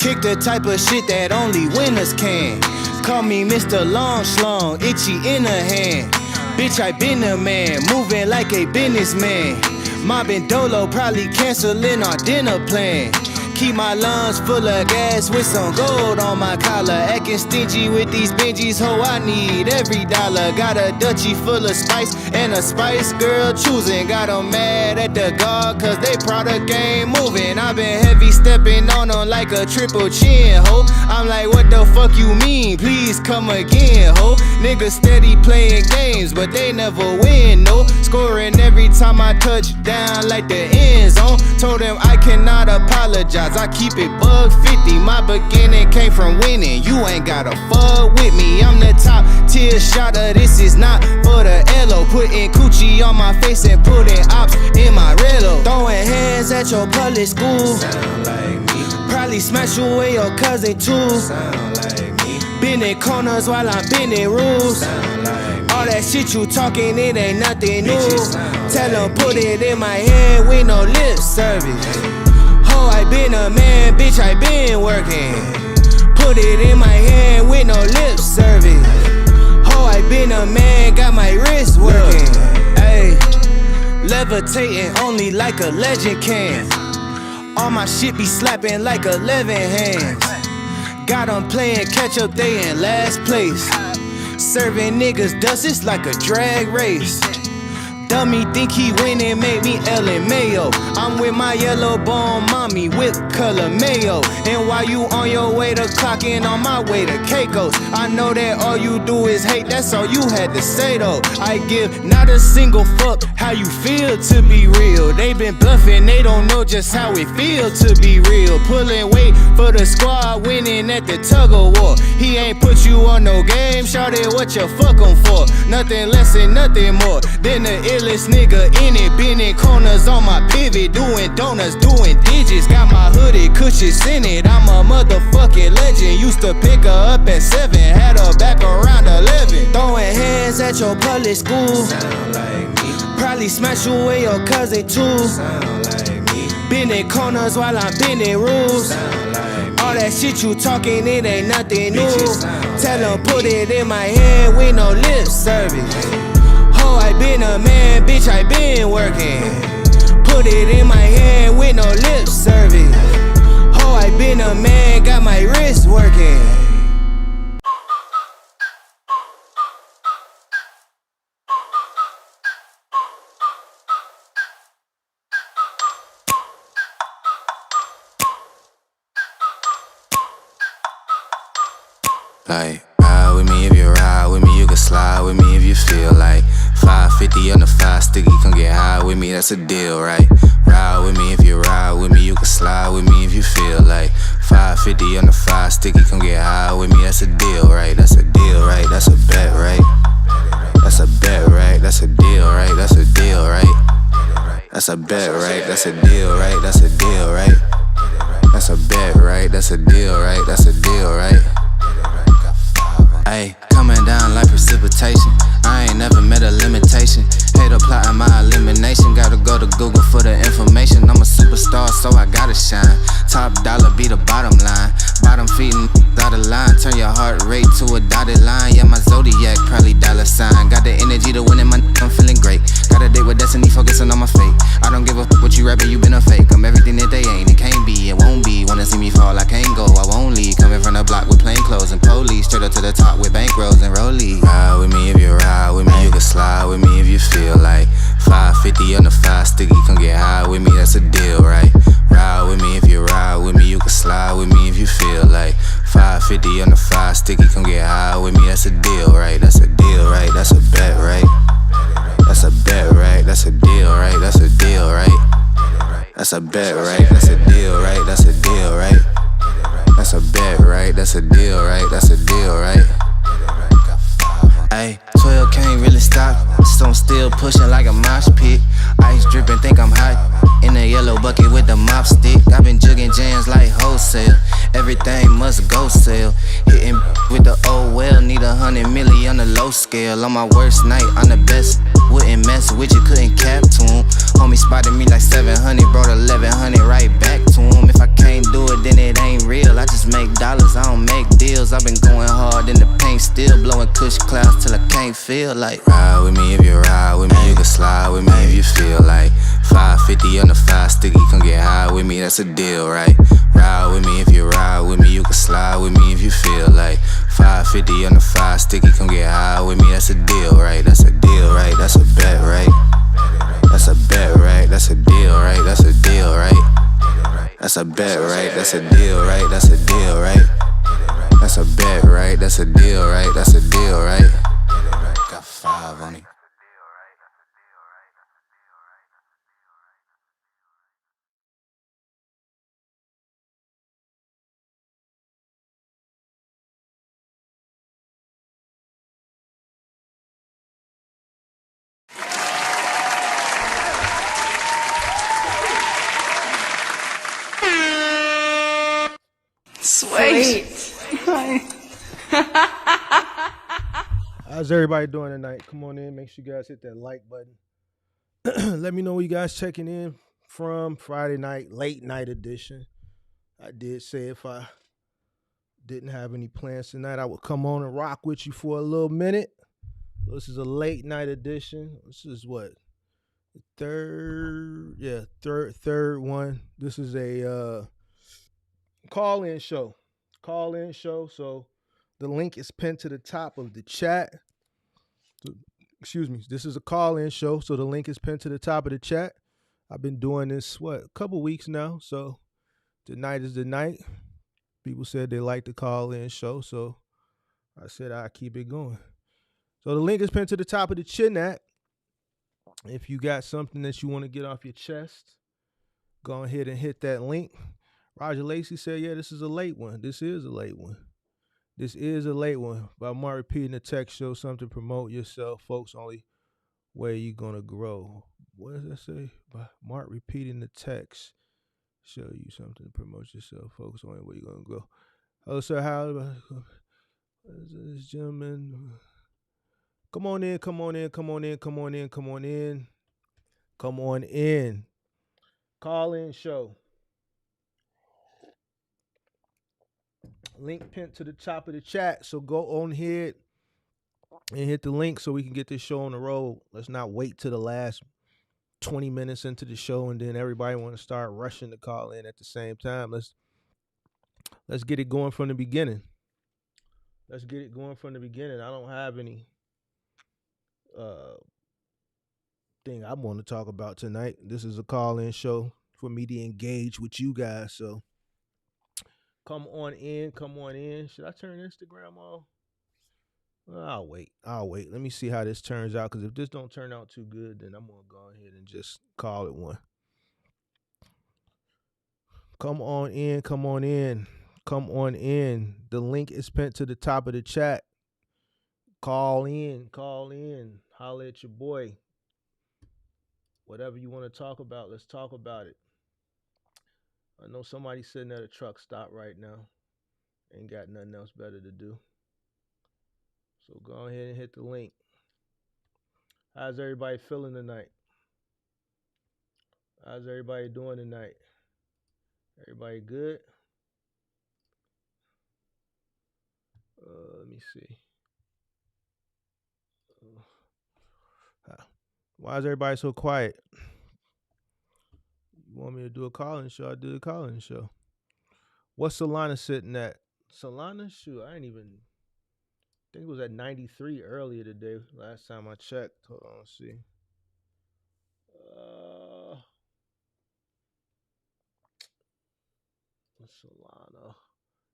Kick the type of shit that only winners can. Call me Mr. Long Schlong, itchy in the hand. Bitch, I been a man, moving like a businessman. Mobbing Dolo, probably canceling our dinner plan. Keep my lungs full of gas with some gold on my collar. Acting stingy with these Benjis, ho, I need every dollar. Got a Dutchie full of spice and a Spice Girl choosing. Got them mad at the guard cause they product ain't moving. I been heavy stepping on them like a triple chin, ho. I'm like, what the fuck you mean? Please come again, ho. Niggas steady playing games, but they never win, no. Scoring every time I touch down like the end zone. Told them I cannot apologize, I keep it bug 50. My beginning came from winning, you ain't gotta fuck with me. I'm the top tier shotter, this is not for the Elo. Putting coochie on my face and putting ops in my relo. Throwing hands at your public school, sound like me. Probably smash away your cousin too, sound like me. Bending corners while I'm bending rules, sound like me. All that shit you talking, it ain't nothing new. Tell them put it in my hand with no lip service. Oh, I been a man, bitch, I been working. Put it in my hand with no lip service. Oh, I been a man, got my wrist working. Ayy, levitating only like a legend can. All my shit be slapping like 11 hands. Got 'em playing catch up, they in last place. Serving niggas dust, it's like a drag race. Dummy think he winning, made me Ellen Mayo. I'm with my yellow bone mommy, whip color mayo. And while you on your way to clocking, on my way to Caicos. I know that all you do is hate, that's all you had to say though. I give not a single fuck how you feel to be real. They been bluffing, they don't know just how it feel to be real. Pulling weight for the squad, winning at the tug of war. He ain't put you on no game, shout it what you fuck him for. Nothing less and nothing more than the illest nigga in it. Bending corners on my pivot, doing donuts, doing digits. Got my hoodie cushions in it, I'm a motherfucking legend. Used to pick her up at 7, had her back around 11. Throwing hands at your public school, sound like me. Probably smash away your cousin too, sound like me. Bending corners while I'm bending rules, sound like me. All that shit you talking, it ain't nothing new. Tell them put it in my hand with no lip service. Oh, I been a man, bitch, I been working. Put it in my hand with no lip service. Oh, I been a man, got my wrist working. Like, ride with me if you ride with me, you can slide with me if you feel like 550 on the 5 sticky, come get high with me, that's a deal, right? Ride with me if you ride with me, you can slide with me if you feel like 550 on the 5 sticky, come get high with me, that's a deal, right? That's a deal, right? That's a bet, right? That's a bet, right? That's a deal, right? That's a deal, right? That's a bet, right? That's a deal, right? That's a deal, right? That's a bet, right? That's a deal, right? That's a deal, right? Ayy, coming down like precipitation. I ain't never met a limitation. Hater plotting my elimination. Gotta go to Google for the information. I'm a superstar, so I gotta shine. Top dollar be the bottom line. Bottom feeding out of line. Turn your heart rate to a dotted line. Yeah, my zodiac probably $sign. Got the energy to win in my I'm feeling great. Got a date with destiny, focusing on my fate. I don't give a fuck what you rapping, you been a fake. I'm everything that they ain't, it can't be, it won't be. Wanna see me fall, I can't go, I won't leave. Coming from the block with plain clothes and police. Straight up to the top with bankrolls and rollies. Ride with me if you ride with me, you can slide with me if you feel like 550 on the 5 sticky, come get high with me, that's a deal, right? Ride with me if you ride with me, you can slide with me if you feel like 550 on the 5 sticky, come get high with me, that's a deal, right? That's a deal, right? That's a bet, right? That's a bet, right? That's a deal, right? That's a deal, right? That's a bet, right? That's a deal, right? That's a deal, right? That's a bet, right? That's a deal, right? That's a deal, right? Ayy, 12 can't really stop. So I'm still pushing like a mosh pit. Ice dripping, think I'm hot. In a yellow bucket with the mop stick. I've been jugging jams like wholesale. Everything must go sell. Hitting with the old well. Need 100 milli on the low scale. On my worst night, I'm the best. Wouldn't mess with you, couldn't cap to him. Homie spotted me like 700. Brought 1100 right back to him. If I can't do it, then it ain't real. I just make dollars, I don't make deals. I've been going hard in the paint, still blowing kush clouds till I can't feel like. Ride with me if you ride with me, you can slide with me if you feel like. 550 on the 5 sticky, come get high with me, that's a deal, right? Ride with me if you ride with me, you can slide with me if you feel like. 550 on the 5 sticky, come get high with me, that's a deal, right? That's a deal, right? That's a bet, right? That's a bet, right? That's a deal, right? That's a deal, right? That's a bet, right? That's a deal, right? That's a deal, right? That's a bet, right? That's a deal, right? That's a deal, right? Got 5 on it. Sweet. How's everybody doing tonight? Come on in. Make sure you guys hit that like button. Let me know where you guys checking in from. Friday night, late night edition. I did say if I didn't have any plans tonight, I would come on and rock with you for a little minute. This is a late night edition. This is what? Third one. This is a call-in show. So the link is pinned to the top of the chat. Excuse me. This is a call-in show, so the link is pinned to the top of the chat. I've been doing this, a couple weeks now, so tonight is the night. People said they like the call-in show, so I said I'll keep it going. So the link is pinned to the top of the chat. If you got something that you want to get off your chest, go ahead and hit that link. Roger Lacey said, yeah, this is a late one. This is a late one. By Mark repeating the text, show something, promote yourself. Folks, only way you're going to grow. What does that say? By Mark repeating the text, show you something, promote yourself. Folks, only way you're going to grow. Oh, sir, how this gentleman? Come on in. Call-in show. Link pinned to the top of the chat. So go on ahead and hit the link so we can get this show on the road. Let's not wait till the last 20 minutes into the show and then everybody want to start rushing to call in at the same time. Let's get it going from the beginning. I don't have any thing I want to talk about tonight. This is a call-in show for me to engage with you guys. So come on in. Should I turn Instagram off? I'll wait. Let me see how this turns out, because if this don't turn out too good, then I'm going to go ahead and just call it one. Come on in. The link is pinned to the top of the chat. Call in. Holla at your boy. Whatever you want to talk about, let's talk about it. I know somebody's sitting at a truck stop right now. Ain't got nothing else better to do. So go ahead and hit the link. How's everybody feeling tonight? How's everybody doing tonight? Everybody good? Let me see. Why is everybody so quiet? You want me to do a call-in show? I do a call-in show. What's Solana sitting at? Solana? Shoot, I think it was at 93 earlier today. Last time I checked. Hold on, let's see. Solana.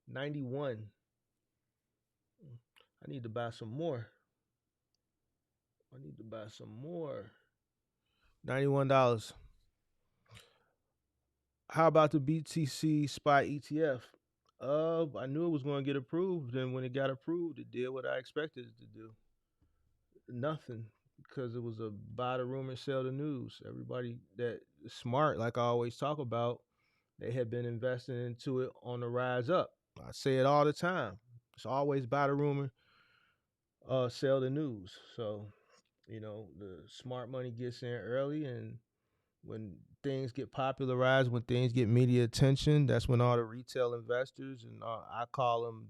91. I need to buy some more. $91. How about the BTC spot ETF? I knew it was going to get approved, and when it got approved, it did what I expected it to do. Nothing. because it was a buy the rumor, sell the news. Everybody that is smart, like I always talk about, they have been investing into it on the rise up. I say it all the time. It's always buy the rumor, sell the news. So, the smart money gets in early, and when things get popularized, when things get media attention, that's when all the retail investors, and I call them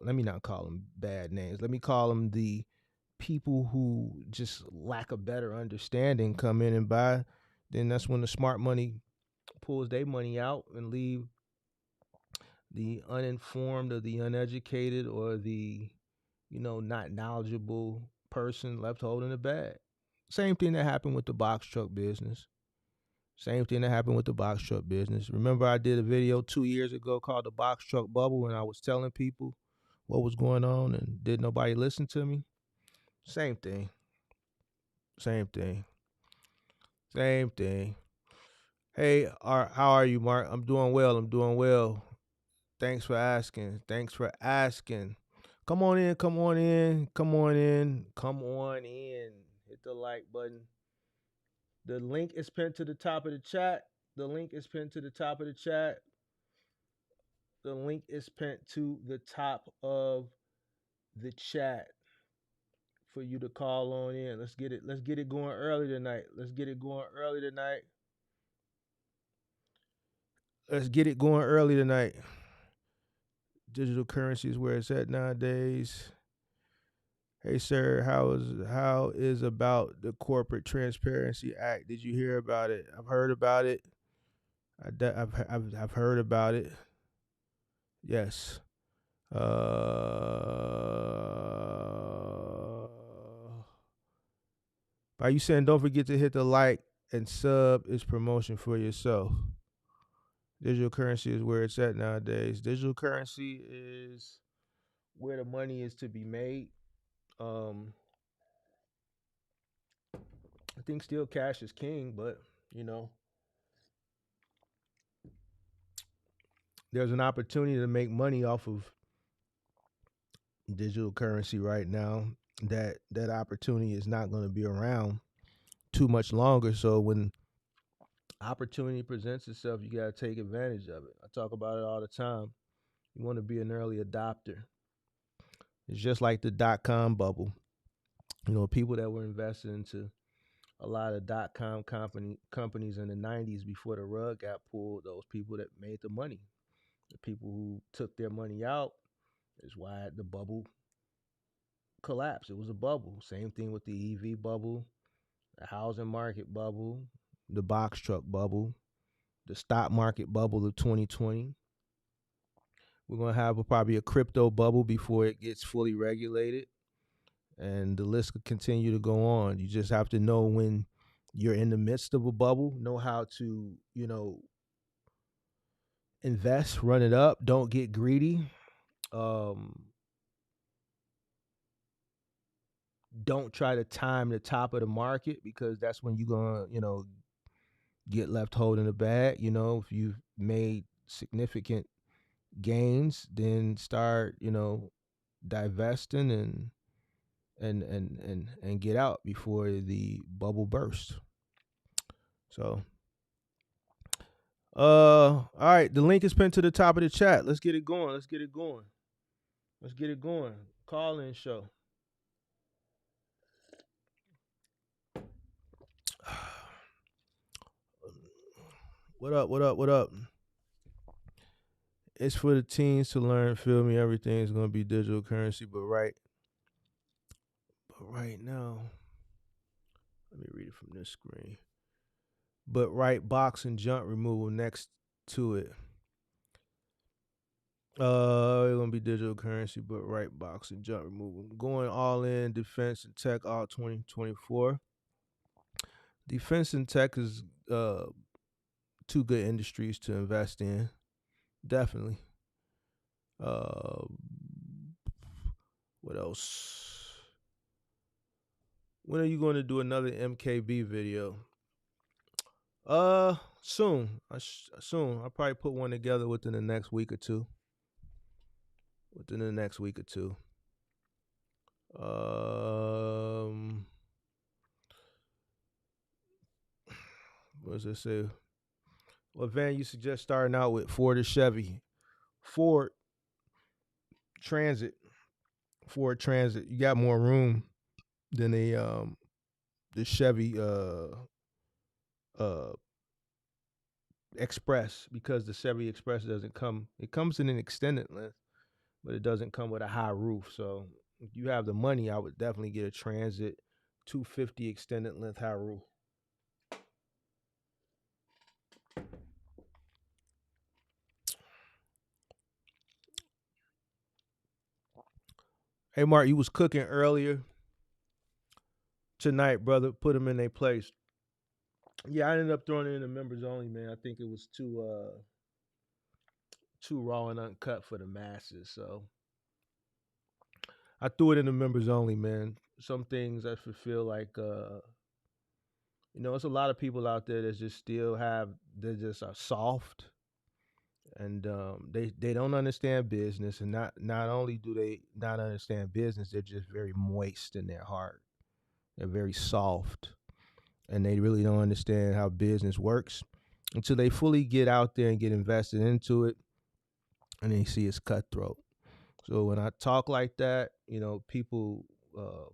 let me not call them bad names. Let me call them the people who just lack a better understanding come in and buy. Then that's when the smart money pulls their money out and leave the uninformed or the uneducated or the not knowledgeable person left holding the bag. Same thing that happened with the box truck business. Remember, I did a video 2 years ago called the box truck bubble, and I was telling people what was going on, and did nobody listen to me? Same thing. Hey, how are you, Mark? I'm doing well. Thanks for asking. Come on in. Hit the like button. The link is pinned to the top of the chat. The link is pinned to the top of the chat for you to call on in. Let's get it going early tonight. Digital currency is where it's at nowadays. Hey sir, how is about the Corporate Transparency Act? Did you hear about it? I've heard about it. I've heard about it. Yes. By you saying don't forget to hit the like and sub is promotion for yourself. Digital currency is where it's at nowadays. Digital currency is where the money is to be made. I think still cash is king, but there's an opportunity to make money off of digital currency right now. That opportunity is not going to be around too much longer. So when opportunity presents itself, you got to take advantage of it. I talk about it all the time. You want to be an early adopter. It's just like the dot-com bubble. People that were invested into a lot of dot-com companies in the 90s before the rug got pulled, those people that made the money. The people who took their money out is why the bubble collapsed. It was a bubble. Same thing with the EV bubble, the housing market bubble, the box truck bubble, the stock market bubble of 2020. We're going to have probably a crypto bubble before it gets fully regulated. And the list could continue to go on. You just have to know when you're in the midst of a bubble, know how to, invest, run it up, don't get greedy. Don't try to time the top of the market, because that's when you're going to, get left holding the bag. If you've made significant gains, then start, divesting and get out before the bubble bursts. So, all right, the link is pinned to the top of the chat. Let's get it going. Call in show. What up? It's for the teens to learn, feel me? Everything's gonna be digital currency, but right now, let me read it from this screen. But right box and jump removal next to it. It's gonna be digital currency, but right box and jump removal. Going all in defense and tech all 2024. Defense and tech is two good industries to invest in. Definitely. What else? When are you going to do another MKB video? Soon. I'll probably put one together within the next week or two. was I say? What van you suggest starting out with? Ford or Chevy? Ford Transit. Ford Transit. You got more room than the Chevy uh Express, because the Chevy Express doesn't come. It comes in an extended length, but it doesn't come with a high roof. So if you have the money, I would definitely get a Transit 250 extended length high roof. Hey Mark, you was cooking earlier tonight, brother. Put them in their place. Yeah, I ended up throwing it in the members only, man. I think it was too raw and uncut for the masses. So I threw it in the members only, man. Some things I feel like it's a lot of people out there that just still have they just are soft, and they don't understand business, and not only do they not understand business, they're just very moist in their heart. They're very soft, and they really don't understand how business works until they fully get out there and get invested into it, and they see it's cutthroat. So when I talk like that, people uh,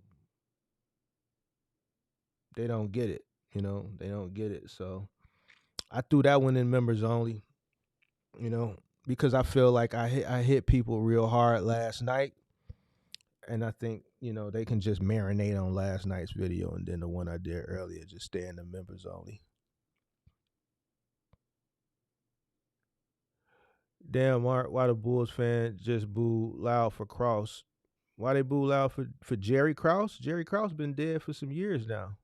they don't get it. They don't get it. So I threw that one in members only. You know, because I feel like I hit people real hard last night, and I think they can just marinate on last night's video, and then the one I did earlier just stay in the members only. Damn, Mark, why the Bulls fan just boo loud for Cross? Why they boo loud for Jerry Krause? Jerry Krause been dead for some years now.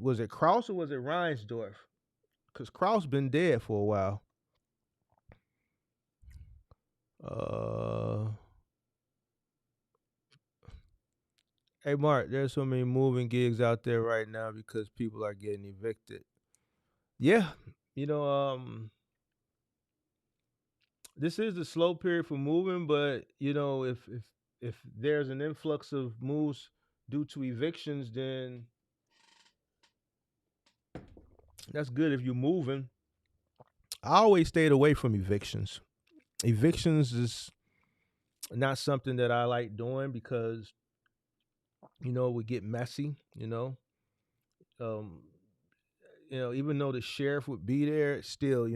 Was it Krause or was it Reinsdorf? Because Krause been dead for a while. Uh, hey Mark, there's so many moving gigs out there right now because people are getting evicted. Yeah, you know, this is the slow period for moving, but if there's an influx of moves due to evictions, then that's good if you're moving. I always stayed away from evictions. Evictions is not something that I like doing because it would get messy. Um, even though the sheriff would be there, still,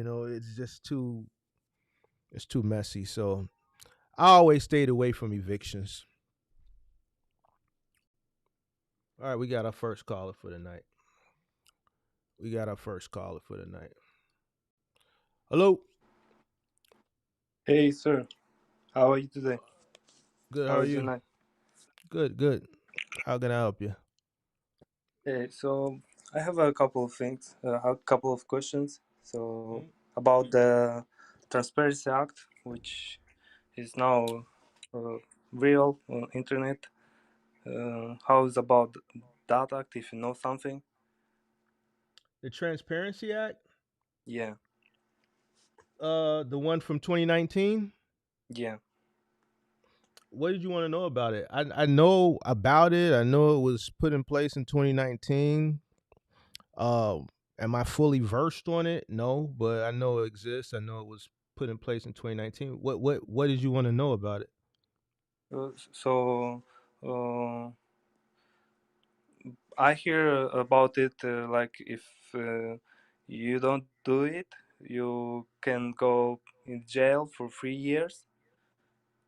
it's too messy. So I always stayed away from evictions. All right, we got our first caller for the night. Hello. Hey, sir. How are you today? Good. How How are is your you? night? Good. Good. How can I help you? Hey, so I have a couple of things, a couple of questions. So Hmm? about the Transparency Act, which is now uh, real on internet. How is about that act? If you know something, The Transparency Act. yeah, The one from 2019. yeah. What did you want to know about it? I know about it. I know it was put in place in 2019. Am I fully versed on it? No, but I know it exists. I know it was put in place in 2019. What did you want to know about it? So I hear about it like if you don't do it, you can go in jail for 3 years.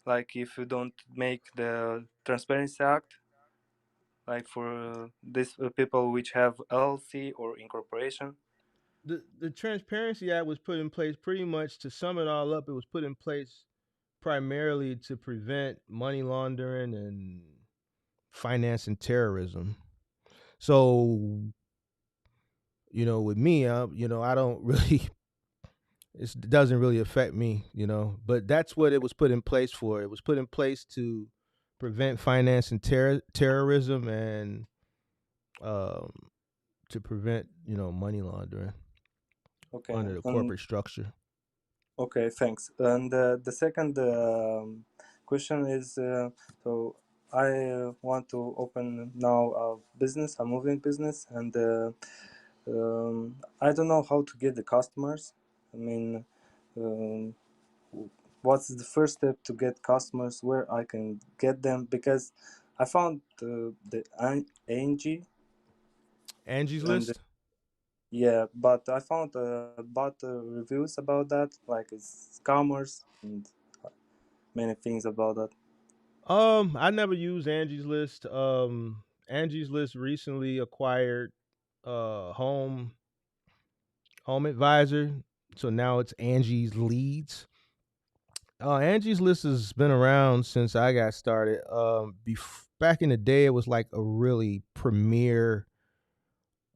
Like if you don't make the Transparency Act, like for these people which have LLC or incorporation. The Transparency Act was put in place pretty much to sum it all up. It was put in place primarily to prevent money laundering and financing terrorism. So, with me, I don't really it doesn't really affect me, but that's what it was put in place for. It was put in place to prevent financing terrorism and um, to prevent, money laundering Okay, under the and corporate structure. okay, thanks. And the second question is, so I want to open now a business, a moving business, and I don't know how to get the customers. I mean, um, what's the first step to get customers? Where I can get them? Because I found the Angie, Angie's and List. yeah, but I found bad reviews about that, like it's scammers and many things about that. I never used Angie's List. Angie's List recently acquired Home Advisor, so now it's Angie's Leads. Angie's List has been around since I got started. Back in the day, it was like a really premier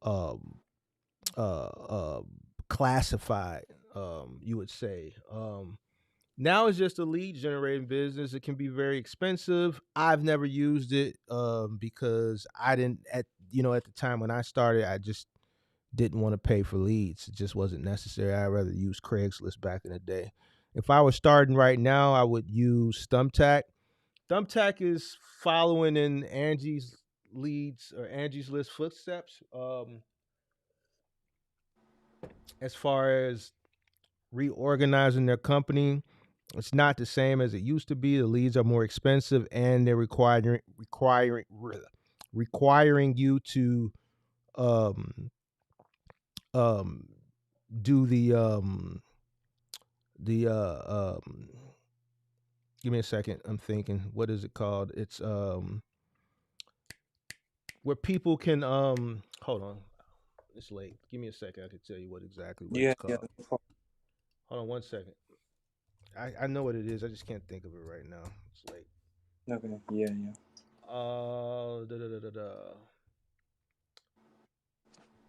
um, uh, classified, you would say. Now it's just a lead generating business. It can be very expensive. I've never used it because I didn't at the time when I started, I just didn't want to pay for leads. It just wasn't necessary. I'd rather use Craigslist back in the day. If I was starting right now, I would use Thumbtack. Thumbtack is following in Angie's leads or Angie's List footsteps. As far as reorganizing their company, it's not the same as it used to be. The leads are more expensive, and they're requiring you to um, um, do the give me a second. I'm thinking. What is it called? It's where people can hold on. It's late. Give me a second. I can tell you exactly what it's Yeah, yeah. called. Hold on one second. I know what it is. I just can't think of it right now. It's late. Okay, yeah, yeah. Da, da, da, da, da.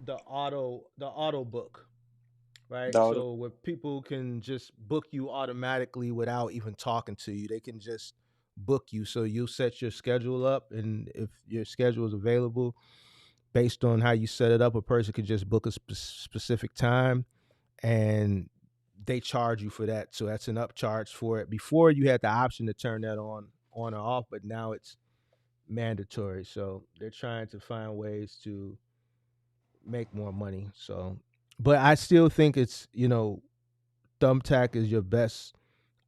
The auto book, right? Doubt. So where people can just book you automatically without even talking to you. They can just book you. So you set your schedule up, and if your schedule is available based on how you set it up, a person can just book a specific time, and they charge you for that. So that's an upcharge for it. Before you had the option to turn that on or off, but now it's mandatory. So they're trying to find ways to make more money. So, but I still think it's Thumbtack is your best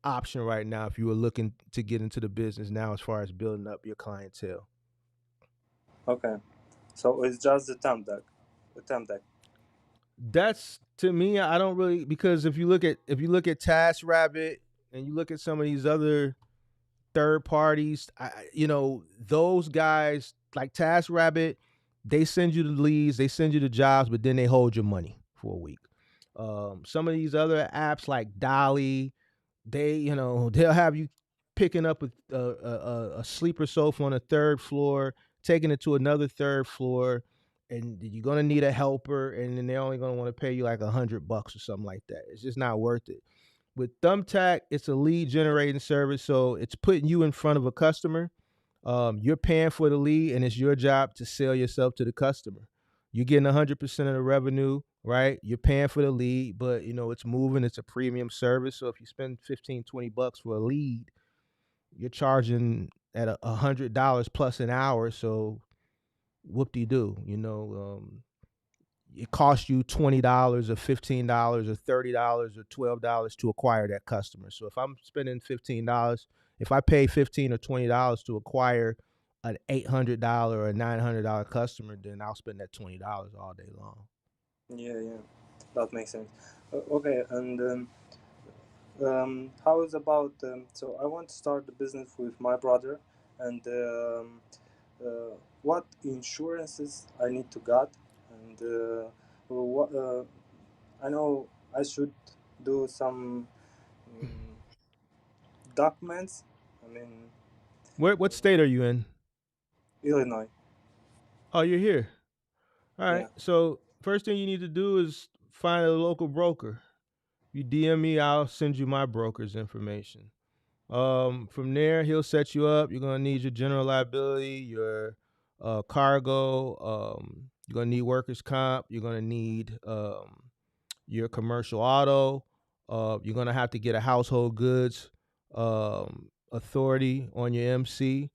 option right now if you were looking to get into the business now as far as building up your clientele. Okay, so it's just the thumb deck. That's to me, I don't really, because if you look at TaskRabbit and you look at some of these other third parties, those guys like TaskRabbit, they send you the leads, they send you the jobs, but then they hold your money for a week. Some of these other apps like Dolly, they'll have you picking up a sleeper sofa on a third floor, taking it to another third floor, and you're gonna need a helper, and then they're only gonna want to pay you like $100 or something like that. It's just not worth it. With Thumbtack, it's a lead generating service, so it's putting you in front of a customer. You're paying for the lead, and it's your job to sell yourself to the customer. You're getting 100% of the revenue, right? You're paying for the lead, but it's moving. It's a premium service, so if you spend 15, $20 for a lead, you're charging at $100 plus an hour. So whoop de doo, it costs you $20 or $15 or $30 or $12 to acquire that customer. So if I'm spending $15, if I pay $15 or $20 to acquire an $800 or a $900 customer, then I'll spend that $20 all day long. Yeah, yeah, that makes sense. Okay, and how is about so I want to start the business with my brother, and what insurances I need to get, and what I know I should do some um, documents. I mean, What state are you in? Illinois. Oh, you're here. All right. Yeah. So first thing you need to do is find a local broker. You DM me, I'll send you my broker's information. From there, he'll set you up. You're gonna need your general liability, your cargo. You're gonna need workers' comp. You're gonna need your commercial auto. You're gonna have to get a household goods authority on your MC.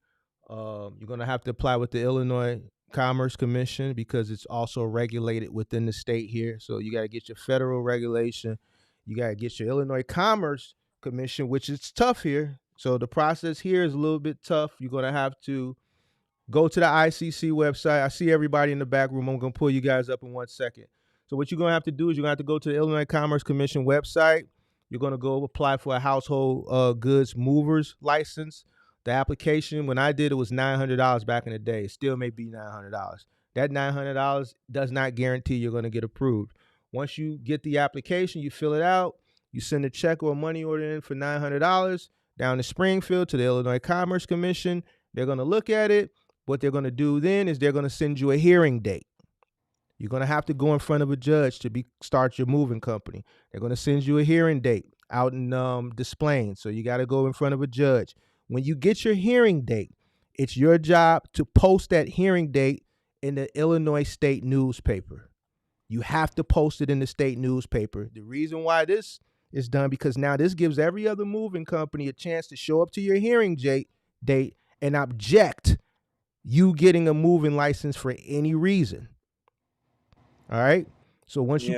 You're gonna have to apply with the Illinois Commerce Commission because it's also regulated within the state here. So you got to get your federal regulation. You got to get your Illinois Commerce Commission, which is tough here. So the process here is a little bit tough. You're going to have to go to the ICC website. I see everybody in the back room. I'm going to pull you guys up in 1 second. So what you're going to have to do is you're going to have to go to the Illinois Commerce Commission website. You're going to go apply for a household goods movers license. The application, when I did it, was $900 back in the day. It still may be $900. That $900 does not guarantee you're going to get approved. Once you get the application, you fill it out, you send a check or a money order in for $900 down to Springfield to the Illinois Commerce Commission. They're going to look at it. What they're going to do then is they're going to send you a hearing date. You're going to have to go in front of a judge to start your moving company. They're going to send you a hearing date out in Des Plaines. So you got to go in front of a judge. When you get your hearing date, it's your job to post that hearing date in the Illinois state newspaper. You have to post it in the state newspaper. The reason why this is done because now this gives every other moving company a chance to show up to your hearing date and object you getting a moving license for any reason. All right. So once they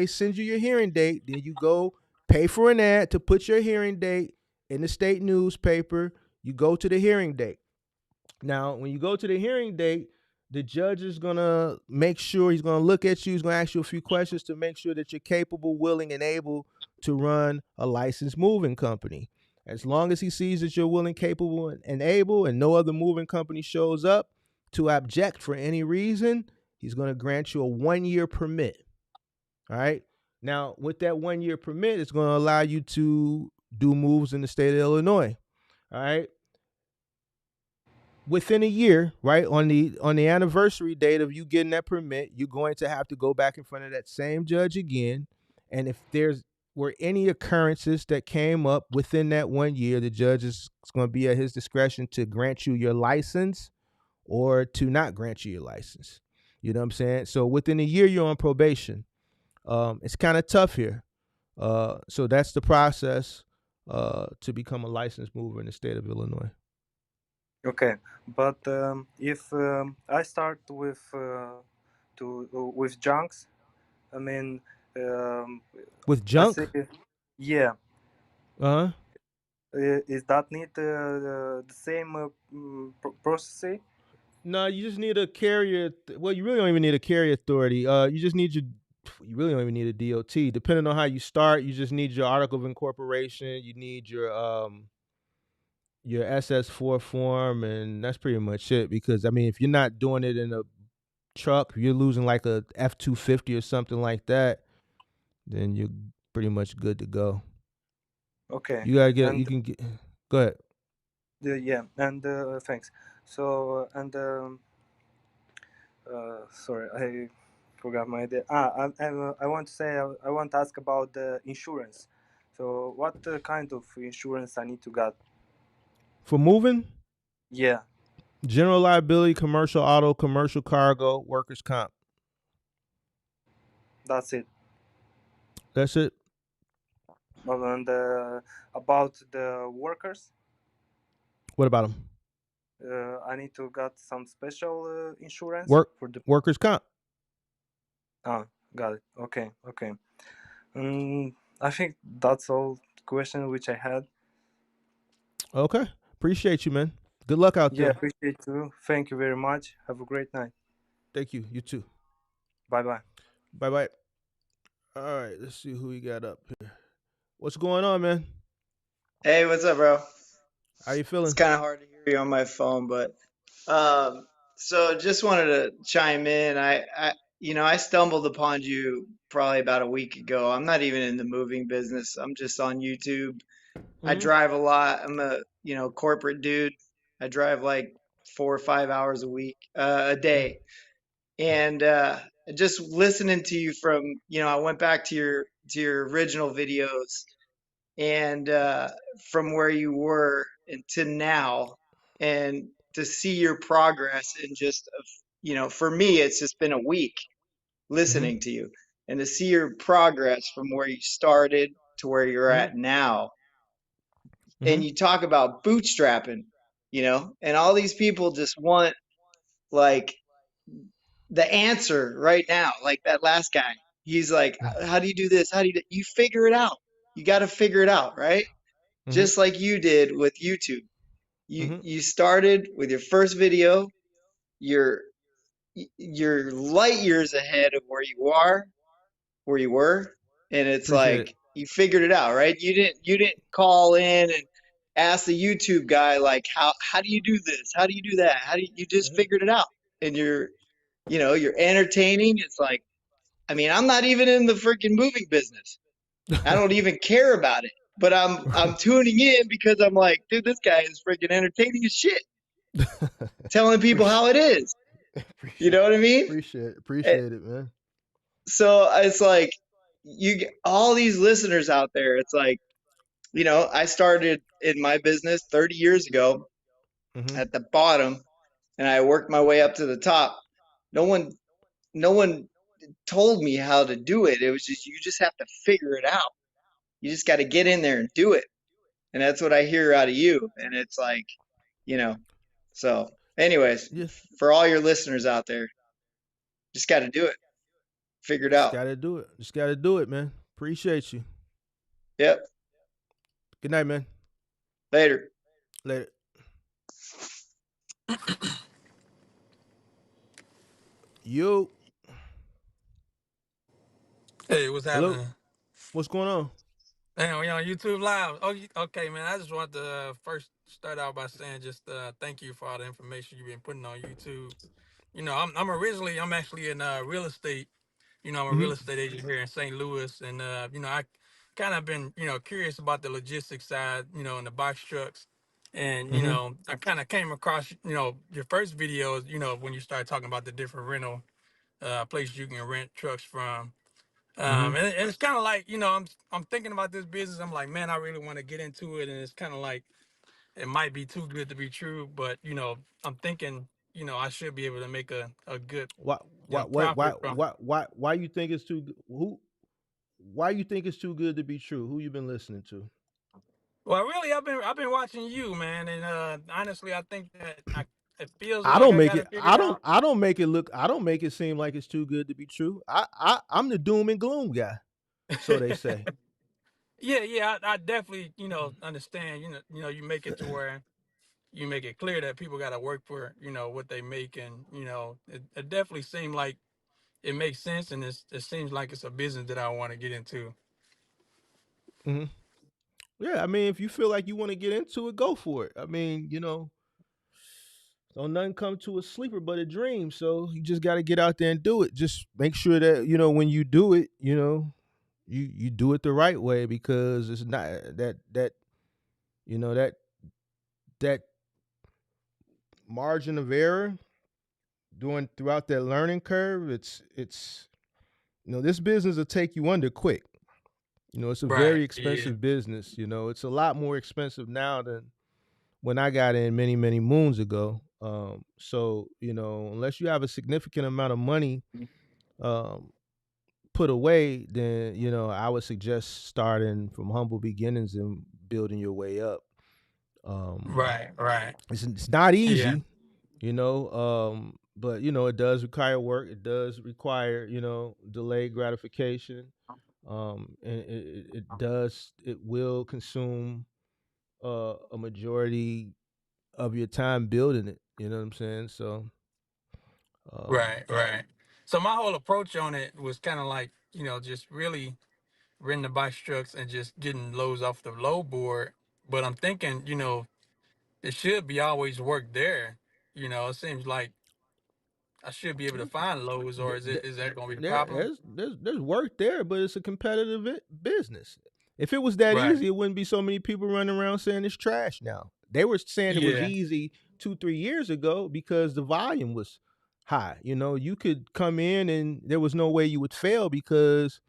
send you your hearing date, then you go pay for an ad to put your hearing date in the state newspaper. You go to the hearing date. Now, when you go to the hearing date, the judge is gonna make sure he's gonna look at you. He's gonna ask you a few questions to make sure that you're capable, willing, and able to run a licensed moving company. As long as he sees that you're willing, capable, and able, and no other moving company shows up to object for any reason, he's going to grant you a 1-year permit. All right. Now, with that 1-year permit, it's going to allow you to do moves in the state of Illinois. All right. Within a year, right, on the anniversary date of you getting that permit, you're going to have to go back in front of that same judge again. And if there's were any occurrences that came up within that 1 year, the judge is going to be at his discretion to grant you your license or to not grant you your license. You know what I'm saying? So within a year, you're on probation. It's kind of tough here. So that's the process to become a licensed mover in the state of Illinois. Okay, but if I start with junks, I mean, with junk, yeah. uh-huh. Is that need the same process? No, you just need a carrier. Well, you really don't even need a carrier authority. You just need you really don't even need a DOT. Depending on how you start, you just need your article of incorporation. You need your SS4 form, and that's pretty much it. Because I mean, if you're not doing it in a truck, you're losing like a F-250 or something like that, then you're pretty much good to go. Okay. You gotta get. You can get. Go ahead. Yeah, and thanks. So sorry, I forgot my idea. I want to say I want to ask about the insurance. So what kind of insurance I need to get for moving? Yeah. General liability, commercial auto, commercial cargo, workers' comp. That's it. That's it. And about the workers? What about them? I need to get some special insurance for the workers' comp. Ah, got it. Okay. I think that's all question which I had. Okay. Appreciate you, man. Good luck out there. Yeah, appreciate you. Thank you very much. Have a great night. Thank you. You too. Bye-bye. Bye-bye. All right, let's see who we got up here. What's going on, man? Hey, what's up, bro? How you feeling? It's kind of hard to hear you on my phone, but so just wanted to chime in. I stumbled upon you probably about a week ago. I'm not even in the moving business. I'm just on YouTube. I drive a lot. I'm a, corporate dude. I drive like 4 or 5 hours a day. And just listening to you from, I went back to your original videos and from where you were to now, and to see your progress in just, for me, it's just been a week listening to you, and to see your progress from where you started to where you're at now. And you talk about bootstrapping. and all these people just want like the answer right now. Like that last guy, he's like, how do you do this? How do you figure it out? You got to figure it out, right? Mm-hmm. Just like you did with YouTube. You Mm-hmm. you started with your first video. You're you're light years ahead of where you were, and it's Appreciate like it. you figured it out, right? You didn't call in and ask the YouTube guy like how do you do this? How do you do that? How do you just Mm-hmm. figured it out? And you're entertaining. It's like, I mean, I'm not even in the freaking moving business. I don't even care about it. But I'm tuning in because I'm like, dude, this guy is freaking entertaining as shit, telling people appreciate, how it is. You appreciate, know what I mean? Eh, appreciate it, man. So it's like you get all these listeners out there. It's like, I started in my business 30 years ago Mm-hmm. at the bottom, and I worked my way up to the top. No one, no one told me how to do it. It was just, you just have to figure it out. You just got to get in there and do it. And that's what I hear out of you. And it's like, you know, so anyways, Yeah, for all your listeners out there, just got to do it. Figure it just out. gotta do it. Just gotta do it, man. Appreciate you. Yep. Good night, man. Later. Later. You. Hey, what's Hello. happening? What's going on? Damn, we on YouTube Live. Oh, okay, man. I just want to first start out by saying just thank you for all the information you've been putting on YouTube. I'm actually in real estate. I'm a real Mm-hmm. estate agent here in St. Louis, and I kind of been curious about the logistics side, and the box trucks, and Mm-hmm. I kind of came across your first videos, when you started talking about the different rental places you can rent trucks from. Mm-hmm. And it's kind of like, I'm thinking about this business. I'm like, man, I really want to get into it, and it's kind of like it might be too good to be true, but I'm thinking, I should be able to make a good, Why? Why? Why? Why? profit from. Why? Why you think it's too? Who? Why you think it's too good to be true? Who you been listening to? Well, really, I've been watching you, man, and honestly, I think that it feels I like don't I make got it. it figured out. I don't make it look. I don't make it seem like it's too good to be true. I'm the doom and gloom guy. So they say. Yeah, yeah, I definitely, understand. You make it to where you make it clear that people got to work for, what they make, and it definitely seemed like it makes sense, and it seems like it's a business that I want to get into. Hmm. Yeah, I mean, if you feel like you want to get into it, go for it. I mean, don't nothing come to a sleeper but a dream. So you just got to get out there and do it. Just make sure that when you do it, you do it the right way, because it's not that you know that margin of error doing throughout that learning curve. It's this business will take you under quick. It's a very Right. Yeah. expensive business. It's a lot more expensive now than when I got in many, many moons ago. So unless you have a significant amount of money um, put away, then I would suggest starting from humble beginnings and building your way up. Um, Right. Right. it's not Yeah. easy, but it does require work. It does require delayed gratification. And it will consume a majority of your time building it. You know what I'm saying? So, um, Right. Right. So my whole approach on it was kind of like, just really renting the box trucks and just getting loads off the load board. But I'm thinking, it should be always work there. It seems like I should be able to find loads, or th- th- is that going to be the there problem? there's work there, but it's a competitive business. If it was that Right. easy, it wouldn't be so many people running around saying it's trash now. They were saying it was Yeah. easy 2-3 years ago because the volume was high. You could come in and there was no way you would fail because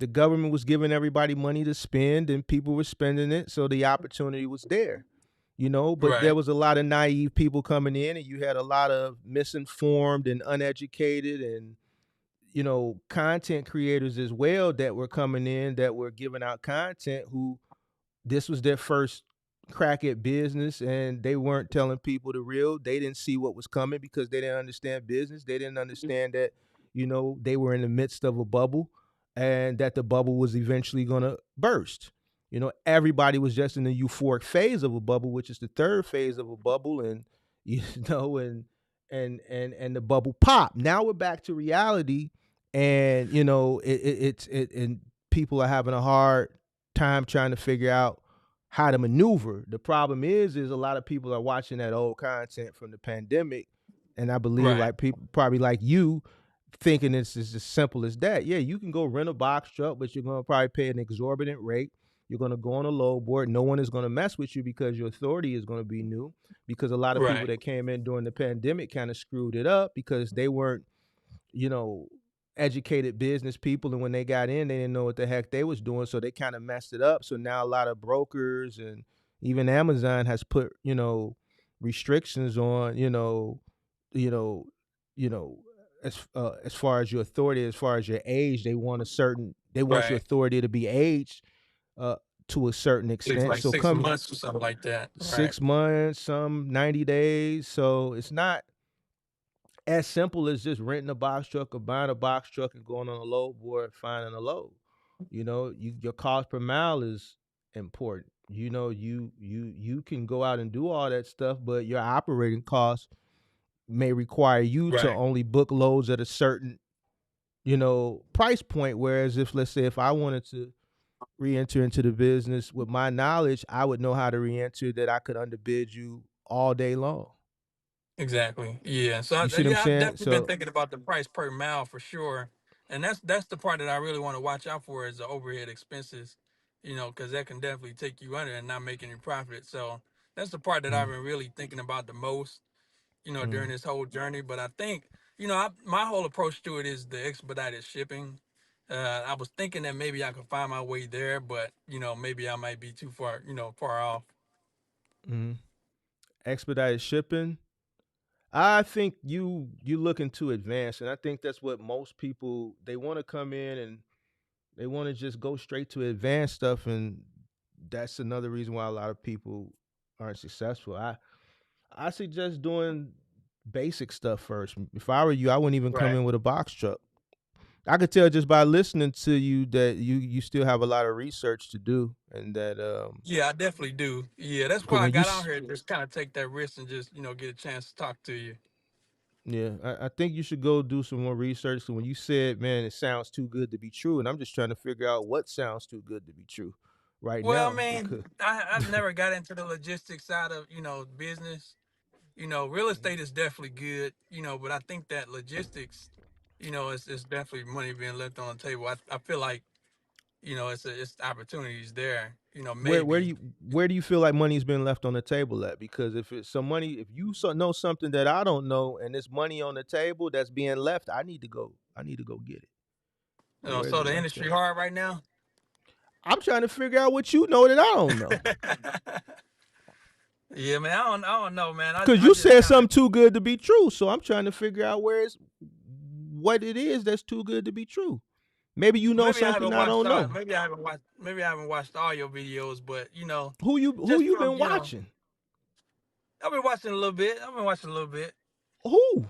the government was giving everybody money to spend and people were spending it, so the opportunity was there. But there Right. was a lot of naive people coming in, and you had a lot of misinformed and uneducated and content creators as well that were coming in, that were giving out content, who this was their first crack at business and they weren't telling people the real. They didn't see what was coming because they didn't understand business. They didn't understand that, they were in the midst of a bubble and that the bubble was eventually going to burst. Everybody was just in the euphoric phase of a bubble, which is the third phase of a bubble, and you know, and the bubble popped. Now we're back to reality, and and people are having a hard time trying to figure out how to maneuver. The problem is a lot of people are watching that old content from the pandemic, and I believe Right. like people probably like you thinking it's as simple as that. Yeah, you can go rent a box truck, but you're gonna probably pay an exorbitant rate. You're gonna go on a low board. No one is gonna mess with you because your authority is gonna be new. Because a lot of people Right. that came in during the pandemic kind of screwed it up because they weren't you know, educated business people, and when they got in, they didn't know what the heck they was doing, so they kind of messed it up. So now a lot of brokers and even Amazon has put, restrictions on, you know, you know, as far as your authority, as far as your age, they want your Right. authority to be aged uh to a certain It's extent. like So six come months or something like that. Right. 6 months, some 90 days. So it's not as simple as just renting a box truck or buying a box truck and going on a load board, finding a load. Your cost per mile is important. You can go out and do all that stuff, but your operating costs may require you to Right. only book loads at a certain, price point. Whereas if let's say if I wanted to re-enter into the business with my knowledge, I would know how to re-enter that I could underbid you all day long. Exactly. Yeah. So You see what I'm yeah, I've saying? definitely been So thinking about the price per mile for sure, and that's the part that I really want to watch out for is the overhead expenses, because that can definitely take you under and not make any profit. So that's the part that I've mm, been really thinking about the most, during mm. this whole journey. But I think, my whole approach to it is the expedited shipping. I was thinking that maybe I could find my way there, but maybe I might be too far, far off. Mhm. Expedited shipping. I think you looking to advance, and I think that's what most people they want to come in and they want to just go straight to advanced stuff, and that's another reason why a lot of people aren't successful. I suggest doing basic stuff first. If I were you, I wouldn't even come Right. in with a box truck. I could tell just by listening to you that you still have a lot of research to do, and that Yeah, I definitely do. Yeah, that's because why I when got out here to just kind of take that risk and just, get a chance to talk to you. Yeah, I think you should go do some more research. So when you said, "Man, it sounds too good to be true," and I'm just trying to figure out what sounds too good to be true right Well, now man, because I've never got into the logistics side of, business. Real estate is definitely good, but I think that logistics, it's definitely money being left on the table. I feel like, it's opportunities there, where do maybe. you feel like money's been left on the table at? Because if it's some money, if you know something that I don't know, and there's money on the table that's being left, I need to go. I need to go get it. Where's So it the left industry at? hard right now. I'm trying to figure out what you know that I don't know. Yeah, man, I don't know, man. I, Because I you just said kind of, something too good to be true, so I'm trying to figure out what it is that's too good to be true. Maybe you know maybe I something haven't I watched don't know. maybe I haven't watched all your videos, but Who just you from been watching? I've been watching a little bit. I've been watching a little bit. Who?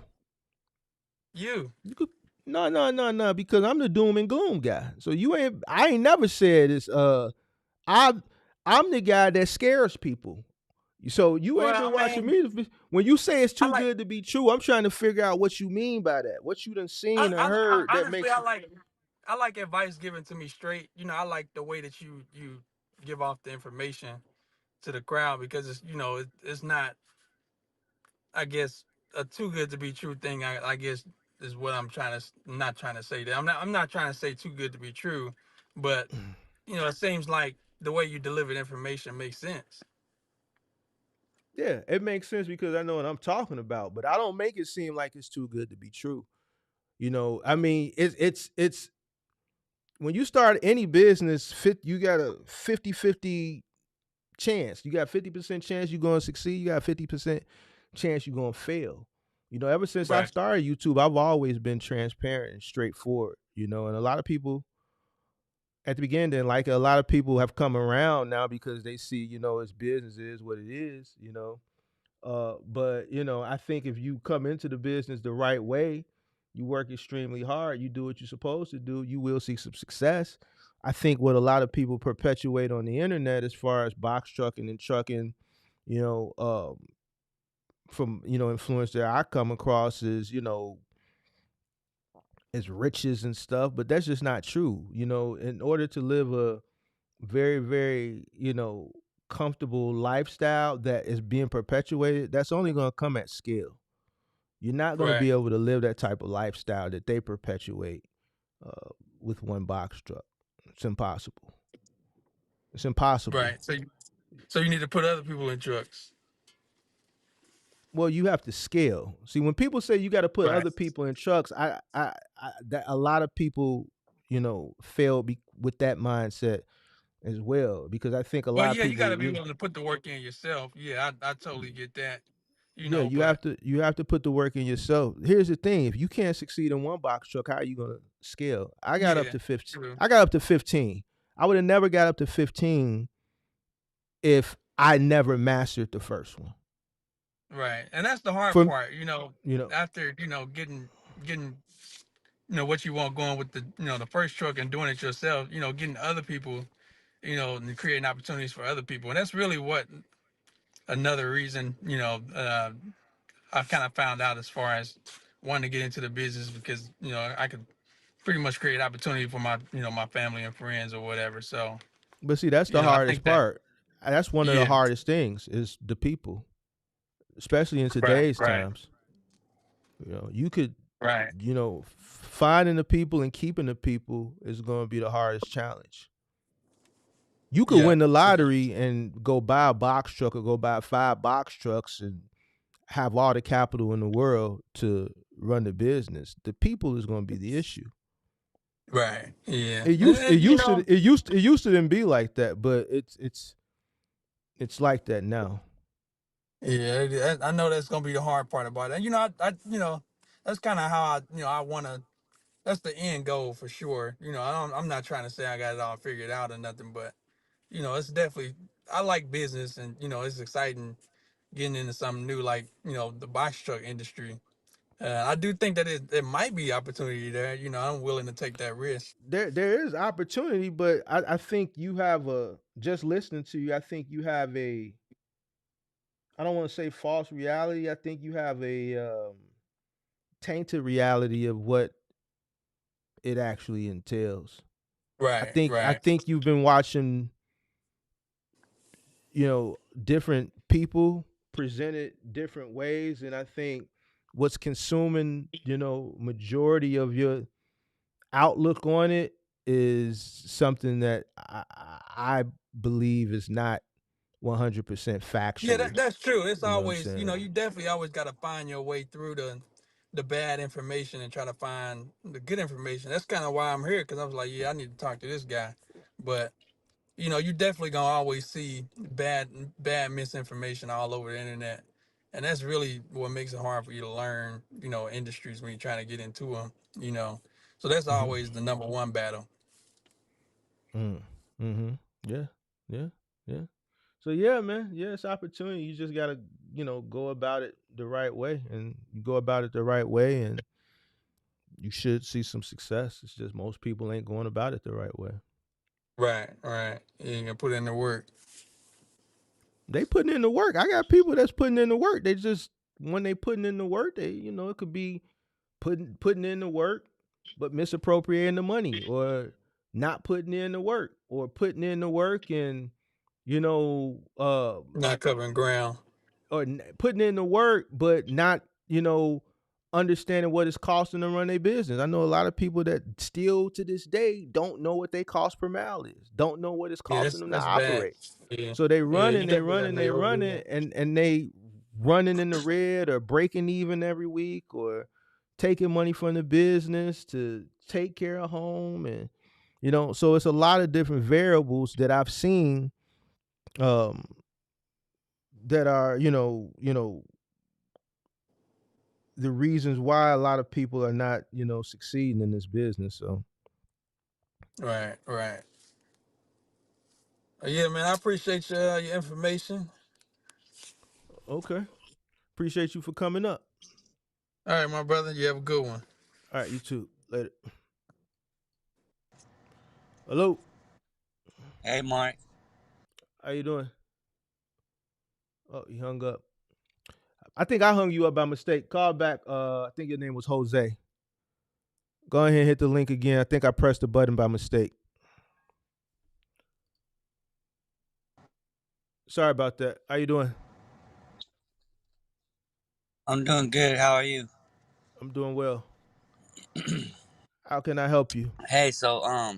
You. You could no, because I'm the doom and gloom guy. So I ain't never said this I I'm the guy that scares people. So you ain't Well, been I watching mean, me. When you say it's I too like good to be true, I'm trying to figure out what you mean by that. What you done seen or heard I that honestly makes you I like advice given to me straight. I like the way that you give off the information to the crowd because it's not, I guess, a too good to be true thing. I guess is what I'm not trying to say. That I'm not trying to say too good to be true, but it seems like the way you delivered information makes sense. Yeah, it makes sense because I know what I'm talking about, but I don't make it seem like it's too good to be true. I mean, it's when you start any business, you got a 50-50 chance. You got 50% chance you're going to succeed. You got 50% chance you're going to fail. Ever since I Right. started YouTube, I've always been transparent and straightforward, and a lot of people at the beginning, like a lot of people have come around now because they see, it's business is what it is. But I think if you come into the business the right way, you work extremely hard, you do what you're supposed to do, you will see some success. I think what a lot of people perpetuate on the internet as far as box trucking and trucking, you know, from influence that I come across is riches and stuff, but that's just not true. In order to live a very, very, comfortable lifestyle that is being perpetuated, that's only going to come at scale. You're not going to Right. be able to live that type of lifestyle that they perpetuate uh, with one box truck. It's impossible. It's impossible. Right. So you need to put other people in trucks. Well, you have to scale. See, when people say you got to put Right. other people in trucks, that a lot of people, fail with that mindset as well. Because I think a Well, lot of yeah, you got people, to be willing to put the work in yourself. Yeah, I totally get that. yeah, you But have to put the work in yourself. Here's the thing: if you can't succeed in one box truck, how are you gonna scale? I got up yeah, to 15. true. I got up to 15. I would have never got up to 15 if I never mastered the first one. Right. And that's the hard For part, you know, after, getting what you want going with the first truck and doing it yourself, getting other people, and creating opportunities for other people. And that's really what another reason, I've kind of found out as far as wanting to get into the business because, I could pretty much create opportunity for my family and friends or whatever. So, but see, that's the I hardest think that, part. That's one of the yeah, hardest things is the people, especially in right, today's right, times. You could, right. finding the people and keeping the people is going to be the hardest challenge. You could Yeah. win the lottery and go buy a box truck or go buy 5 box trucks and have all the capital in the world to run the business. The people is going to be the issue. Right. Yeah. It used it And, used to it used to then be like that, but it's like that now. yeah, I know that's gonna be the hard part about it. And that's kind of how I want to. That's the end goal for sure. I'm not trying to say I got it all figured out or nothing, but it's definitely I like business and it's exciting getting into something new like the box truck industry. I do think that it might be opportunity there. I'm willing to take that risk. There is opportunity, but I think you have a just listening to you. I think you have a I don't want to say false reality. I think you have a tainted reality of what it actually entails. Right. I Right. think you've been watching different people presented different ways, and I think what's consuming majority of your outlook on it is something that I believe is not 100% Yeah, factual. that's true. It's You know what I'm always, saying? you definitely always got to find your way through the bad information and try to find the good information. That's kind of why I'm here because I was like, yeah, I need to talk to this guy. But you definitely gonna always see bad misinformation all over the internet, and that's really what makes it hard for you to learn, industries when you're trying to get into them. So that's Hmm. always the number one battle. Mm. Hmm. Yeah. Yeah. Yeah. So yeah, man. Yeah, it's opportunity. You just gotta, go about it the right way, and you go about it the right way, and you should see some success. It's just most people ain't going about it the right way. Right, right. You can put in the work. They putting in the work. I got people that's putting in the work. They just when they putting in the work, they it could be putting in the work, but misappropriating the money, or not putting in the work, or putting in the work and you know uh Not covering ground. putting in the work, but not understanding what it's costing to run their business. I know a lot of people that still to this day don't know what they cost per mile is, don't know what it's Yeah, costing that's them to that's bad. operate. Yeah, So they yeah. You running, they definitely gotta running, know they your running, overhead. and they running in the red or breaking even every week, or taking money from the business to take care of home, and so it's a lot of different variables that I've seen um that are the reasons why a lot of people are not succeeding in this business. So Right, right. Yeah, man, I appreciate your information. Okay. Appreciate you for coming up. All right, my brother. You have a good one. All right, you too. Later. Hello. Hey, Mark. How you doing? Oh, you hung up. I think I hung you up by mistake. Call back. I think your name was Jose. Go ahead and hit the link again. I think I pressed the button by mistake. Sorry about that. How you doing? I'm doing good. How are you? I'm doing well. How can I help you? Hey, so I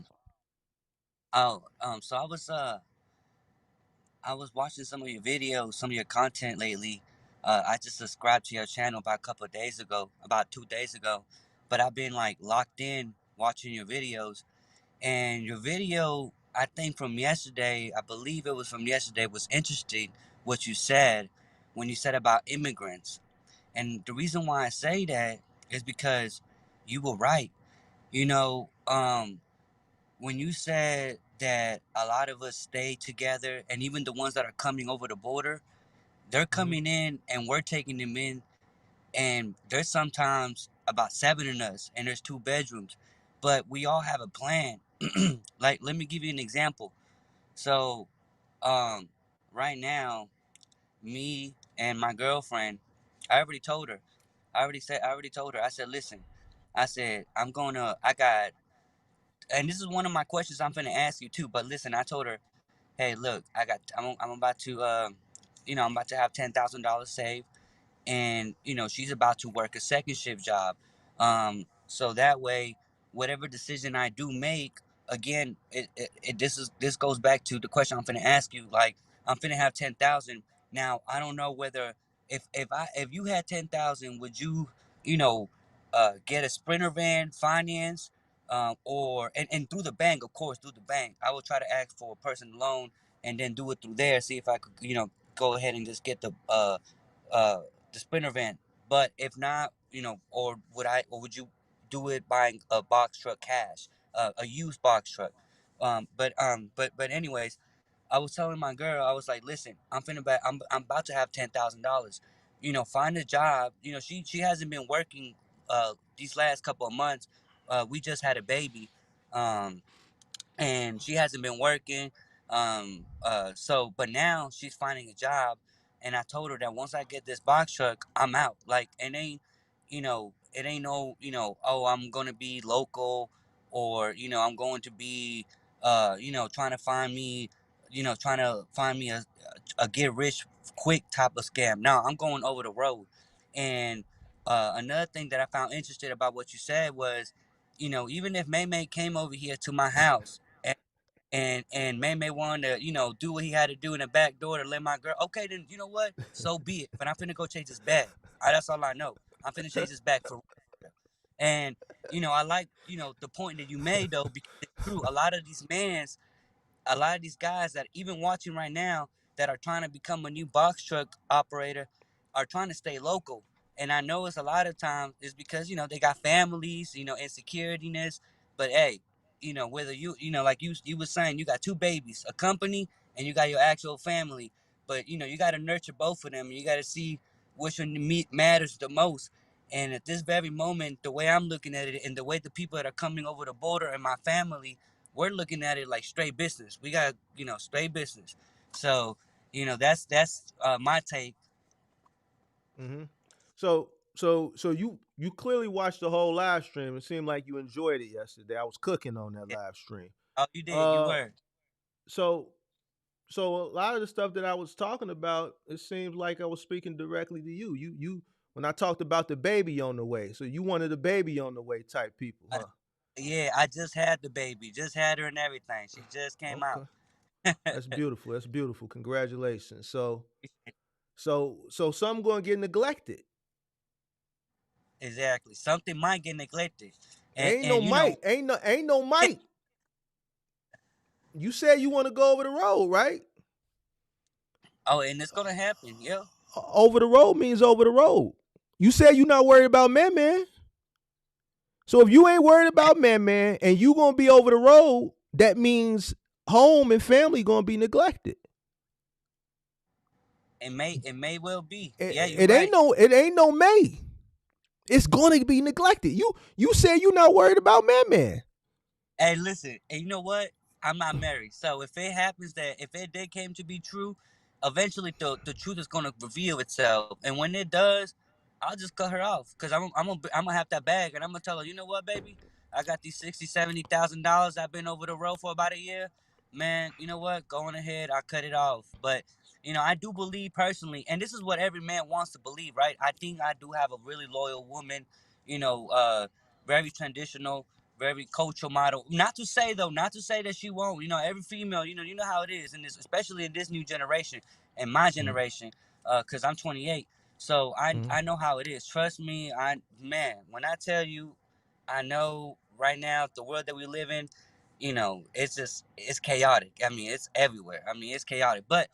was watching some of your videos, some of your content lately. I just subscribed to your channel about a couple of days ago, about 2 days ago, but I've been like locked in watching your videos. And your video, I think from yesterday, I believe it was from yesterday, was interesting what you said when you said about immigrants. And the reason why I say that is because you were right. You know, when you said that a lot of us stay together, and even the ones that are coming over the border, they're Mm-hmm. coming in and we're taking them in, and there's sometimes about seven in us, and there's 2 bedrooms, but we all have a plan. Like, let me give you an example. So, um, right now, me and my girlfriend, I already told her. I already told her. I said, listen, I said, I got, and this is one of my questions I'm finna ask you too. But listen, I told her, hey, look, I'm about to, I'm about to have $10,000 saved, and she's about to work a second shift job, so that way whatever decision I do make, again, this goes back to the question I'm finna ask you. Like, I'm finna have 10,000. Now I don't know whether, if you had 10,000, would you, you know get a Sprinter van finance, or and through the bank, of course, through the bank. I will try to ask for a personal loan and then do it through there, see if I could, go ahead and just get uh the Sprinter van. But if not, or would you do it buying a box truck cash, a used box truck? But anyways, I was telling my girl, I was like, listen, I'm about to have $10,000. Find a job. She hasn't been working these last couple of months. We just had a baby. And she hasn't been working. But now she's finding a job, and I told her that once I get this box truck, I'm out. Like, it ain't no, oh, I'm gonna be local, or I'm going to be, trying to find me a get rich quick type of scam. No, I'm going over the road. And another thing that I found interesting about what you said was, even if May May came over here to my house, and May May wanted to, do what he had to do in the back door to let my girl. Okay, then you know what? So be it. But I'm finna go change his bag. That's all I know. I'm finna change his bag for real. And I like the point that you made though, because it's true. A lot of these guys that even watching right now that are trying to become a new box truck operator are trying to stay local. And I know it's a lot of times it's because, they got families, insecuritiness. But hey, whether like you was saying, you got 2 babies, a company, and you got your actual family. But you got to nurture both of them. You got to see which one matters the most. And at this very moment, the way I'm looking at it, and the way the people that are coming over the border and my family, we're looking at it like straight business. We got, straight business. So, that's my take. Mm-hmm. So you clearly watched the whole live stream. It seemed like you enjoyed it yesterday. I was cooking on that Yeah. live stream. Oh, you did. You Uh, were. so so a lot of the stuff that I was talking about, it seems like I was speaking directly to you. You when I talked about the baby on the way. So you wanted a baby on the way type people, I, huh? yeah, I just had the baby. Just had her and everything. She just came out. Okay. That's beautiful. That's beautiful. Congratulations. So some going to get neglected. Exactly. Something might get neglected. And, Ain't no and you know, might. Ain't no might. You said you want to go over the road, right? oh, and it's going to happen. Yeah. Over the road means over the road. You said you not worried about man. So if you ain't worried about man and you gonna be over the road, that means home and family gonna be neglected. It may well be. It, Yeah, you're it ain't right. no it ain't no May. It's gonna be neglected. You said you're not worried about man. Hey, listen, and you know what? I'm not married, so if it happens that if it did came to be true, eventually the truth is gonna reveal itself, and when it does, I'll just cut her off because I'm gonna have that bag, and I'm gonna tell her, you know what, baby, I got these $60,000, $70,000. I've been over the road for about a year, man. You know what? Go on ahead, I cut it off. But I do believe personally, and this is what every man wants to believe, right? I think I do have a really loyal woman, you know, very traditional, very cultural model. Not to say though, not to say that she won't. Every female, you know how it is, and especially in this new generation, and my Mm-hmm. generation, because I'm 28, so Mm-hmm. I know how it is. Trust me, when I tell you, I know right now the world that we live in, it's chaotic. I mean, it's everywhere. I mean, it's chaotic, but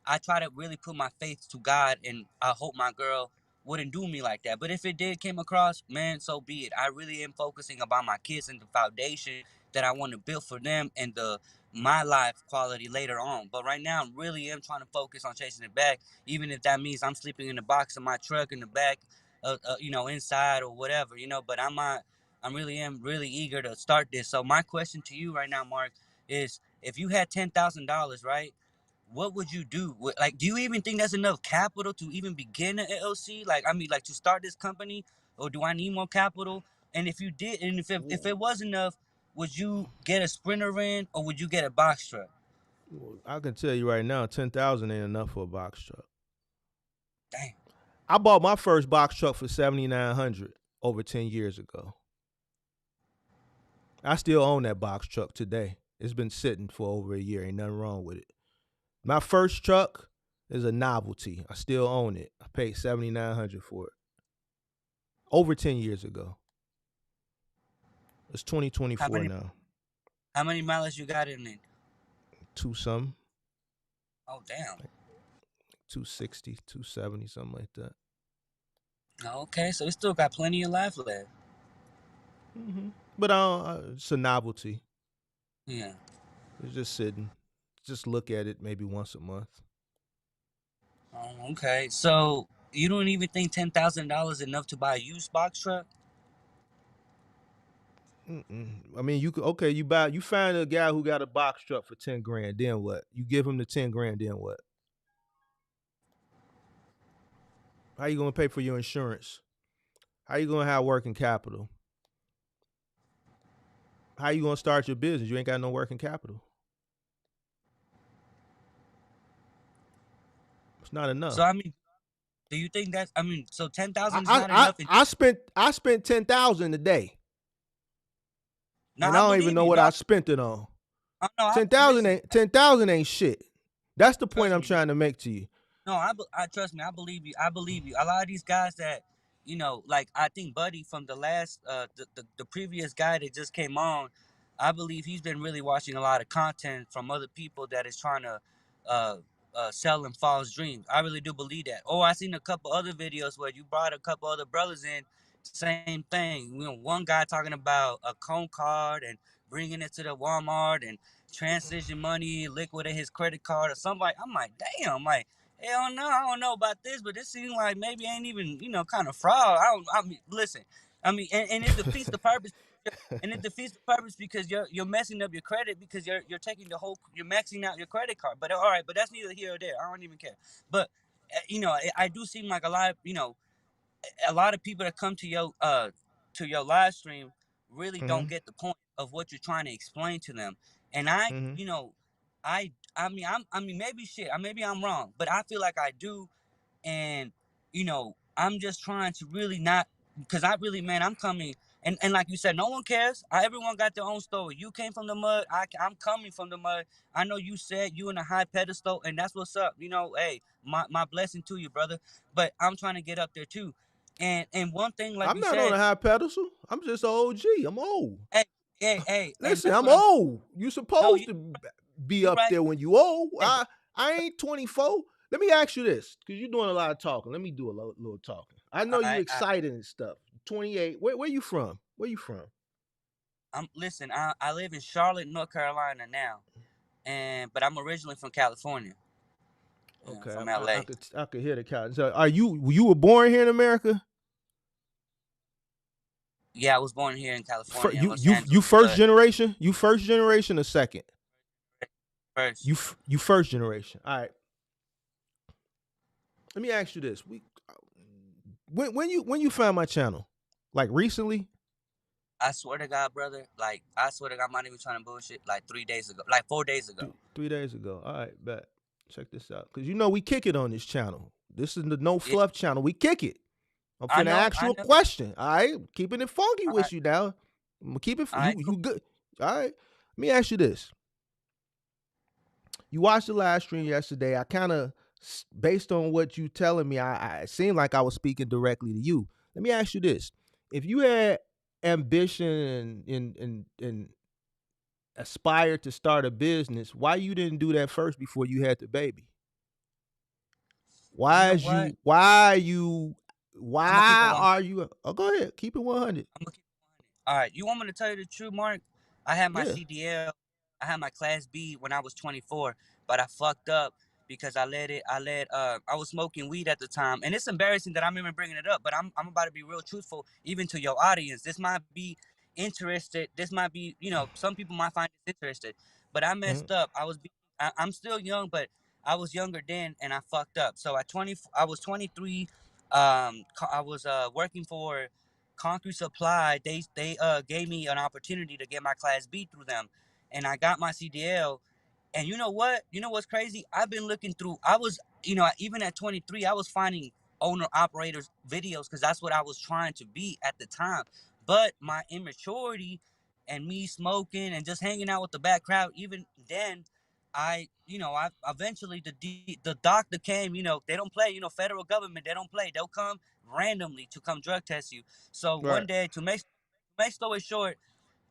I try to really put my faith to God, and I hope my girl wouldn't do me like that. But if it did came across, man, so be it. I really am focusing about my kids and the foundation that I want to build for them and my life quality later on. But right now, I really am trying to focus on chasing it back, even if that means I'm sleeping in the box of my truck in the back, inside or whatever. But I'm not. I really am really eager to start this. So my question to you right now, Mark, is if you had $10,000, right? What would you do? Like, do you even think that's enough capital to even begin an LLC? Like, I mean, like to start this company, or do I need more capital? And if you did, and if it was enough, would you get a Sprinter in, or would you get a box truck? I can tell you right now, 10,000 ain't enough for a box truck. Damn. I bought my first box truck for $7,900 over 10 years ago. I still own that box truck today. It's been sitting for over a year. Ain't nothing wrong with it. My first truck is a novelty. I still own it. I paid $7,900 for it over 10 years ago. It's How 2024 many now. how many miles you got in it? Two some, Oh damn. 260, 270, something like that. Okay, so it still got plenty of life left. Mm-hmm. But it's a novelty. Yeah. It's just sitting. Just look at it maybe once a month. Oh, okay. So you don't even think $10,000 enough to buy a used box truck? I mean, you could you find a guy who got a box truck for 10 grand. Then what? You give him the 10 grand. Then what? How you gonna pay for your insurance? How you gonna have working capital? How you gonna start your business? You ain't got no working capital. It's not So enough. I mean, do you think that's? I mean, so 10,000 is I not enough. I spent 10,000 a day, No, and I I don't even believe know you. what No, I spent it on. no, 10,000 listen. ain't 10,000 ain't shit. That's the point Trust I'm me. trying to make to you. No, I trust me. I believe you. I believe you. A lot of these guys that, like I think Buddy from the last, the previous guy that just came on, I believe he's been really watching a lot of content from other people that is trying to, uh, sell him false dreams. I really do believe that. Oh, I seen a couple other videos where you brought a couple other brothers in, same thing. One guy talking about a cone card and bringing it to the Walmart and transition money, liquidate his credit card or something. I'm like, damn, like. Hell no, I don't know about this, but it seems like maybe ain't even, kind of fraud. I mean, listen, I mean, and it defeats the purpose. And it defeats the purpose because you're messing up your credit because you're taking you're maxing out your credit card. But all right, but that's neither here or there. I don't even care. But I do seem like a lot of people that come to your live stream really Mm-hmm. don't get the point of what you're trying to explain to them. And I, Mm-hmm. I mean, maybe shit, maybe I'm wrong, but I feel like I do. And I'm just trying to really not, because I really, man, I'm coming, and like you said, no one cares. Everyone got their own story. You came from the mud. I'm coming from the mud. I know you said you in a high pedestal, and that's what's up. Hey, my blessing to you, brother. But I'm trying to get up there too. And one thing, like I'm you not on said, a high pedestal. I'm just an OG. I'm old. hey, hey, and Listen, that's I'm what I'm. old. You No, supposed to be you up right. there when you old. Hey, but I ain't 24. Let me ask you this, because you're doing a lot of talking. Let me do a little talking. I know you I excited and stuff. 28. Where you from? Where you from? listen. I live in Charlotte, North Carolina now. but I'm originally from California, Okay, from I LA. could hear the couch. So, are you were born here in America? Yeah, I was born here in For, California, in you Los you you Angeles, first but generation? You first generation or second? first, You first generation. All right. Let me ask you this: when you found my channel, like recently? I swear to God, brother, like I swear to God, I'm not even trying to bullshit. Like 3 days ago, like 4 days ago. 3 days ago. All right, bet. Check this out, because we kick it on this channel. This is the no Yeah, fluff channel. We kick it. I'm I finna know, ask I you a know. question. All right, keeping it funky All right, with you now. I'm gonna keep it. all right, cool. You good? All right. Let me ask you this. You watched the live stream yesterday. I kind of, based on what you telling me, I it seemed like I was speaking directly to you. Let me ask you this: if you had ambition and aspired to start a business, why you didn't do that first before you had the baby? You Why know is what? you? Why you? I'm gonna keep it Why 100. are you? Oh, go ahead. Keep it 100. I'm gonna keep it 100. All right, you want me to tell you the truth, Mark? I had my Yeah. CDL, I had my Class B when I was 24, but I fucked up because I was smoking weed at the time, and it's embarrassing that I'm even bringing it up, but I'm about to be real truthful, even to your audience. This might be interested. This might be, some people might find this interested, but I Mm-hmm. messed up. I'm still young, but I was younger then, and I fucked up. So I was 23. I was working for Concrete Supply. They gave me an opportunity to get my Class B through them, and I got my CDL. And you know what? You know what's crazy? I've been looking through. I was, even at 23, I was finding owner operators videos because that's what I was trying to be at the time. But my immaturity and me smoking and just hanging out with the bad crowd, even then, I eventually the doctor came. They don't play. Federal government, they don't play. They'll come randomly to come drug test you. So one Right. day, to make story short,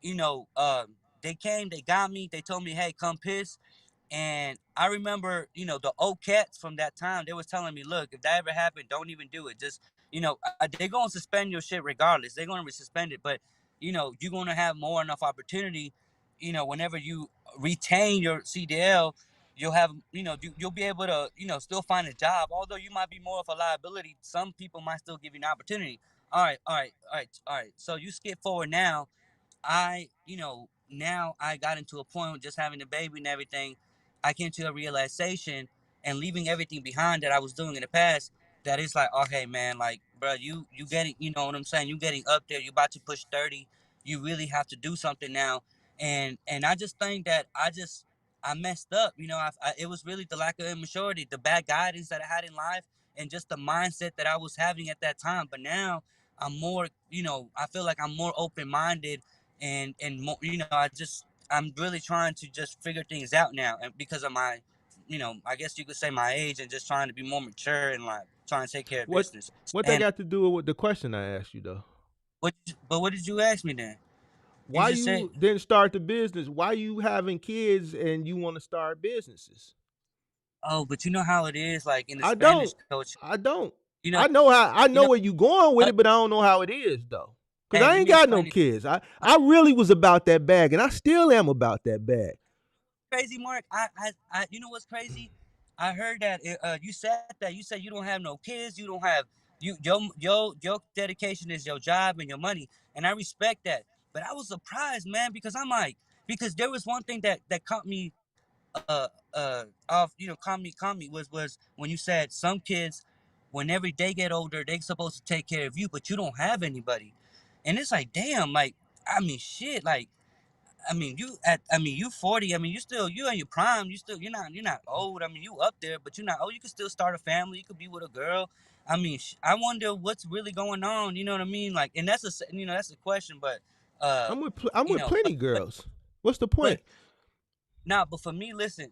you know, uh, they came, they got me, they told me, hey, come piss. And I remember, the old cats from that time, they was telling me, look, if that ever happened, don't even do it. Just, they're going to suspend your shit regardless. They're going to suspend it. But, you're going to have more enough opportunity, whenever you retain your CDL, you'll have, you'll be able to, still find a job. Although you might be more of a liability, some people might still give you an opportunity. All right, all right, all right, all right. So you skip forward now. Now I got into a point with just having a baby and everything. I came to a realization and leaving everything behind that I was doing in the past. That it's like, okay, man, like, bro, you getting, you know what I'm saying? You getting up there. You about to push 30. You really have to do something now. And I just think that I messed up. It was really the lack of immaturity, the bad guidance that I had in life, and just the mindset that I was having at that time. But now I'm more, I feel like I'm more open minded and more, I'm really trying to just figure things out now, and because of my, I guess you could say my age, and just trying to be more mature and like trying to take care of What business. what that And got to do with the question I asked you though? what did you ask me then? You Why just said, you didn't start the business? Why you having kids and you want to start businesses? oh, but you know how it is, like in the I Spanish don't. culture, I don't. you know, I know you know. where you going with Uh, it, but I don't know how it is though. Cause hey, I let ain't me got no explain it. kids. I really was about that bag, and I still am about that bag. Crazy, Mark. You know what's crazy? I heard that you said that you said you don't have no kids, you don't have your dedication is your job and your money, and I respect that. But I was surprised, man, because I'm like, because there was one thing that caught me off, caught me was when you said some kids, whenever they get older, they supposed to take care of you, but you don't have anybody, and it's like, damn, like, I mean, shit, like. You 40. I mean, you in your prime. You're not old. I mean, you up there, but you're not old. You can still start a family. You could be with a girl. I mean, I wonder what's really going on. You know what I mean? Like, and that's a question, but uh, I'm you with know, but plenty but girls. What's the but point? now, but for me, listen,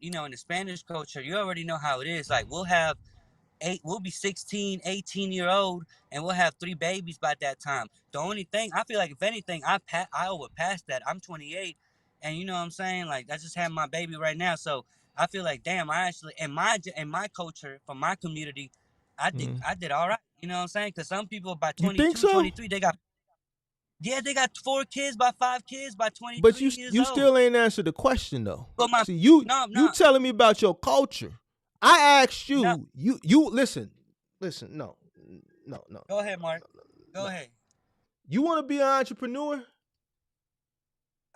in the Spanish culture, you already know how it is. Like, we'll be 16, 18-year old, and we'll have three babies by that time. The only thing I feel like, if anything, I overpassed that. I'm 28, and you know what I'm saying, like, I just have my baby right now. So I feel like, damn, I actually, in my culture, from my community, i did Mm. i did all right. You know what I'm saying? Because some people by You think 22, so? 23, they got. Yeah, they got 4 kids by 5 kids by But 23 you years you old. still ain't answered the question though. But my See, you no you no telling me about your culture. I asked no. you listen, no, no, no, no, Go ahead, no, Mark. no, Go no. ahead. You want to be an entrepreneur?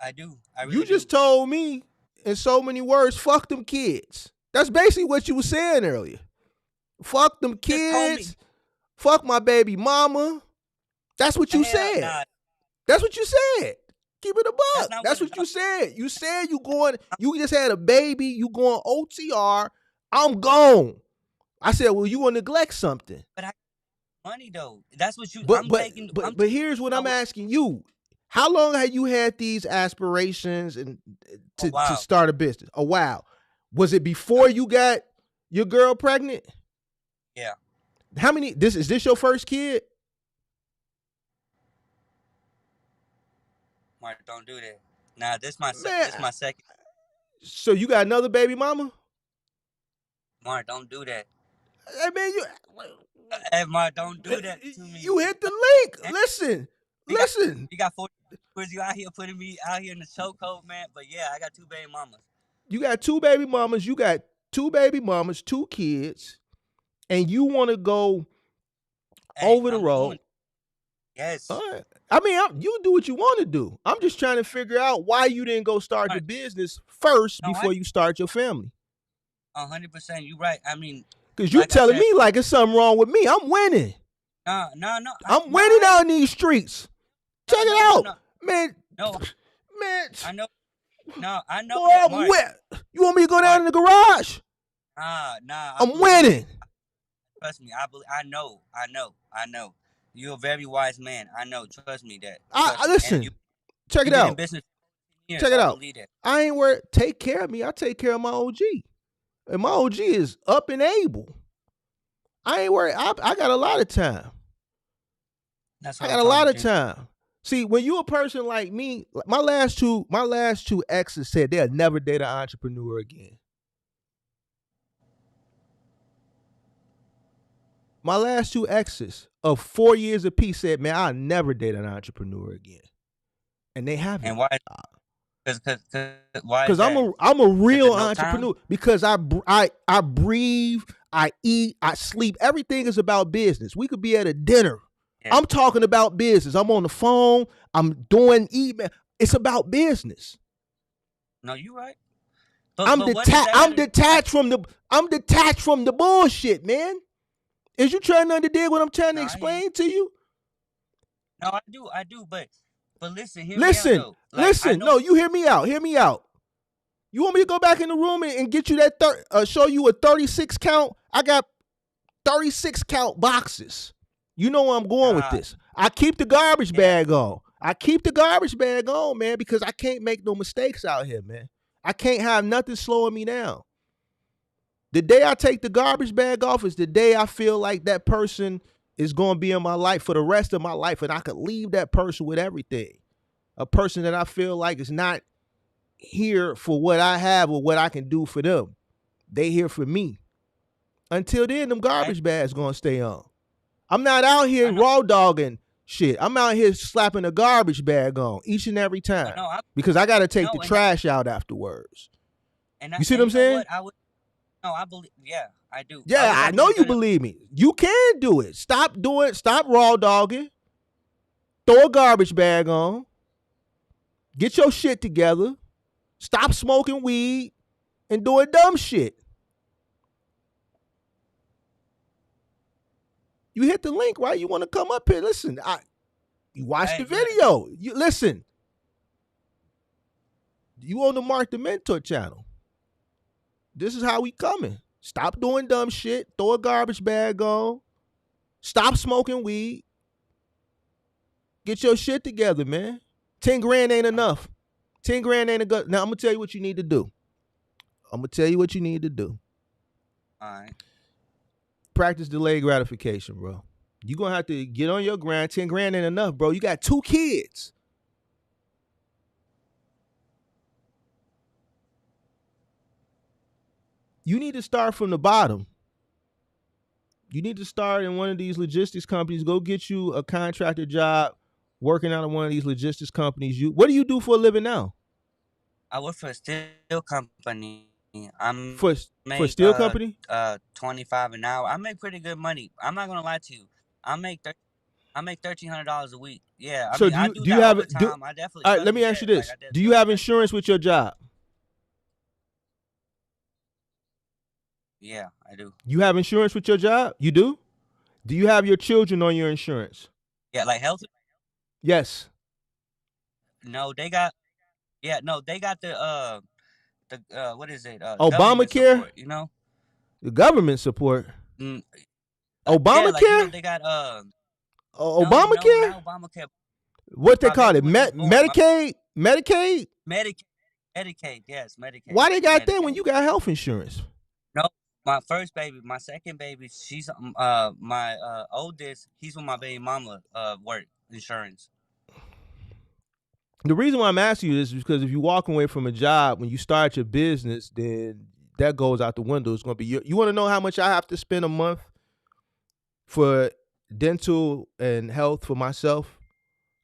I do. I You really do. just told me in so many words, fuck them kids. That's basically what you were saying earlier. Fuck them Just told me. kids. Fuck my baby mama. That's what you Hell said. nah. That's what you said. Keep it a That's buck. not That's what. what No, you said. You said you just had a baby, you going OTR. I'm gone. I said, well, you want to neglect something. but I money though. That's what you. But I'm but taking. but I'm but taking here's what my I'm way. asking you. How long have you had these aspirations and Oh to wow. start a business? A while. Was it before you got your girl pregnant? Yeah. How many is this your first kid? Mark, don't do that. Nah, Man, this my second. so you got another baby mama? Mark, don't do that. Hey man, Hey, Mark, don't do that to me. you hit the link. And Listen, you got listen. you got 40 years. You out here putting me out here in the chokehold, man. But yeah, I got 2 baby mamas. You got two baby mamas. You got two baby mamas, two kids, and you want to go Hey, over the I'm road. doing it. Yes. All right. I mean, you do what you want to do. I'm just trying to figure out why you didn't go start the Mark, business first no, I before you start your family. 100%. You right. I mean, Because you like I telling said, me like it's something wrong with me. I'm winning. no. I'm winning out in these streets. Check it out. Man, No, man, I know. No, I know boy, that, I'm Mark. win. You want me to go down Mark, in the garage? I I'm believe you. winning. Trust me. I know. You're a very wise man. I know. Trust me that. I Trust me. And listen. Check you've it been in out. business for years. Check it I out. believe that. I ain't worried. Take care of me. I take care of my OG. And my OG is up and able. I ain't worried. I got a lot of time. That's I what I'm got a trying lot to of do. time. See, when you a person like me, my last two exes said they'll never date an entrepreneur again. My last two exes of 4 years apiece said, man, I'll never date an entrepreneur again. And they haven't. And why? Cause why is Because that? I'm a Cause real there's no time. entrepreneur. Because I breathe, I eat, I sleep. Everything is about business. We could be at a dinner. Yeah. I'm talking about business. I'm on the phone. I'm doing email. It's about business. No, you right. I'm But what does detached. that I'm have to do? detached from the. I'm detached from the bullshit, man. Is you trying to understand what I'm trying to No, I hear you. explain to you? No, I do. But listen, hear me out Listen, though. Like I listen. know. No, you hear me out. Hear me out. You want me to go back in the room and get you that show you a 36 count? I got 36 count boxes. You know where I'm going with this. I keep the garbage Yeah. bag on. I keep the garbage bag on, man, because I can't make no mistakes out here, man. I can't have nothing slowing me down. The day I take the garbage bag off is the day I feel like that person is going to be in my life for the rest of my life, and I could leave that person with everything. A person that I feel like is not here for what I have or what I can do for them. They here for me. Until then, them garbage bags going to stay on. I'm not out here raw dogging shit. I'm out here slapping a garbage bag on each and every time because I got to take the trash out afterwards. You see what I'm saying? I believe. Yeah, I do. Yeah, I know you believe me. You can do it. Stop raw dogging. Throw a garbage bag on. Get your shit together. Stop smoking weed and doing dumb shit. You hit the link, right? You want to come up here. Listen, you watch the video. You listen. You on the Mark the Mentor channel. This is how we coming. Stop doing dumb shit. Throw a garbage bag on. Stop smoking weed. Get your shit together, man. 10 grand ain't enough. 10 grand ain't a good. Now I'm gonna tell you what you need to do. All right. Practice delayed gratification, bro. You're gonna have to get on your grind. 10 grand ain't enough, bro. You got 2 kids. You need to start from the bottom. You need to start in one of these logistics companies. Go get you a contractor job working out of one of these logistics companies. What do you do for a living now? I work for a steel company. I For make steel company? 25 an hour. I make pretty good money. I'm not gonna lie to you. I make I make $1,300 a week. Yeah, I So mean do I you do do you that have do overtime. I definitely all right, trust let me. me ask Yeah, you like this. I Do you have definitely. insurance with your job? Yeah, I do. You have insurance with your job? You do? Do you have your children on your insurance? Yeah, like health. Yes. No, they got. Yeah, no, they got the what is it? Government Obamacare? support. You know. The government support. Mm, yeah, like Obamacare? they got no, Obamacare? not Obamacare. What they My call baby it? was just born. My Medicaid? Medicaid? Medicaid, Medicaid, yes, Medicaid, Why they got that when Medicaid. you got health insurance? No, my first baby, my second baby, she's my oldest. He's with my baby mama work insurance. The reason why I'm asking you this is because if you walk away from a job when you start your business, then that goes out the window. It's going to be you want to know how much I have to spend a month for dental and health for myself?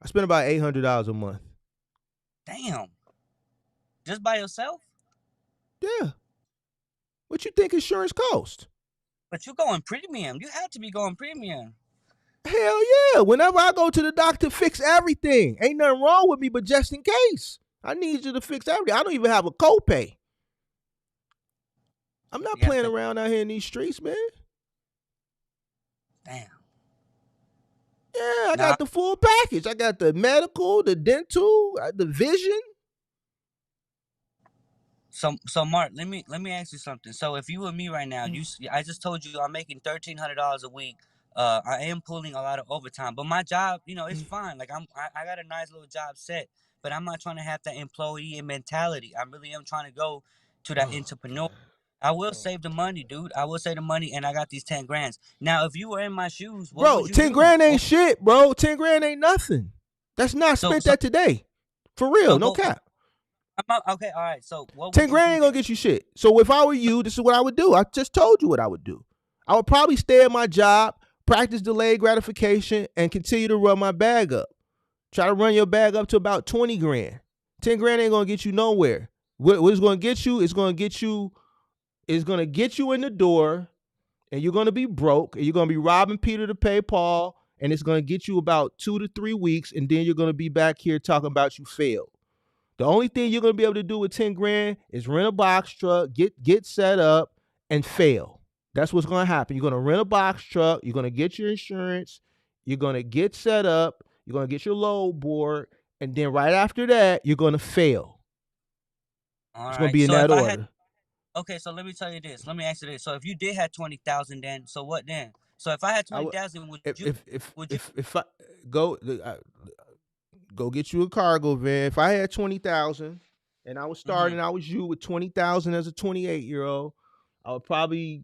I spend about $800 a month. Damn, just by yourself? Yeah. What you think insurance costs? But you going premium? You had to be going premium. Hell yeah. Whenever I go to the doctor, fix everything. Ain't nothing wrong with me, but just in case. I need you to fix everything. I don't even have a copay. I'm not Yeah, playing 'cause- around out here in these streets, man. damn. Yeah, I Nah. got the full package. I got the medical, the dental, the vision. So Mark, let me ask you something. So if you were me right now, I just told you I'm making $1,300 a week. I am pulling a lot of overtime, but my job, it's fine. Like I got a nice little job set, but I'm not trying to have that employee mentality. I really am trying to go to that entrepreneur. I will save the money, dude. I will save the money, and I got these 10 grands. Now, if you were in my shoes, what Bro, would you 10 do? grand ain't shit, bro. 10 grand ain't nothing. That's not spent that today. For real, no cap. Okay, all right. So what? 10 grand ain't gonna get you shit. So if I were you, this is what I would do. I just told you what I would do. I would probably stay at my job, practice delayed gratification, and continue to run my bag up. Try to run your bag up to about 20 grand. 10 grand ain't gonna get you nowhere. What it's gonna get you is gonna get you in the door, and you're gonna be broke, and you're gonna be robbing Peter to pay Paul, and it's gonna get you about 2 to 3 weeks, and then you're gonna be back here talking about you failed. The only thing you're gonna be able to do with 10 grand is rent a box truck, get set up, and fail. That's what's gonna happen. You're gonna rent a box truck, you're gonna get your insurance, you're gonna get set up, you're gonna get your load board, and then right after that, you're gonna fail. All It's right. gonna be in So that if I order. had, okay, so let me tell you this. Let me ask you this. So if you did have 20,000, then so what then? So if I had 20,000, would you? If I go get you a cargo van. If I had 20,000 and I was starting, I was you with 20,000 as a 28-year-old, I would probably,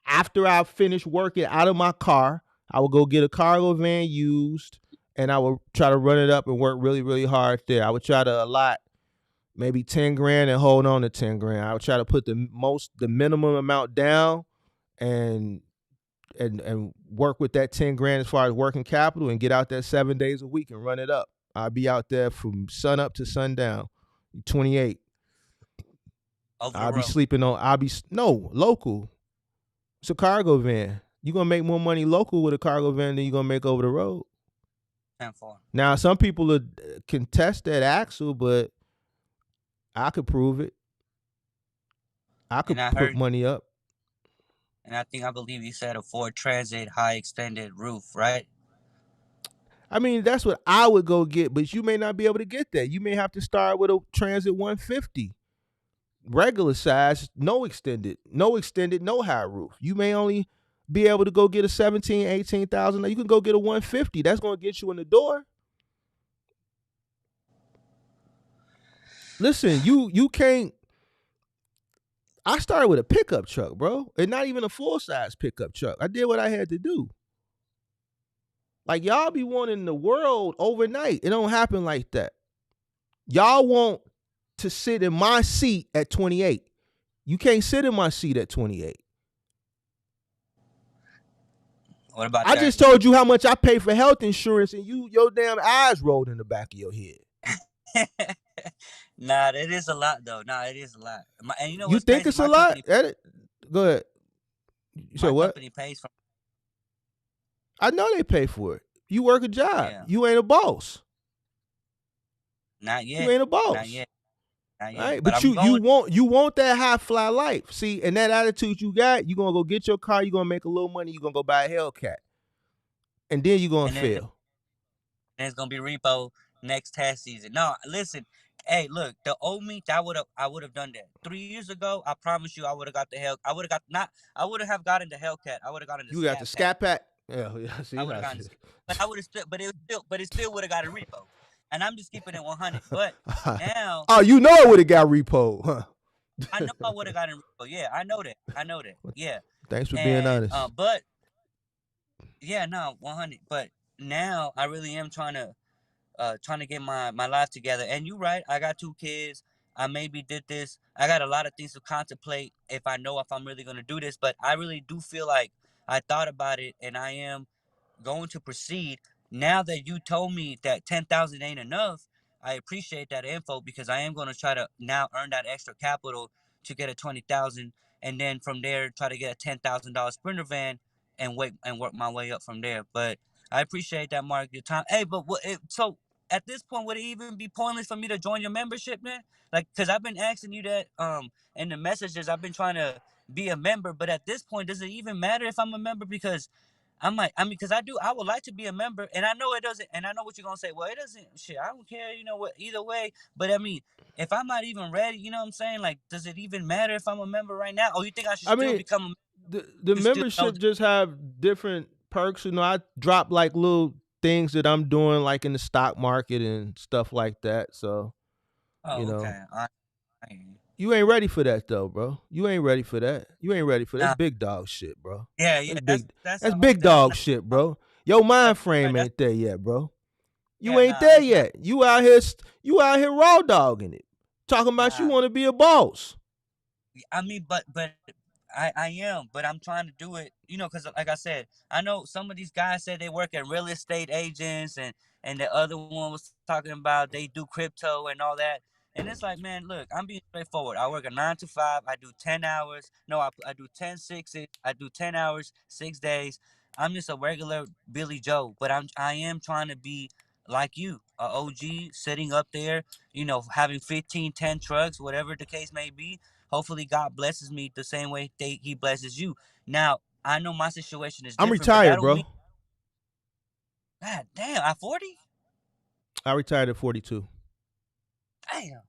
after I finished working out of my car, I would go get a cargo van used, and I would try to run it up and work really, really hard there. I would try to allot maybe 10 grand and hold on to 10 grand. I would try to put the minimum amount down and work with that 10 grand as far as working capital and get out there 7 days a week and run it up. I'll be out there from sun up to sundown. 28. I'll be sleeping on. Local. It's a cargo van. You're gonna make more money local with a cargo van than you're gonna make over the road. Now, some people can test that axle, but I could prove it. I could put money up. And I believe you said a Ford Transit high extended roof, right? I mean, that's what I would go get, but you may not be able to get that. You may have to start with a Transit 150, regular size, no extended, no high roof. You may only be able to go get a 17, 18,000. You can go get a 150. That's going to get you in the door. Listen, you can't. I started with a pickup truck, bro, and not even a full-size pickup truck. I did what I had to do. Like, y'all be wanting the world overnight. It don't happen like that. Y'all want to sit in my seat at 28. You can't sit in my seat at 28. What about I that? just told you how much I pay for health insurance, and your damn eyes rolled in the back of your head. Nah, that is a lot though. Nah, it is a lot. And you know You what's think crazy? it's a lot? Go ahead. You said My what? company pays for. I know they pay for it. You work a job. Yeah, You ain't a boss. not You yet, ain't a not boss. yet, not yet. Right? But But I'm going. you want that high fly life. See, and that attitude you got, you're gonna go get your car, you're gonna make a little money, you're gonna go buy a Hellcat. And then you're gonna And then fail. it's gonna be repo next tax season. No, listen. Hey, look, the old me, I would have done that 3 years ago. I promise you, I would have got the hell. I would have got not. I would have gotten the Hellcat. I would have gotten the You got the Scat Pack. scat pack. Yeah, I see, would have gotten, but I would have still, but it still would have got a repo. And I'm just keeping it 100. But now oh, you know I would have got repo, huh? I know I would have gotten repo. Yeah, I know that. I know that. Yeah, Thanks for being and honest. but yeah, no, 100. But now I really am trying to get my life together. And you right, I got 2 kids. I maybe did this. I got a lot of things to contemplate if I know if I'm really gonna do this. But I really do feel like I thought about it, and I am going to proceed. Now that you told me that 10,000 ain't enough, I appreciate that info because I am going to try to now earn that extra capital to get a 20,000, and then from there try to get a $10,000 Sprinter van and work my way up from there. But I appreciate that, Mark. Your time. Hey, but so at this point, would it even be pointless for me to join your membership, man? Like, cause I've been asking you that in the messages. I've been trying to be a member, but at this point, does it even matter if I'm a member? Because because I would like to be a member, and I know it doesn't, and I know what you're gonna say. Well, it doesn't. Shit, I don't care. You know what? Either way, but I mean, if I'm not even ready, you know what I'm saying? Like, does it even matter if I'm a member right now, or you think I should I still mean, become? the You still know? membership just have different perks. You know, I drop like little things that I'm doing like in the stock market and stuff like that. So, you Oh, know, okay. I hear you. you ain't ready for that though, bro. You ain't ready for that. You ain't ready for that. That's Nah, big dog shit, bro. yeah, That's that's big that's that's the whole big thing. I'm dog not. shit, bro. Your mind That's right. frame That's ain't there yet, bro. You yeah. ain't Nah, there it's not. yet. You out here raw dogging it. Talking about you Nah, want to be a boss. I mean, but I am, but I'm trying to do it, because like I said, I know some of these guys said they work at real estate agents, and the other one was talking about they do crypto and all that. And it's like, man, look, I'm being straightforward. I work a 9 to 5. I do 10 hours. No, I do 10 sixes. I do 10 hours, 6 days. I'm just a regular Billy Joe, but I am trying to be like you, a OG sitting up there, having 15, 10 trucks, whatever the case may be. Hopefully, God blesses me the same way He blesses you. Now, I know my situation is I'm different, but that retired, don't mean, bro. God damn, I 40. I retired at 42. Damn.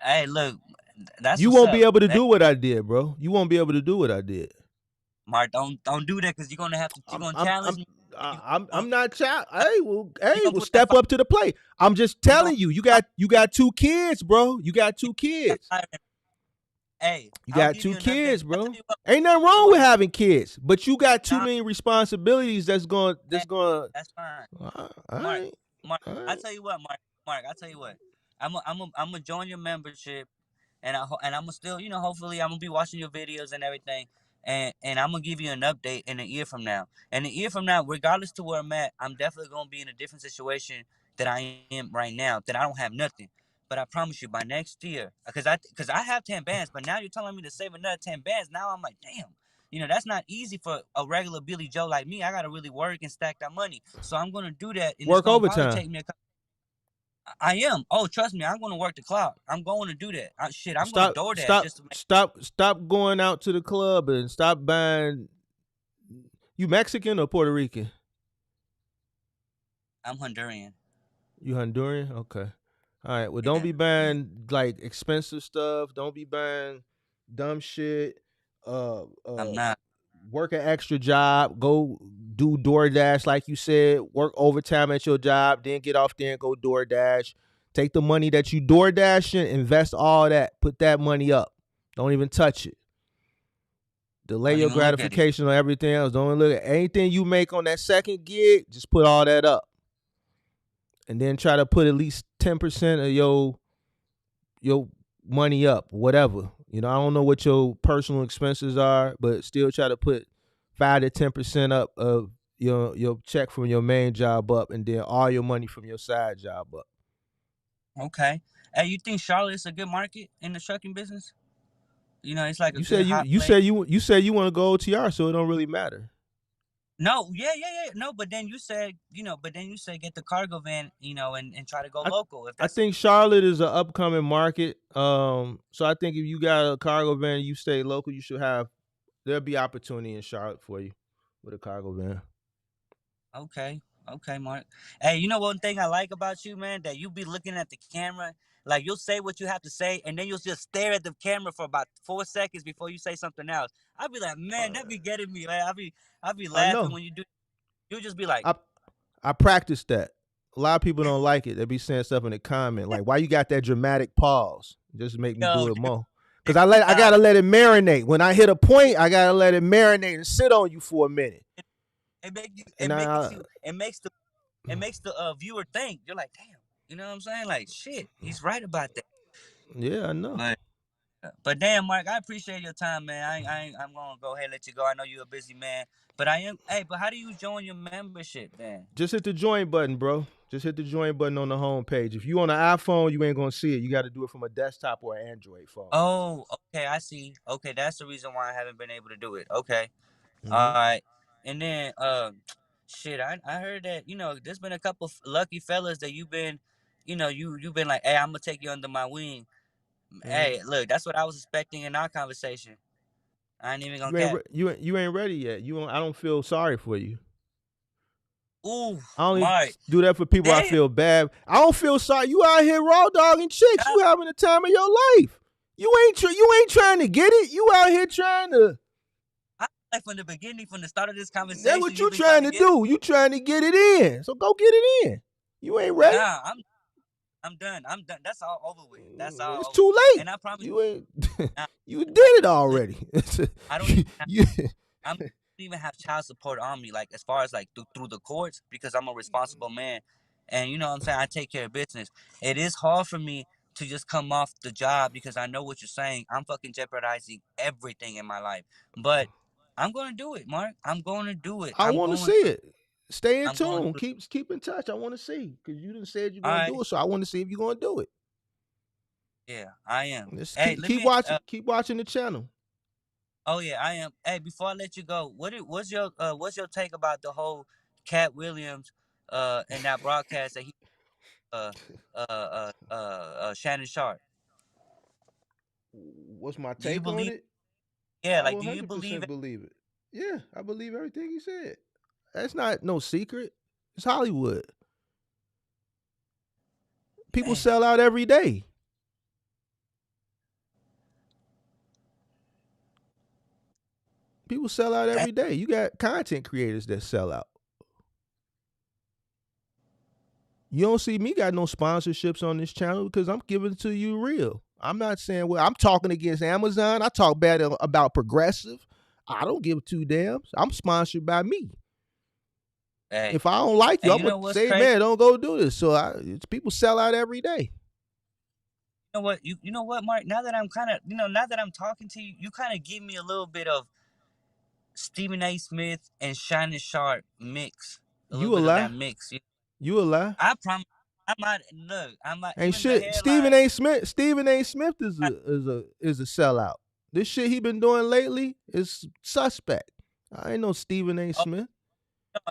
Hey, look, that's You what's won't be up. able to Hey, do what I did, bro. You won't be able to do what I did. Mark, don't do that because you're gonna have to. You're I'm gonna I'm challenge I'm me. You I'm not child. you Hey, gonna well, put that step fire. up to the plate. I'm just You gonna telling you. You got 2 kids, bro. You got you two put that kids. fire. Hey, You I'll got give two you an update. kids, I tell bro. you what. Ain't nothing Tell you wrong with what. having kids, but you got too Nah, many responsibilities. hey, That's going. that's fine. All Mark, right, Mark, all I right. tell you what, Mark, I tell you what. I'm gonna join your membership, and I'm gonna still, hopefully I'm gonna be watching your videos and everything, and I'm gonna give you an update in a year from now. And a year from now, regardless to where I'm at, I'm definitely gonna be in a different situation that I am right now. That I don't have nothing, but I promise you, by next year, because I have 10 bands, but now you're telling me to save another 10 bands. Now I'm like, damn. That's not easy for a regular Billy Joe like me. I gotta really work and stack that money. So I'm gonna do that, and it's Work gonna probably overtime. take me a couple. I am. Oh, trust me, I'm gonna work the clock. I'm going to do that. I'm gonna Stop, DoorDash stop, just to make. stop, stop going out to the club and stop buying. You Mexican or Puerto Rican? I'm Honduran. You Honduran? Okay. All right. Well, don't Yeah, be buying like expensive stuff. Don't be buying dumb shit. Uh, I'm uh, not. Work an extra job. Go do DoorDash, like you said. Work overtime at your job. Then get off there and go DoorDash. Take the money that you DoorDashing, invest all that. Put that money up. Don't even touch it. Delay Don't your even look at it. gratification on everything else. Don't look at anything you make on that second gig. Just put all that up, and then try to put at least 10% of your money up, whatever. I don't know what your personal expenses are, but still try to put 5 to 10% up of your check from your main job up, and then all your money from your side job up. Okay. Hey, you think Charlotte's a good market in the trucking business? It's like a You said good you hot you place. said you said you want to go OTR, so it don't really matter. No, yeah. No, but then you said get the cargo van, and try to go I local if I that's think Charlotte is an upcoming market. So I think if you got a cargo van, you stay local, you should have there'll be opportunity in Charlotte for you with a cargo van. okay. Okay, Mark. Hey, you know one thing I like about you, man, that you be looking at the camera, like you'll say what you have to say, and then you'll just stare at the camera for about 4 seconds before you say something else. I'll be like, man, that be getting me. Like, I'll be I laughing know. when you do. You'll just be like, I I practice that. A lot of people don't like it. They be saying stuff in the comment like, "Why you got that dramatic pause?" Just make me yo, do it dude, more. Cause I nah, gotta let it marinate. When I hit a point, I gotta let it marinate and sit on you for a minute. it make you, And it makes the viewer think. You're like, damn, you know what I'm saying? Like, shit, he's right about that. yeah, I know. But damn, Mark, I appreciate your time, man. I'm gonna go ahead and let you go. I know you're a busy man, but I am. Hey, but how do you join your membership then? Just hit the join button, bro. Just hit the join button on the home page. If you on an iPhone, you ain't gonna see it. You got to do it from a desktop or an Android phone. Oh, okay, I see. Okay, that's the reason why I haven't been able to do it. Okay, all Mm-hmm. right. And then, shit, I heard that there's been a couple lucky fellas that you've been like, hey, I'm gonna take you under my wing. Mm-hmm. Hey, look, that's what I was expecting in our conversation. I ain't even gonna cap. You ain't ready yet. I don't feel sorry for you. Ooh, I only Mark, do that for people I damn, feel bad. I don't feel sorry. You out here raw dogging chicks. God, You having the time of your life. You ain't trying to get it. You out here trying to. I like from the beginning, from the start of this That's conversation, what you've you been trying trying to to get. do. You trying to get it in. So go get it in. You ain't ready. Nah, I'm done. I'm done. That's all over with. That's It's all over too with. late. And I promise You ain't. you, You did I, it look, already. I don't even you, have, you, I'm don't even have child support on me, like as far as like through the courts, because I'm a responsible man, and you know what I'm saying. I take care of business. It is hard for me to just come off the job because I know what you're saying. I'm fucking jeopardizing everything in my life, but I'm gonna do it, Mark. I'm going to do it. I want to see it. Stay in I'm going tune. to. Keep in touch. I want to see because you didn't said you're All gonna right. do it, so I want to see if you're gonna do it. Yeah, I am. Just Hey, let keep me. watching. Keep watching the channel. Oh yeah, I am. Hey, before I let you go, what's your take about the whole Cat Williams and that broadcast that he uh Shannon Sharp? What's my Do you take on believe? it? Yeah, I like do you believe 100% it? believe it. Yeah, I believe everything he said. That's not no secret. It's Hollywood. People Damn. sell out every day. People sell out Damn. every day. You got content creators that sell out. You don't see me got no sponsorships on this channel because I'm giving it to you real. I'm not saying, well, I'm talking against Amazon. I talk bad about Progressive. I don't give two damns. I'm sponsored by me. Hey, If I don't like you, hey, I'm you gonna know what's say, crazy? man, don't go do this. So people sell out every day. You know what? You know what, Mark? Now that I'm kind of now that I'm talking to you, you kind of give me a little bit of Stephen A. Smith and Shannon Sharp mix, a little You a bit of that lie. mix. You a lie. I promise. I'm not. Look, I'm not. Ain't Even the shit. hairline. Stephen A. Smith is a sellout. This shit he been doing lately is suspect. I ain't no Stephen A. Oh, Smith.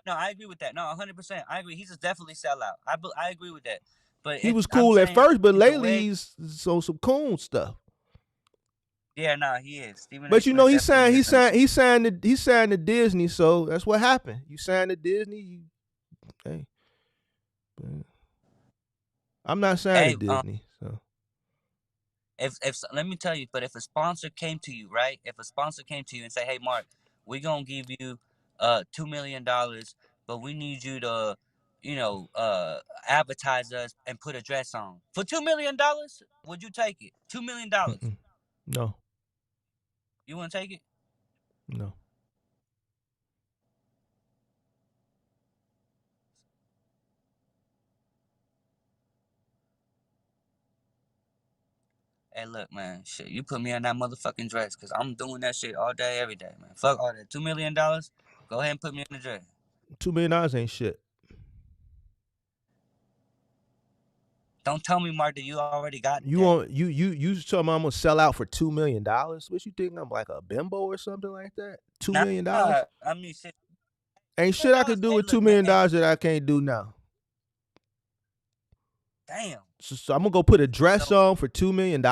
no, I agree with that. No, 100%. I agree. He's a definitely sellout. I agree with that. But He was I'm cool at saying first, but the lately way. he's on some coon stuff. Yeah, no, he is. Stephen A. But you know Smith definitely is. And he signed to Disney, so that's what happened. You signed to Disney, hey, I'm not signed to hey, Disney, so if let me tell you, but if a sponsor came to you, right? If a sponsor came to you and say, "Hey, Mark, we're gonna give you $2 million, but we need you to, advertise us and put a dress on for $2 million," would you take it? $2 million, mm-mm. No, you wouldn't take it? no. Hey, look, man. Shit, you put me in that motherfucking dress, cause I'm doing that shit all day, every day, man. Fuck all that. $2 million. Go ahead and put me in the dress. $2 million ain't shit. Don't tell me, Mark, that you already got You that. want you tell me I'm gonna sell out for $2 million? What you think I'm like a bimbo or something like that? $2 Nah, million I mean, shit. ain't shit I could $2 million. do Hey, with two look, man. million dollars that I can't do now. Damn. So I'm gonna go put a dress So on for $2 million?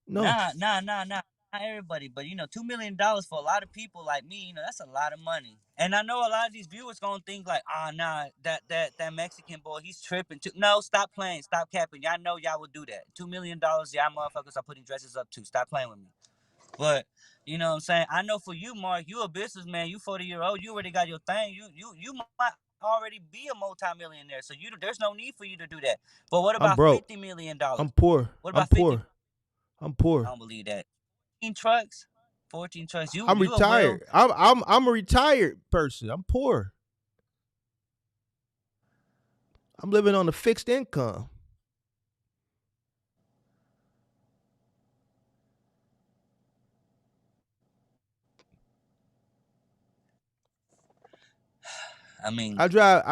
No, nah. Not everybody, but $2 million for a lot of people like me, that's a lot of money. And I know a lot of these viewers gonna think like, nah, that Mexican boy, he's tripping too. No, stop playing, stop capping. Y'all know y'all would do that. $2 million, y'all motherfuckers are putting dresses up too. Stop playing with me. But you know what I'm saying? I know for you, Mark, you a businessman, you 40-year-old, you already got your thing. You might already be a multimillionaire. So there's no need for you to do that. But what I'm about broke. $50 million? I'm poor. What I'm about 50? poor. I'm I poor. don't believe that. 14 trucks? 14 trucks. You I'm you a well. retired. I'm a retired person. I'm poor. I'm living on a fixed income. I mean, I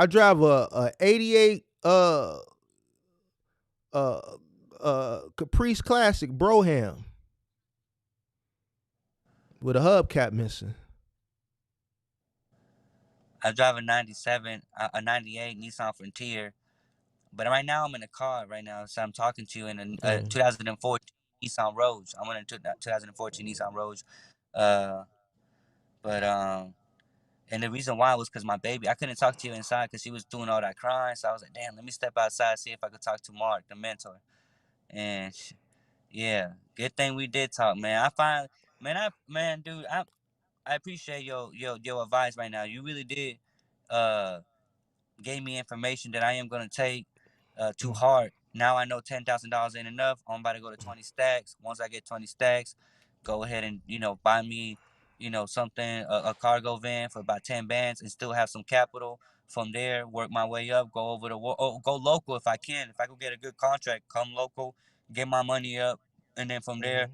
drive a 88 uh Caprice Classic Broham with a hubcap missing. I drive a 97, a 98 Nissan Frontier. But right now I'm in a car right now. So I'm talking to you in a Mm. 2014 Nissan Rogue. I'm in a 2014 Nissan Rogue. Uh, but and the reason why was because my baby, I couldn't talk to you inside because she was doing all that crying. So I was like, damn, let me step outside, see if I could talk to Mark, the mentor. And yeah, good thing we did talk, man. Dude, I appreciate your advice right now. You really did uh gave me information that I am gonna take to Mm. heart. Now I know $10,000 ain't enough. I'm about to go to 20 stacks. Once I get 20 stacks, go ahead and buy me something, a cargo van for about 10 bands, and still have some capital. From there, work my way up. Go over to go local if I can. If I could get a good contract, come local, get my money up, and then from there Mm-hmm.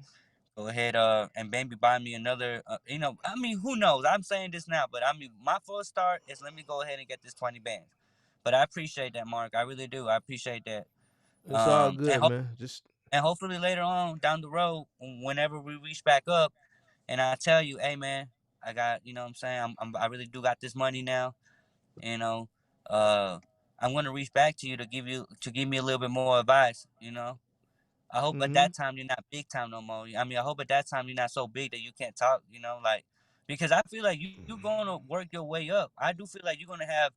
go ahead and maybe buy me another I mean, who knows? I'm saying this now, but I mean, my first start is let me go ahead and get this 20 bands. But I appreciate that, Mark. I really do. I appreciate that. It's all And good, man. Just hopefully later on down the road, whenever we reach back up, and I tell you, hey man, I got, what I'm saying, I really do got this money now. You know, uh, I'm gonna reach back to you to give me a little bit more advice. I hope at mm-hmm. that time you're not big time no more. I mean, I hope at that time you're not so big that you can't talk. Like because I feel like you gonna work your way up. I do feel like you're gonna have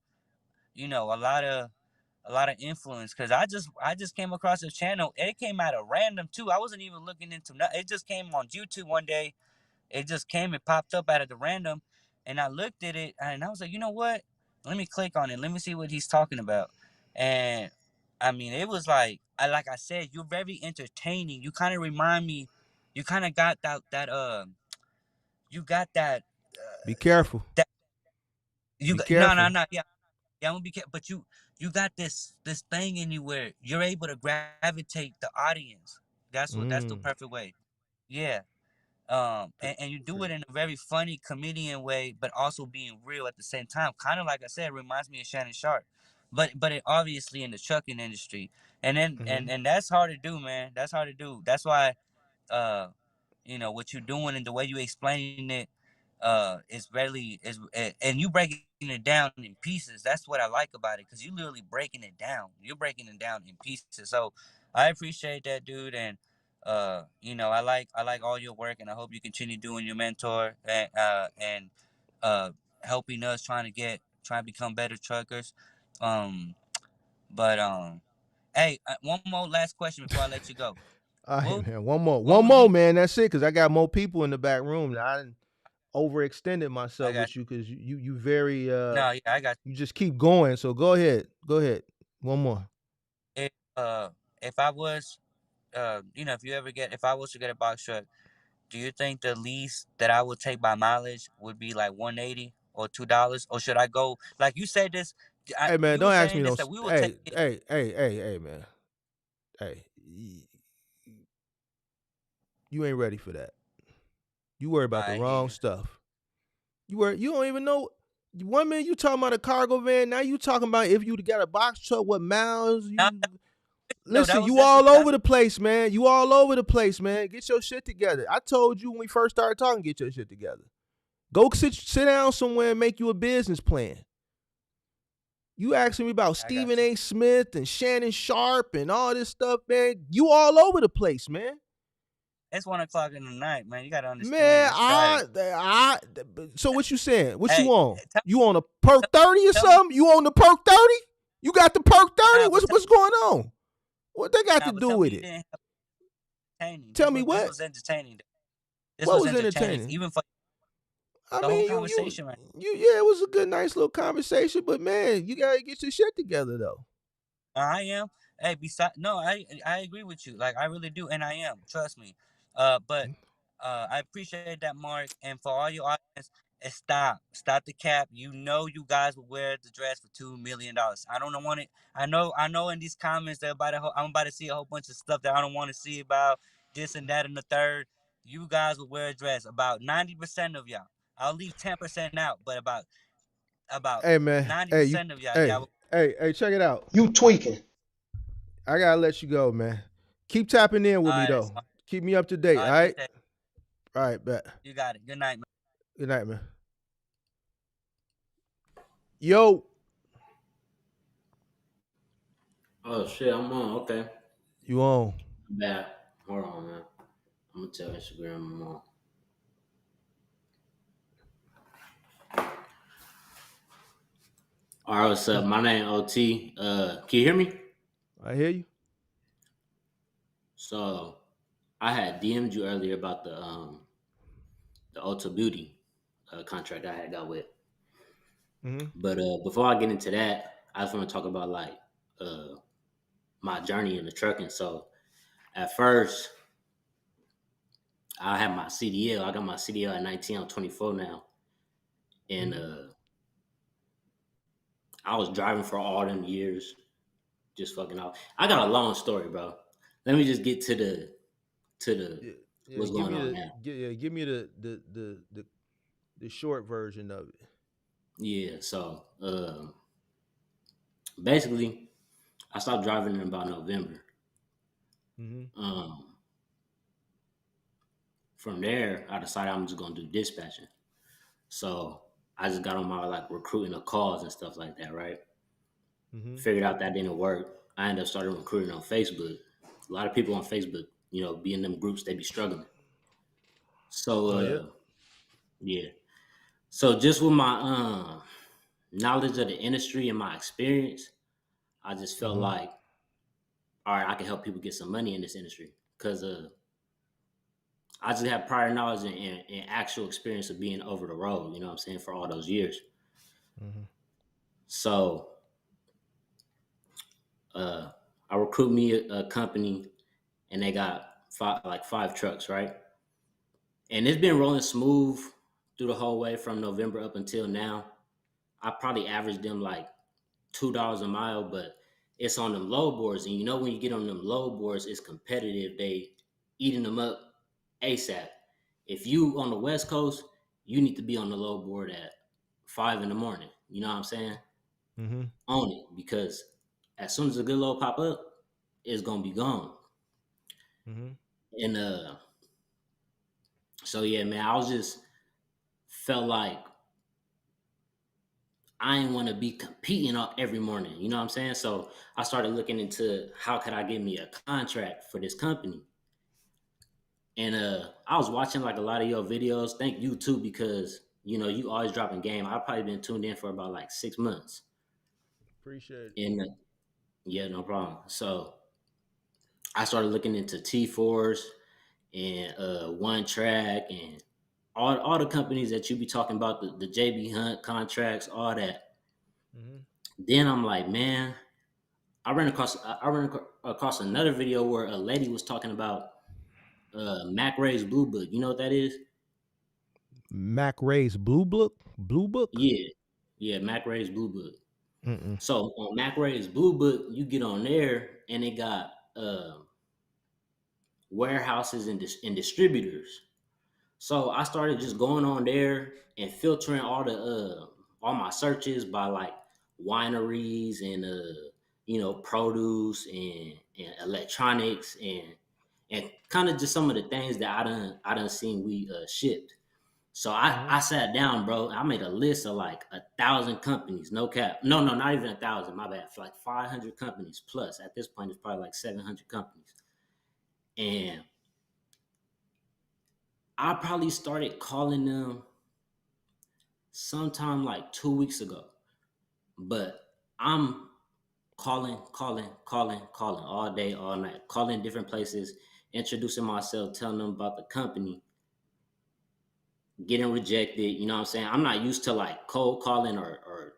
a lot of influence because I just came across a channel. It came out of random too. I wasn't even looking into nothing. It just came on YouTube one day. It just came and popped up out of the random, and I looked at it and I was like, you know what? Let me click on it. Let me see what he's talking about. And I mean, it was like I said, you're very entertaining. You kind of remind me. You kind of got that. You got that. Be careful. That you Be got no, no, careful. no. Yeah, I'm gonna be careful. But you got this thing in you where you're able to gravitate the audience. That's the Mm. perfect way. Yeah. And you do it in a very funny comedian way, but also being real at the same time. Kind of like I said, reminds me of Shannon Sharp, but it obviously in the trucking industry, and then Mm-hmm. and that's hard to do, man. That's hard to do. That's why uh what you're doing and the way you explaining it is really and you breaking it down in pieces. That's what I like about it because you literally breaking it down. You're breaking it down in pieces. So I appreciate that, dude. And I like all your work, and I hope you continue doing your mentor and uh helping us trying to become better truckers. um but hey, one more last question before I let you go. All right, what man. One more. what One would more, be man. That's it. Cause I got more people in the back room. Now I done overextended I myself got with you because you very no, yeah, I got you just keep going. So go ahead. Go ahead. One more. if if I was if I was to get a box truck, do you think the least that I would take by mileage would be like 180 or $2, or should I go like you said this? Hey man, You were don't ask me saying no. this that we will take Hey, it. hey, hey, hey, hey, man. Hey, You ain't ready for that. You worry about the I hear wrong you. stuff. You don't even know. One minute you talking about a cargo van, now you talking about if you got a box truck, what miles Now, you. no, that Listen, was you that's all that's over the place, man. You all over the place, man. Get your shit together. I told you when we first started talking, get your shit together. Go sit down somewhere and make you a business plan. You asking me about I got Stephen you. A. Smith and Shannon Sharp and all this stuff, man. You all over the place, man. It's 1 o'clock in the night, man. You gotta understand. Man, It's Saturday. so what you saying? What you Hey, on? tell, You on a perk 30 or tell me something? You on the perk 30? You got the perk 30? now, What's going on? What they got to but do tell me with you it? didn't have entertaining. Tell me This what? was entertaining. This What was was entertaining, entertaining? even for I the whole mean, you, conversation, man. you, yeah, it was a good, nice little conversation, but man, you gotta get your shit together though. I am. Hey, beside no, I agree with you. Like I really do, and I am. Trust me. But I appreciate that, Mark, and for all your audience, stop the cap. You know, you guys will wear the dress for $2 million. I don't want it. I know. In these comments, I'm about to see a whole bunch of stuff that I don't want to see about this and that and the third. You guys will wear a dress. About 90% of y'all. I'll leave 10% out, but about Hey man, ninety hey you, percent of y'all. hey, hey, check it out. You tweaking. I gotta let you go, man. Keep tapping in with All me right, that's though. fine. Keep me up to date. I All right. appreciate it. All right, bet. You got it. Good night, man. Good night, man. Yo, Oh shit, I'm on. Okay. you on? Bad. Hold on, man. I'm gonna tell Instagram I'm on. All right, what's up? My name OT. Can you hear me? I hear you. So I had DM'd you earlier about the Ulta Beauty contract I had got with. Mm-hmm. But before I get into that, I just want to talk about like uh my journey in the trucking. So at first I had my CDL. I got my CDL at 19. I'm 24 now. And Mm-hmm. I was driving for all them years, just fucking out. I got a long story, bro. Let me just get to the Yeah, yeah. what's going on now. Give me the short version of it. Yeah, so basically, I stopped driving in about November. Mm-hmm. Um, from there, I decided I'm just gonna do dispatching. So I just got on my like recruiting of calls and stuff like that, right? Mm-hmm. Figured out that didn't work. I ended up starting recruiting on Facebook. A lot of people on Facebook, be in them groups, they be struggling. So Oh yeah. yeah. So just with my knowledge of the industry and my experience, I just felt Mm-hmm. like, all right, I can help people get some money in this industry because I just have prior knowledge and actual experience of being over the road. You know what I'm saying, for all those years. Mm-hmm. So uh, I recruit me a company, and they got five trucks, right? And it's been rolling smooth through the whole way from November up until now. I probably averaged them like $2 a mile, but it's on them low boards. And when you get on them low boards, it's competitive. They eating them up ASAP. If you on the West Coast, you need to be on the low board at 5 in the morning. You know what I'm saying? Mm-hmm. Own it, because as soon as a good load pop up, it's gonna be gone. Mm-hmm. And so yeah, man, I was just felt like I didn't want to be competing up every morning. You know what I'm saying? So I started looking into how could I get me a contract for this company. And I was watching like a lot of your videos. Thank you too, because you always dropping game. I've probably been tuned in for about like 6 months. Appreciate it. And yeah, no problem. So I started looking into T4s and One Track and all the companies that you be talking about, the JB Hunt contracts, all that. Mm-hmm. Then I'm like, man, I ran across another video where a lady was talking about Mac Ray's Blue Book. You know what that is? Mac Ray's Blue Book. Blue Book. Yeah, yeah, Mac Ray's Blue Book. Mm-mm. So on Mac Ray's Blue Book, you get on there and it got warehouses and distributors. So I started just going on there and filtering all my searches by like wineries and produce and electronics and kind of just some of the things that I done seen we shipped. So Mm-hmm. I sat down, bro. I made a list of like 1,000 companies, no cap. No, not even 1,000. My bad. For like 500 companies plus. At this point, it's probably like 700 companies, and I probably started calling them sometime like 2 weeks ago. But I'm calling all day, all night, calling different places, introducing myself, telling them about the company, getting rejected. You know what I'm saying? I'm not used to like cold calling or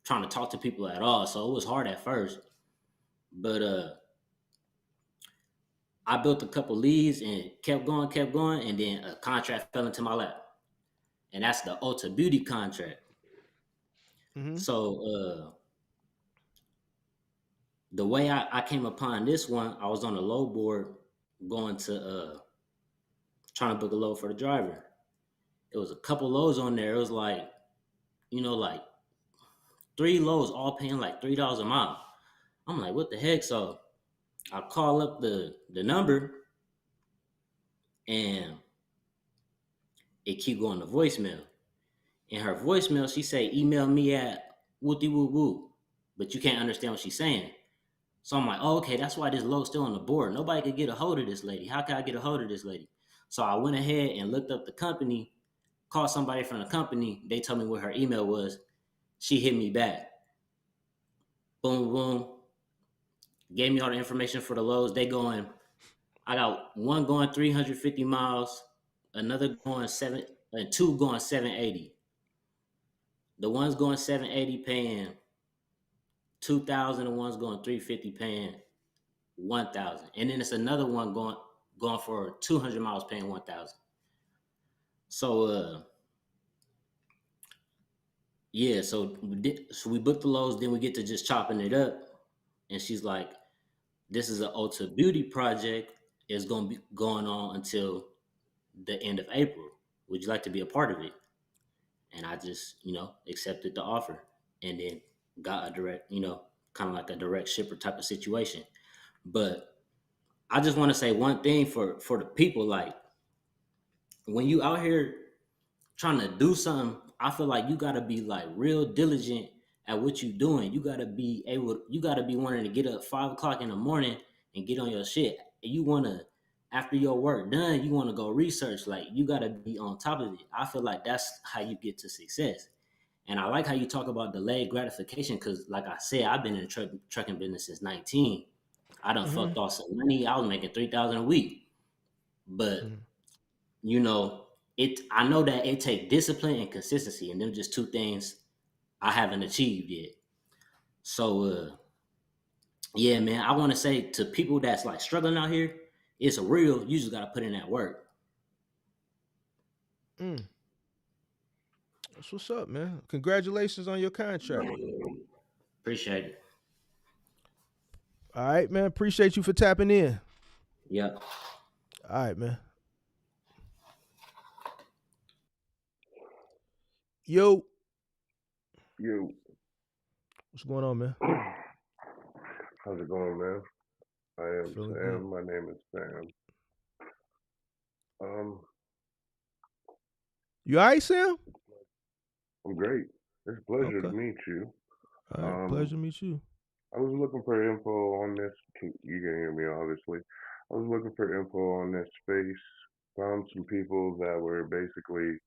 trying to talk to people at all. So it was hard at first. But I built a couple leads and kept going, and then a contract fell into my lap. And that's the Ulta Beauty contract. Mm-hmm. So the way I came upon this one, I was on a low board going to trying to book a load for the driver. It was a couple loads on there. It was like, like 3 loads all paying like $3 a mile. I'm like, what the heck? So I call up the number and it keep going to voicemail. In her voicemail, she say, email me at wooty woo woo. But you can't understand what she's saying. So I'm like, oh, okay, that's why this load's still on the board. Nobody could get a hold of this lady. How can I get a hold of this lady? So I went ahead and looked up the company, called somebody from the company. They told me what her email was. She hit me back. Boom, boom. Gave me all the information for the loads. I got one going 350 miles, another going seven, and two going 780. The one's going 780 paying 2,000, the one's going 350 paying 1,000. And then it's another one going for 200 miles paying 1,000. So yeah, so we booked the loads, then we get to just chopping it up. And she's like, this is an Ulta Beauty project. It's gonna be going on until the end of April. Would you like to be a part of it? And I just, accepted the offer and then got a direct, kind of like a direct shipper type of situation. But I just want to say one thing for the people, like when you out here trying to do something, I feel like you gotta be like real diligent at what you doing. You gotta be wanting to get up 5 o'clock in the morning and get on your shit. You wanna, after your work done, you wanna go research. Like you gotta be on top of it. I feel like that's how you get to success. And I like how you talk about delayed gratification because, like I said, I've been in the trucking business since 19. I done Mm-hmm. fucked off some money. I was making 3,000 a week, but Mm-hmm. you know, I know that it take discipline and consistency, and them just two things I haven't achieved yet. So yeah, man, I want to say to people that's like struggling out here, it's real. You just gotta put in that work. Mm. That's what's up, man. Congratulations on your contract. Appreciate it. All right, man. Appreciate you for tapping in. Yep. All right, man. Yo, You, what's going on, man? how's it going, man? I am Feeling good. Sam. My name is Sam. Um, You all right, Sam? I'm great. It's a pleasure to Okay. meet you. All right. Um, Pleasure to meet you. I was looking for info on this. You can hear me, obviously. I was looking for info on this space. Found some people that were basically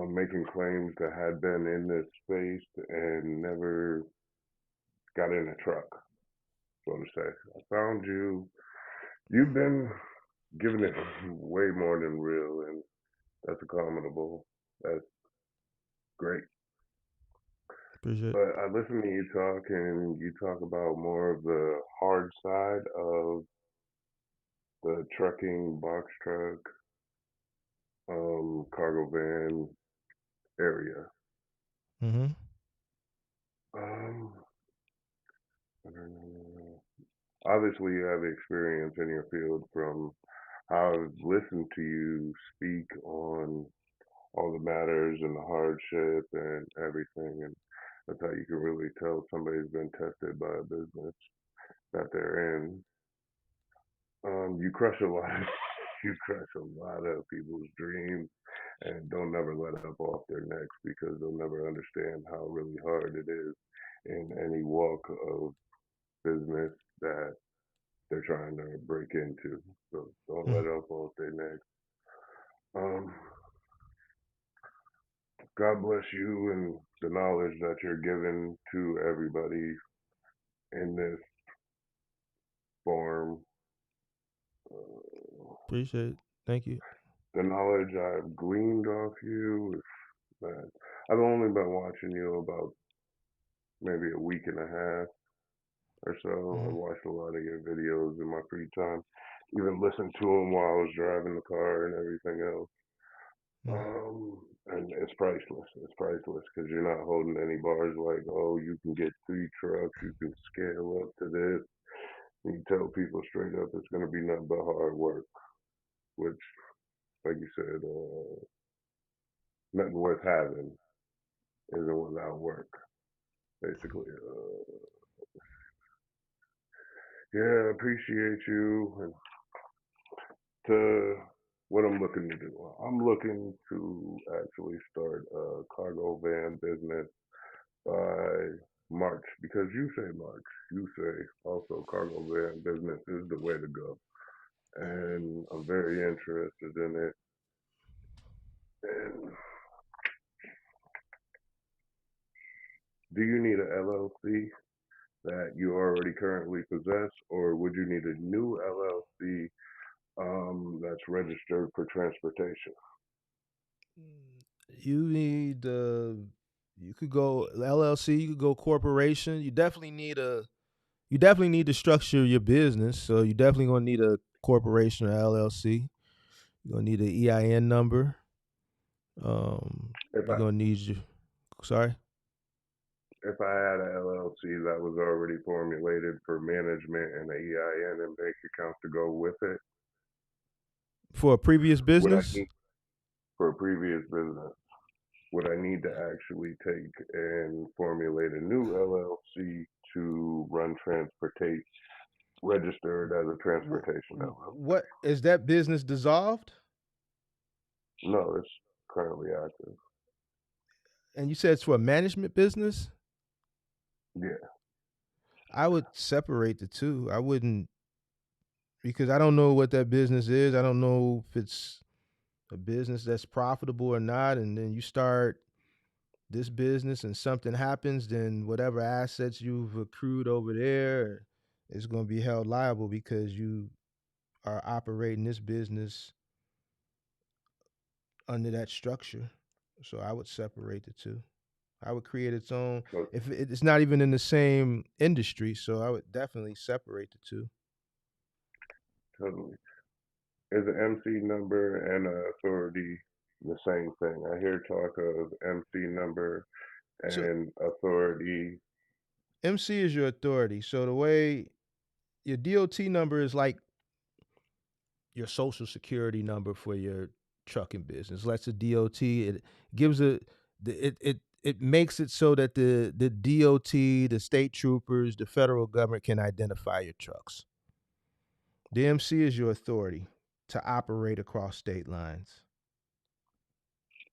making claims that had been in this space and never got in a truck, so to say. I found you. You've been giving it way more than real, and that's accommodable. That's great. Appreciate it. But I listen to you talk, and you talk about more of the hard side of the trucking, box truck, cargo van area. Mm-hmm. Um, I don't know. obviously you have experience in your field from how I've listened to you speak on all the matters and the hardship and everything, and that's how you can really tell somebody's been tested by a business that they're in. You crush a lot. You crush a lot of people's dreams, and don't never let up off their necks because they'll never understand how really hard it is in any walk of business that they're trying to break into. So don't let Mm. up off their necks. Um, God bless you and the knowledge that you're giving to everybody in this form. Uh, Appreciate it. Thank you. the knowledge I've gleaned off you is that I've only been watching you about maybe a week and a half or so. I Mm-hmm. watched a lot of your videos in my free time, even listened to them while I was driving the car and everything else. Mm. And it's priceless. It's priceless because you're not holding any bars like, oh, you can get 3 trucks, you can scale up to this. And you tell people straight up it's going to be nothing but hard work, which, like you said, nothing worth having isn't without work, basically. Yeah, I appreciate you. And to what I'm looking to do, I'm looking to actually start a cargo van business by March because you say March. You say also cargo van business is the way to go. And I'm very interested in it. And do you need an LLC that you already currently possess, or would you need a new LLC that's registered for transportation? You need you could go LLC, you could go corporation. You definitely need to structure your business. So you definitely gonna need a corporation or LLC. You're gonna need an EIN number. If You're I gonna need your sorry. if I had an LLC that was already formulated for management and an EIN and bank account to go with it, For a previous would I business? need for a previous business? Would I need to actually take and formulate a new LLC to run transportation, registered as a transportation LLC? What is that business dissolved? No, it's currently active. And you said it's for a management business? Yeah, I would separate the two. I wouldn't because I don't know what that business is. I don't know if it's a business that's profitable or not. And then you start this business and something happens, then whatever assets you've accrued over there is going to be held liable because you are operating this business under that structure. So I would separate the two. I would create its own. so If it's not even in the same industry, so I would definitely separate the two. totally. Is an MC number and an authority the same thing? I hear talk of MC number So and authority. MC is your authority. So the way your DOT number is like your social security number for your trucking business. That's a DOT. It gives it makes it so that the DOT, the state troopers, the federal government can identify your trucks. The MC is your authority to operate across state lines.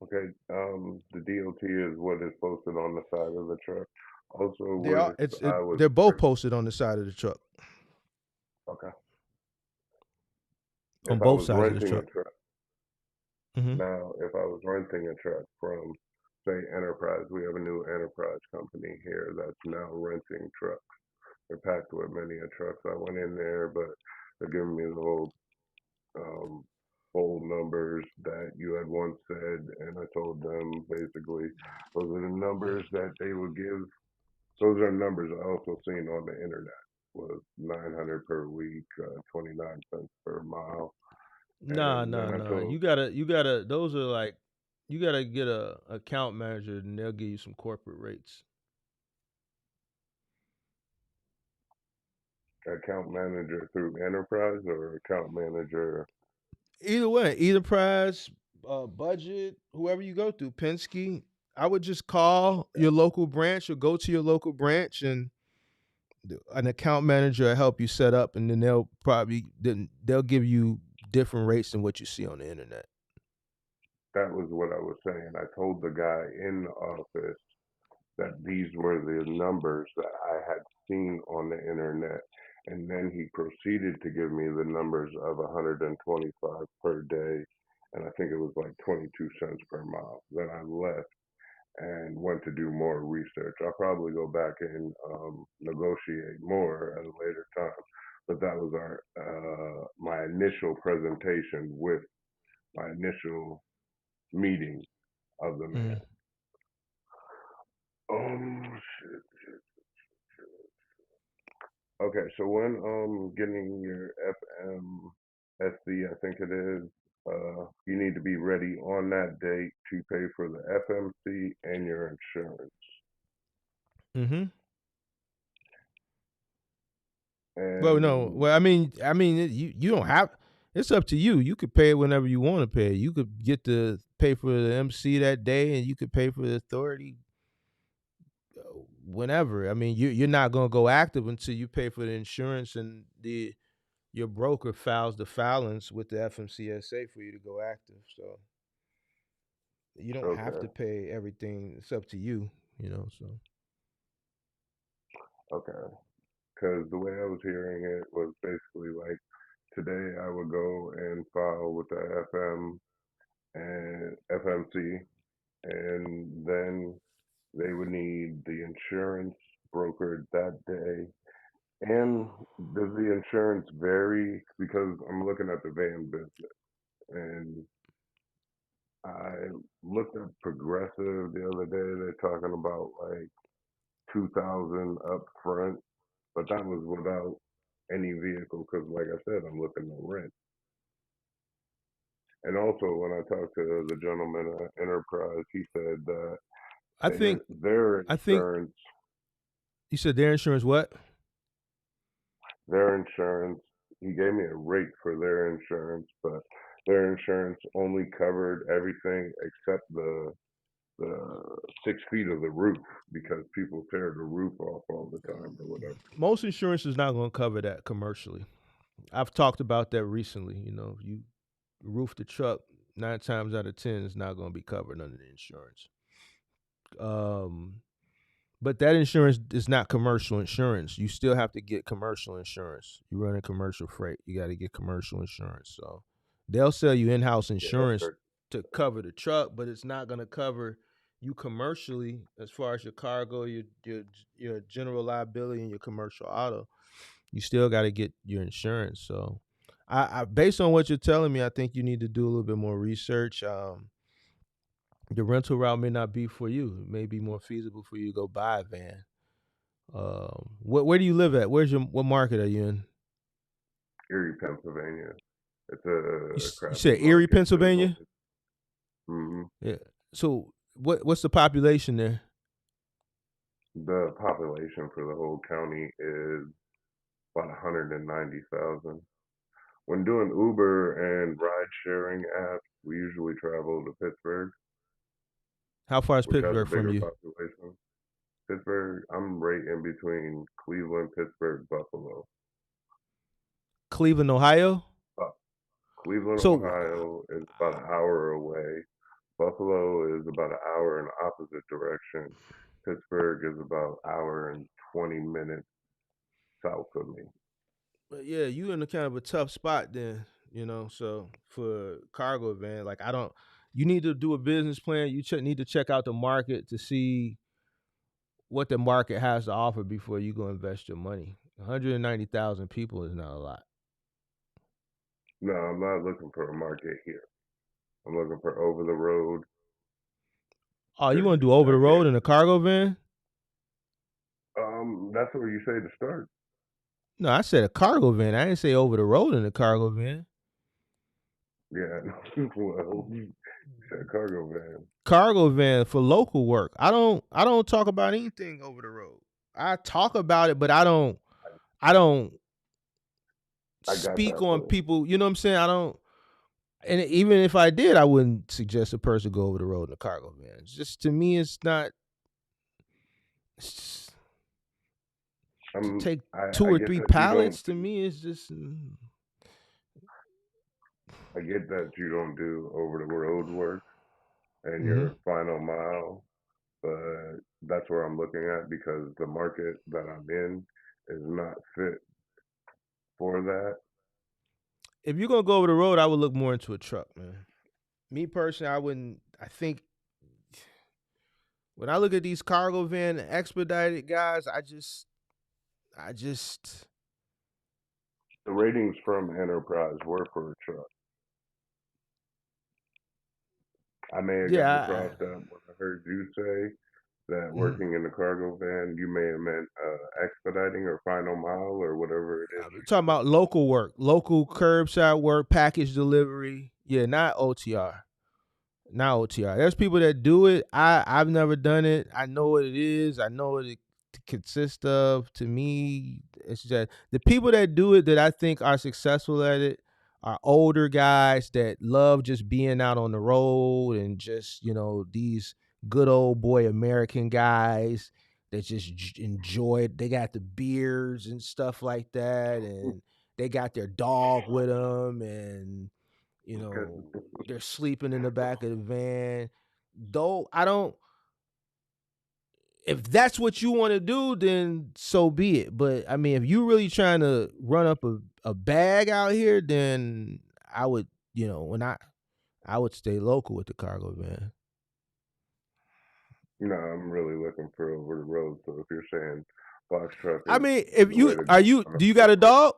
Okay, the DOT is what is posted on the side of the truck. Also, They are what I was they're both posted on the side of the truck, okay. on If I both was sides of the renting a truck. truck, Hmm. now if I was renting a truck from, say, Enterprise, we have a new Enterprise company here that's now renting trucks. They're packed with many a trucks. I went in there, but they're giving me the um, whole numbers that you had once said, and I told them basically those are the numbers that they would give. Those are numbers I also seen on the internet was 900 per week, 29 cents per mile. Nah, And then nah, I nah. told, You gotta. Those are like you gotta get a account manager, and they'll give you some corporate rates. Account manager through enterprise or account manager? Either way, either prize, budget, whoever you go through, Penske. I would just call your local branch or go to your local branch, and an account manager will help you set up, and then they'll give you different rates than what you see on the internet. That was what I was saying. I told the guy in the office that these were the numbers that I had seen on the internet. And then he proceeded to give me the numbers of 125 per day. And I think it was like 22 cents per mile. Then I left and went to do more research. I'll probably go back and negotiate more at a later time. But that was my initial presentation with my initial meeting of the man. Mm. Shit. Okay, so when getting your FMSC, I think it is, you need to be ready on that date to pay for the FMC and your insurance. Mm-hmm. Well, no. And Well, you don't have. It's up to you. You could pay it whenever you want to pay it. You could get to pay for the MC that day, and you could pay for the authority whenever. I mean, you're not gonna go active until you pay for the insurance and your broker files the filings with the FMCSA for you to go active. So you don't have to okay, pay everything. It's up to you. So okay, because the way I was hearing it was basically like today I would go and file with the FM and FMC, and then they would need the insurance brokered that day. And does the insurance vary? Because I'm looking at the van business, and I looked at Progressive the other day. They're talking about like 2,000 up front, but that was without any vehicle. Because, like I said, I'm looking to rent. And also, when I talked to the gentleman at Enterprise, he said that I think their I think insurance, you said their insurance what? their insurance, he gave me a rate for their insurance, but their insurance only covered everything except the 6 feet of the roof because people tear the roof off all the time or whatever. Most insurance is not going to cover that commercially. I've talked about that recently. If you roof the truck, 9 times out of 10 is not going to be covered under the insurance. But that insurance is not commercial insurance. You still have to get commercial insurance. You run a commercial freight, you got to get commercial insurance. So they'll sell you in-house Yeah, that's insurance their, to cover the truck, but it's not going to cover you commercially as far as your cargo, your general liability, and your commercial auto. You still got to get your insurance. So, I based on what you're telling me, I think you need to do a little bit more research. The rental route may not be for you. It may be more feasible for you to go buy a van. Where do you live at? What market are you in? Erie, Pennsylvania. It's You, a you crappy said Erie, market. There's Pennsylvania. only, hmm Yeah. So what's the population there? the population for the whole county is about 190,000. When doing Uber and ride sharing apps, we usually travel to Pittsburgh, How far is which has a Pittsburgh from bigger you? population. Pittsburgh, I'm right in between Cleveland, Pittsburgh, Buffalo. Cleveland, Ohio. Uh, Cleveland, So Ohio is about an hour away. Buffalo is about an hour in the opposite direction. Pittsburgh is about an hour and 20 minutes south of me. but yeah, you in a kind of a tough spot then. So for cargo van, like I don't. You need to do a business plan. You need to check out the market to see what the market has to offer before you go invest your money. 190,000 people is not a lot. No, I'm not looking for a market here. I'm looking for over the road. Oh, you Cause want to do over I the road can't. in a cargo van? That's where you say to start. No, I said a cargo van. I didn't say over the road in a cargo van. Yeah, well, you said cargo van. Cargo van for local work. I don't talk about anything over the road. I talk about it, but I don't I got speak that on fully. people. You know what I'm saying? I don't. And even if I did, I wouldn't suggest a person go over the road in a cargo van. It's just to me, it's not. It's just, to take two I or get three that you don't pallets to do. me is just. I get that you don't do over the road work and Mm-hmm. your final mile, but that's where I'm looking at because the market that I'm in is not fit for that. If you're gonna go over the road, I would look more into a truck, man. Me personally, I wouldn't. I think when I look at these cargo van expedited guys, I just, The ratings from Enterprise were for a truck. I may have got yeah. across that when I heard you say that Mhm. working in the cargo van, you may have meant expediting or final mile or whatever it is I'm you talking said. about local work, local curbside work, package delivery. Yeah, not OTR. Not OTR. There's people that do it. I've never done it. I know what it is. I know what it consists of. To me, it's just the people that do it that I think are successful at it are older guys that love just being out on the road and just, these good old boy American guys that just enjoy it. They got the beers and stuff like that, and they got their dog with them, and you Okay. know, they're sleeping in the back of the van. Though I don't, if that's what you want to do, then so be it. But I mean, if you really trying to run up a bag out here, then I would, when I would stay local with the cargo van. No, I'm really looking for over the road. So if you're saying box truck I is mean, if the way you to are go, you I'm do you gonna got a look for dog?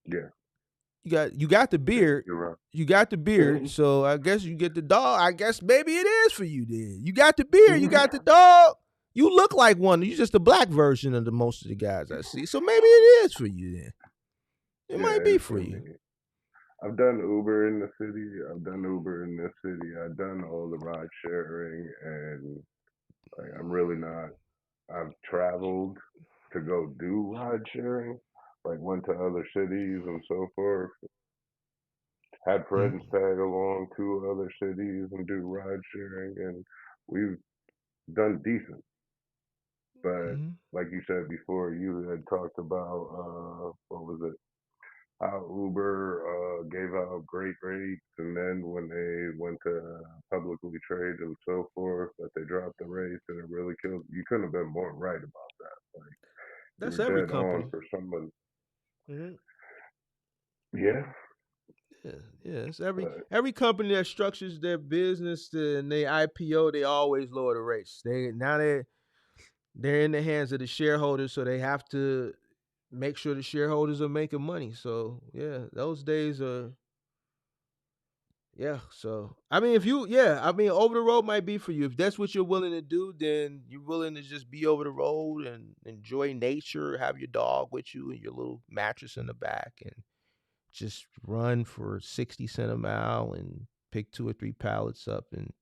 yeah, You got the yeah, beard. you're right. You got the beard, so I guess you get the dog. I guess maybe it is for you then. You got the beard, you got the dog. You look like one. You just a black version of the most of the guys I see. So maybe it is for you then. It might Yeah, be it's for for you. me. I've done Uber in the city. I've done Uber in this city. I've done all the ride sharing, and like I'm really not. I've traveled to go do ride sharing, like went to other cities and so forth. Had friends Mm-hmm. tag along to other cities and do ride sharing, and we've done decent. But Mm-hmm. like you said before, you had talked about what was it? How Uber gave out great rates, and then when they went to publicly trade and so forth, that they dropped the rates, and it really killed. You couldn't have been more right about that. Like you That's were every dead on company. for someone. Mm-hmm. Yeah, Yeah, yeah. It's every but every company that structures their business and they IPO, they always lower the rates. They're in the hands of the shareholders, so they have to make sure the shareholders are making money. So yeah, those days are. Yeah, so I mean, over the road might be for you. If that's what you're willing to do, then you're willing to just be over the road and enjoy nature, have your dog with you and your little mattress in the back, and just run for 60 cents a mile and pick two or three pallets up and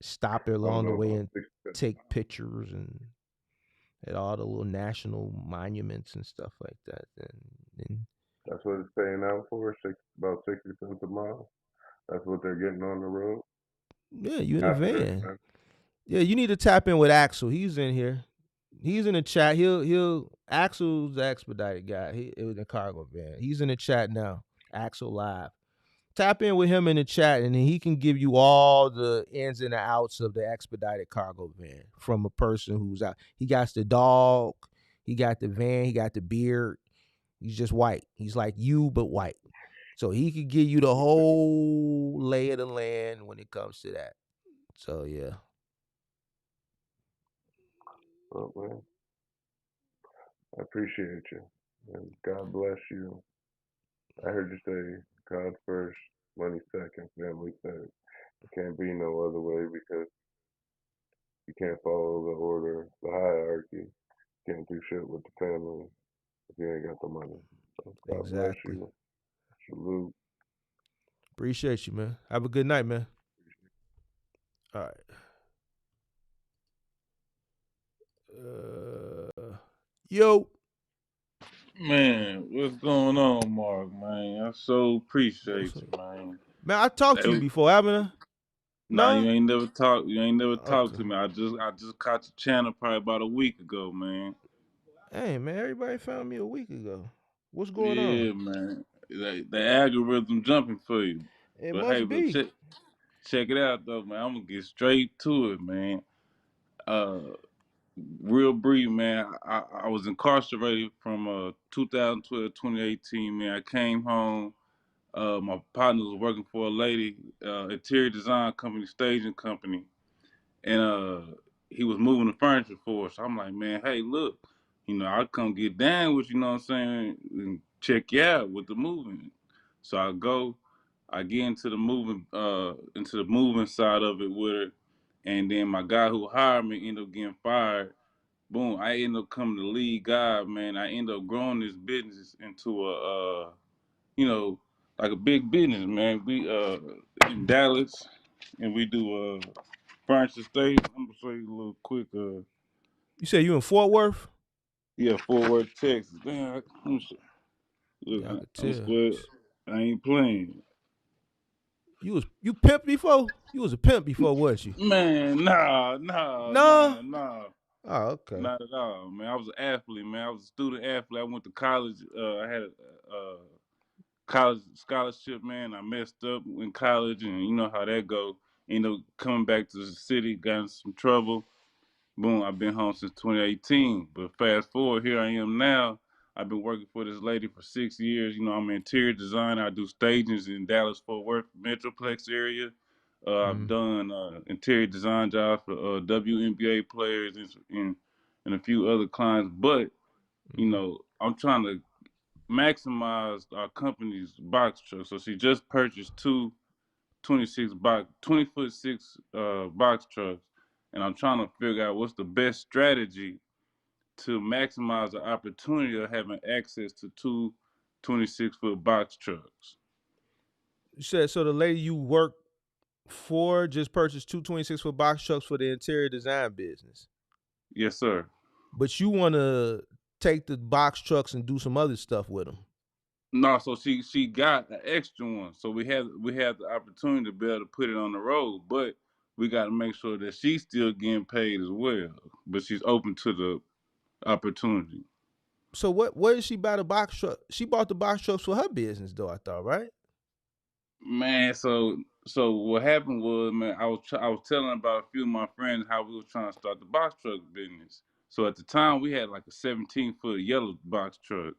stop it I don't along the know way about and 6 cents a take mile. pictures and at all the little national monuments and stuff like that. And That's what it's paying out for. About 60 cents a mile. That's what they're getting on the road yeah, you in a after van. expense. Yeah, you need to tap in with Axel. He's in here. He's in the chat. He'll Axel's the expedited guy. It was a cargo van. He's in the chat now. Axel live. Tap in with him in the chat, and then he can give you all the ins and the outs of the expedited cargo van from a person who's out. He got the dog. He got the van. He got the beard. He's just white. He's like you, but white. So he could give you the whole lay of the land when it comes to that. So yeah. Well, man, I appreciate you. And God bless you. I heard you say God first, money second, family third. It can't be no other way because you can't follow the order, the hierarchy. You can't do shit with the family if you ain't got the money. So God bless Exactly. you. Salute. Appreciate you, man. Have a good night, man. All right. Yo. Man, what's going on, Mark? Man, I so appreciate What's up? you, man. Man, I talked to you Hey, before, haven't I? nah, you No? ain't never talked. You ain't never talked Okay. to me. I just caught your channel probably about a week ago, man. Hey, man, everybody found me a week ago. What's going on? Yeah, man. The algorithm jumping for you. It But hey, must but be. check it out though, man. I'm gonna get straight to it, man. Uh, real brief, man. I was incarcerated from 2012 2018, man. I came home. My partner was working for a lady, interior design company, staging company, and he was moving the furniture for us. I'm like, man, hey, look, I come get down with you, know what I'm saying, and check you out with the moving. So I get into the moving side of it with her, and then my guy who hired me ended up getting fired. Boom, I ended up coming to lead guy, man. I ended up growing this business into you know, like a big business, man. We in Dallas, and we do furniture stage. I'm gonna show you a little quick. You say you in Fort Worth? Yeah, Fort Worth, Texas. Man, look, Yeah, I could I'm tell. swear, I ain't playing. You pimped before? You was a pimp before, was you? Man, nah, No. Oh, okay. not at all, man. I was an athlete, man. I was a student athlete. I went to college. I had a college scholarship, man. I messed up in college, and you know how that go. Ended up coming back to the city, got in some trouble. Boom, I've been home since 2018. But fast forward, here I am now. I've been working for this lady for 6 years. I'm an interior designer. I do stagings in Dallas Fort Worth Metroplex area. I've Mm-hmm. done interior design jobs for WNBA players and a few other clients. But Mm-hmm. I'm trying to maximize our company's box truck. So she just purchased two 20 foot six box trucks, and I'm trying to figure out what's the best strategy to maximize the opportunity of having access to two 26-foot box trucks. You said so the lady you work for just purchased two 26-foot box trucks for the interior design business. Yes, sir. But you want to take the box trucks and do some other stuff with them. No, so she got an extra one, so we have the opportunity to be able to put it on the road, but we got to make sure that she's still getting paid as well, but she's open to the opportunity. So what did she buy the box truck? She bought the box trucks for her business though, I thought, right? Man, so what happened was, man, I was telling about a few of my friends how we was trying to start the box truck business. So at the time we had like a 17-foot yellow box truck,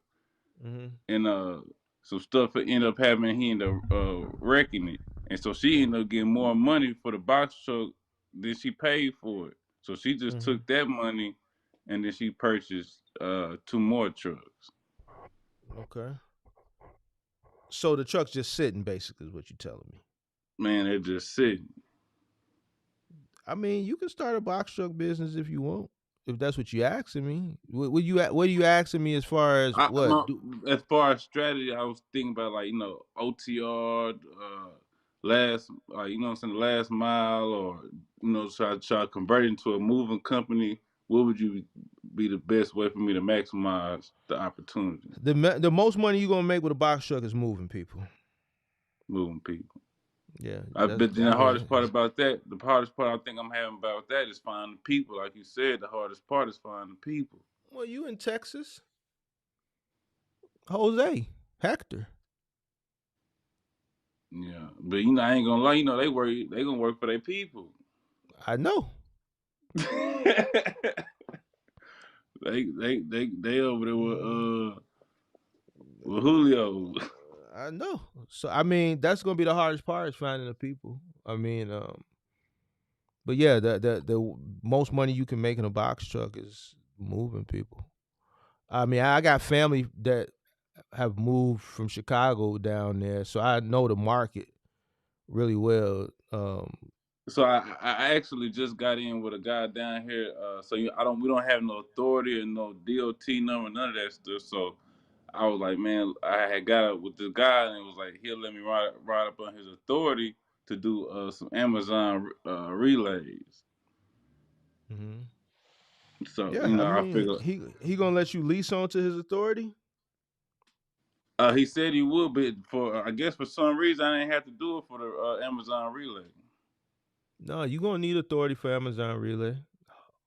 Mm-hmm. and some stuff that ended up happening. He ended up wrecking it, and so she ended up getting more money for the box truck than she paid for it. So she just Mm-hmm. took that money, and then she purchased two more trucks. Okay. So the truck's just sitting, basically, is what you're telling me. Man, they're just sitting. I mean, you can start a box truck business if you want. If that's what you asking me, what are you asking me as far as what? No, as far as strategy, I was thinking about like OTR, last what I'm saying, last mile, or try to convert it into a moving company. What would you be the best way for me to maximize the opportunity? The most money you're gonna make with a box truck is moving people. Moving people. Yeah, But then I the hardest part mean, about that, the hardest part I think I'm having about that is finding people. Like you said, the hardest part is finding people. well, you in Texas, Jose, Hector. Yeah, but I ain't gonna lie. They gonna work for their people. I know. They over there Mm, with Julio. I know. So I mean, that's gonna be the hardest part is finding the people. I mean, but yeah, the most money you can make in a box truck is moving people. I mean, I got family that have moved from Chicago down there, so I know the market really well. So I actually just got in with a guy down here. So we don't have no authority and no DOT number, none of that stuff. So I was like, man, I had got up with this guy, and it was like he'll let me ride up on his authority to do some Amazon relays. Mhm. So Yeah, I I mean, figured. he gonna let you lease onto his authority. He said he would, but I guess for some reason I didn't have to do it for the Amazon Relay. No, you're gonna need authority for Amazon Relay.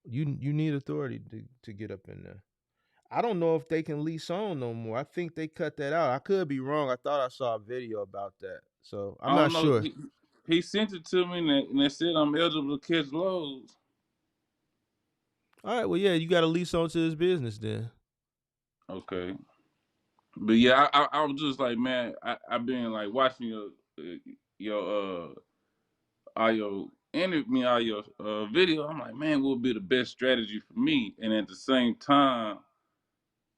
You need authority to get up in there. I don't know if they can lease on no more. I think they cut that out. I could be wrong. I thought I saw a video about that. So I'm I not don't know. sure. He sent it to me and they said I'm eligible to catch loads. All right, well, yeah, you got to lease onto this business then. Okay. But yeah, I was just like, man, I've been like watching your all your all your video. I'm like, man, what would be the best strategy for me? And at the same time,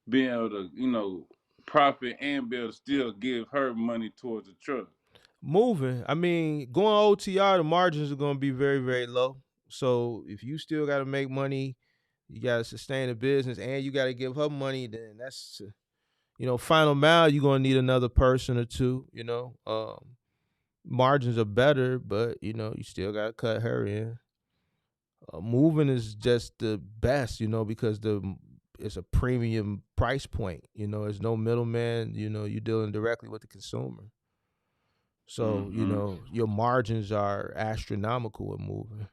being able to, profit and be able to still give her money towards the truck. Moving. I mean, going OTR, the margins are going to be very, very low. So if you still got to make money, you got to sustain the business, and you got to give her money, then that's, final mile, you're going to need another person or two, margins are better, but, you still got to cut her in. Moving is just the best, because it's a premium price point. There's no middleman. You're dealing directly with the consumer. So, your margins are astronomical with moving.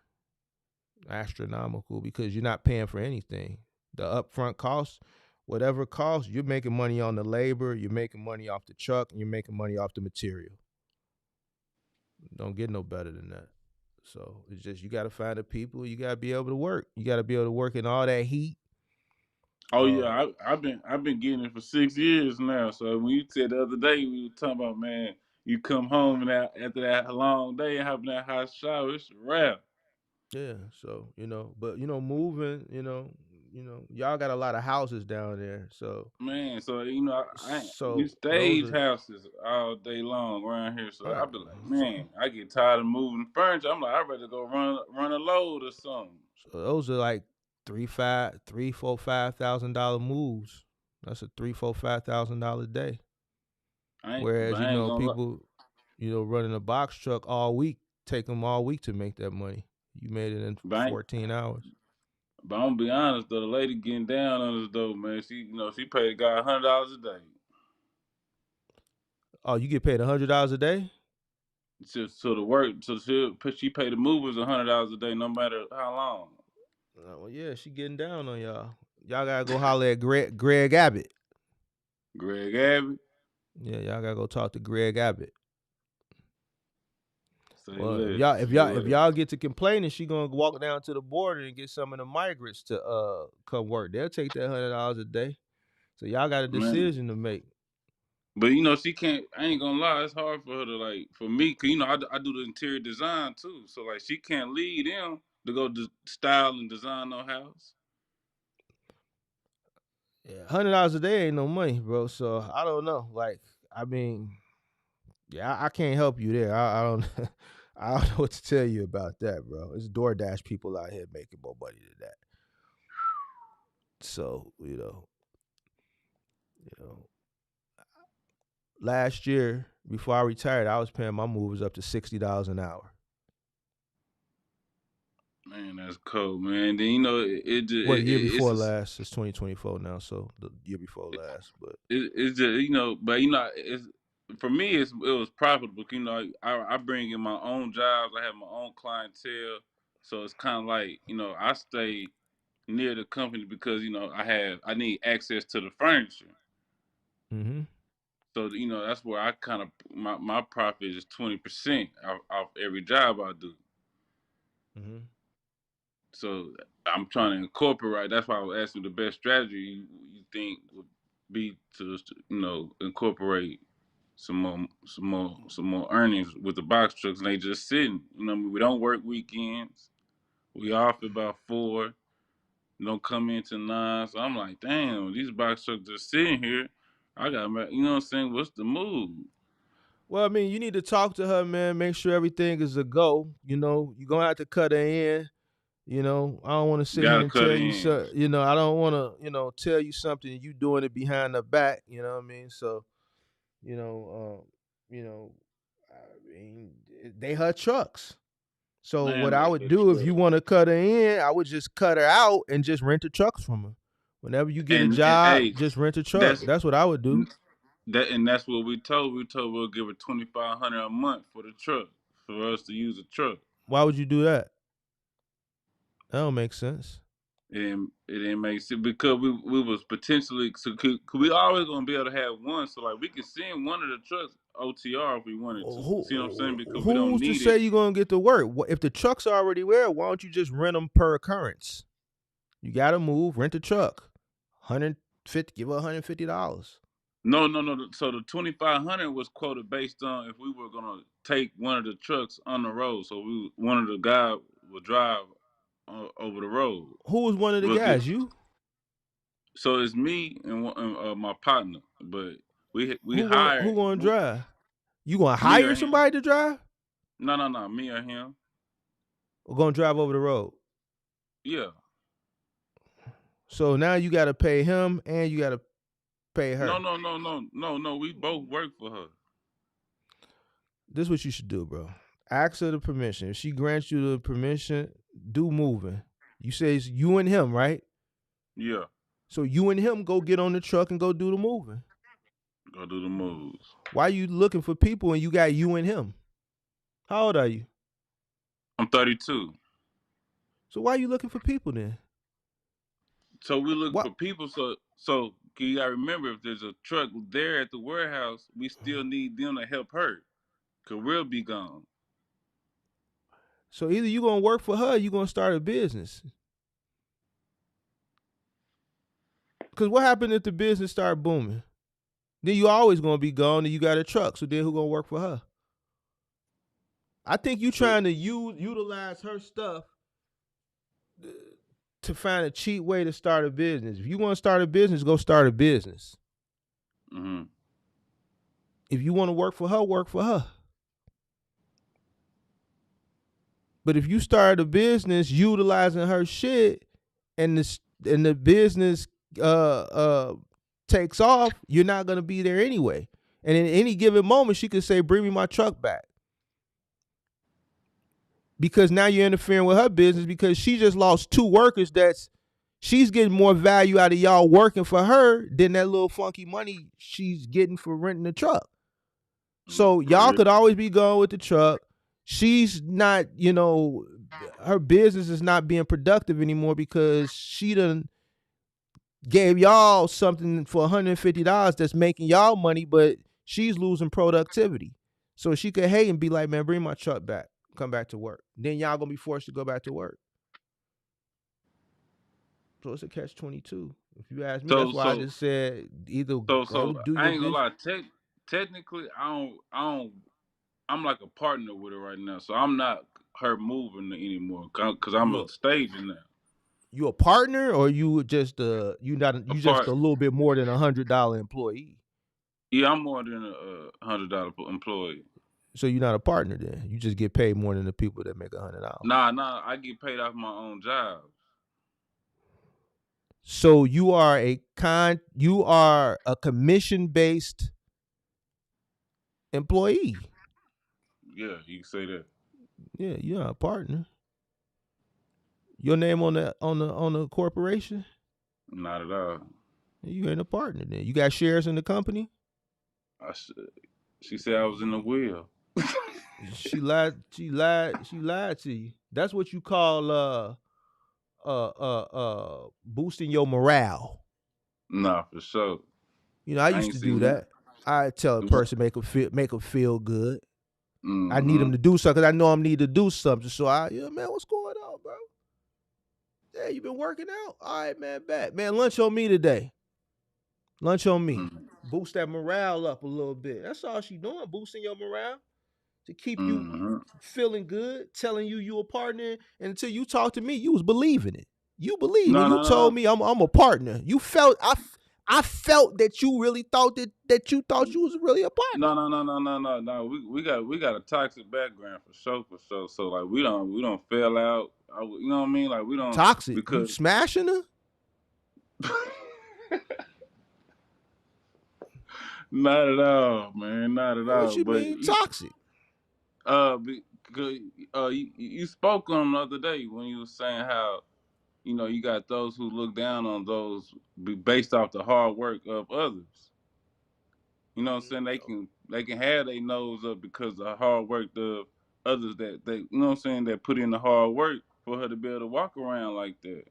Astronomical, because you're not paying for anything. The upfront costs, whatever costs, you're making money on the labor, you're making money off the truck, and you're making money off the material. Don't get no better than that. So it's just, you got to find the people. You got to be able to work. You got to be able to work in all that heat. Oh yeah, I've been getting it for 6 years now. So when you said the other day, we were talking about, man, you come home and after that long day and having that hot shower, it's a wrap. Yeah. So but moving, y'all got a lot of houses down there. So Man, so we so those stage are houses all day long around here. So I be like, so, man, I get tired of moving furniture. I'm like, I'd rather go run a load or something. so those are like $3,000, $5,000 moves. That's a $3,000, $4,000, $5,000 day. Whereas I ain't gonna lie. people, running a box truck all week, take them all week to make that money. You made it in But, 14 hours. but I'm gonna be honest though, the lady getting down on us though, man. She paid a guy $100 a day. Oh, you get paid $100 a day? So the work, so she paid the movers $100 a day, no matter how long. Well, yeah, she getting down on y'all. Y'all gotta go holler at Greg Abbott. Greg Abbott, Yeah, y'all gotta go talk to Greg Abbott. say Well, if less, y'all say less. get to complaining, she gonna walk down to the border and get some of the migrants to come work. They'll take that $100 a day. So y'all got a Man. decision to make. But she can't. I ain't gonna lie. It's hard for her to for me, cause I do the interior design too. So like she can't lead them to go style and design no house. Yeah, $100 a day ain't no money, bro. So I don't know. Like, I mean, yeah, I can't help you there. I don't I don't know what to tell you about that, bro. It's DoorDash people out here making more money than that. So, last year before I retired, I was paying my movers up to $60 an hour. Man, that's cold, man. Then Well, the year before last, it's 2024 now, so the year before last, but it's just but it's for me it was profitable. I bring in my own jobs. I have my own clientele, so it's kind of like I stay near the company because I need access to the furniture. mm-hmm. So that's where I kind of my profit is 20% off every job I do. Mm-hmm. So I'm trying to incorporate. That's why I was asking the best strategy you think would be to incorporate some more earnings with the box trucks, and they just sitting. We don't work weekends. We off about 4. Don't come into 9. So I'm like, damn, these box trucks just sitting here. I got, you know what I'm saying? What's the move? Well, I mean, you need to talk to her, man. Make sure everything is a go. You're gonna have to cut her in. I don't want to sit here Gotta and cut tell it you in. so. I don't want to, tell you something and you doing it behind the back. You know what I mean? So, you know, I mean, they her trucks. So what Man, I that's would for do if sure. you want to cut her in, I would just cut her out and just rent the trucks from her. Whenever you get a And job, hey, just rent a truck. that's That's what I would do. that's what we told. We told we'll give her 2,500 a month for the truck for us to use the truck. Why would you do that? That don't make sense. It didn't make sense because we was potentially so could we always gonna be able to have one. So like we could send one of the trucks OTR if we wanted to. See what I'm saying? Because we don't Who's to need say it. you're gonna get to work? If the truck's already there, why don't you just rent them per occurrence? You gotta move, rent a truck, 150, give her $150. No. So the 2,500 was quoted based on if we were gonna take one of the trucks on the road. So one of the guys would drive over the road. Who was one of the We'll get guys? You? so it's me and my partner, but we Who hired gonna drive? You gonna me or hire him. somebody to drive? No, me or him. Or gonna drive over the road? Yeah. So now you gotta pay him and you gotta pay No, her. no, no, no, no, no. We both work for her. This is what you should do, bro. Ask her the permission. If she grants you the permission, do moving. You say it's you and him, right? Yeah. So you and him go get on the truck and go do the moving. Go do the moves. Why you looking for people and you got you and him? How old are you? I'm 32. So why you looking for people then? So we're looking What? for people. So you gotta remember, if there's a truck there at the warehouse, we still need them to help her, cause we'll be gone. So either you gonna work for her, or you gonna start a business. Cause what happened if the business start booming? Then you always gonna be gone and you got a truck. So then who gonna work for her? I think you So trying to utilize her stuff to find a cheap way to start a business. If you want to start a business, go start a business. mm-hmm. If you want to work for her, work for her. But if you start a business utilizing her shit and the business takes off, you're not gonna be there anyway. And in any given moment, she could say, "Bring me my truck back," because now you're interfering with her business because she just lost two workers. She's getting more value out of y'all working for her than that little funky money she's getting for renting the truck. So For y'all real. could always be going with the truck. She's not, her business is not being productive anymore because she done gave y'all something for $150 that's making y'all money, but she's losing productivity. So she could hate and be like, "Man, bring my truck back. Come back to work." Then y'all gonna be forced to go back to work. So it's a catch-22. If you ask me, that's So why I so just said either go so do I your ain't gonna business. lie. Technically, I don't. I'm like a partner with her right now, so I'm not her moving anymore because I'm You a staging now. you a partner or you just A you just part. a little bit more than $100 employee. Yeah, I'm more than $100 employee. So you're not a partner then. You just get paid more than the people that make $100. Nah. I get paid off my own job. So you are a commission based employee. Yeah, you can say that. Yeah, you're not a partner. Your name on the corporation, Not at all. you ain't a partner then. You got shares in the company. I s- she said I was in the wheel. She lied. She lied to you. That's what you call boosting your morale. Nah, for sure. I I used ain't to do seen that. that. I tell a person make them feel good. I need them Mm-hmm. to do something because I know I'm need to do something. So man, what's going on, bro? Yeah, you been working out? All right, man, bet. Man, lunch on me today. Lunch on me. Boost that morale up a little bit. That's all she doing, boosting your morale to keep you Mm-hmm. feeling good, telling you a partner. And until you talked to me, you was believing it. You believe when No, you no, told no, me I'm a partner. You felt I felt that you really thought that you thought you was really a partner. no. We got a toxic background for sure, for sure. So like we don't fail out. You know what I mean? Like we don't Toxic. You because smashing her? not at all, man, not at What all. you But mean toxic? because you spoke on the other day when you were saying how you got those who look down on those based off the hard work of others. You know what I'm saying? They can have their nose up because of the hard work of others that they, you know what I'm saying, that put in the hard work for her to be able to walk around like that.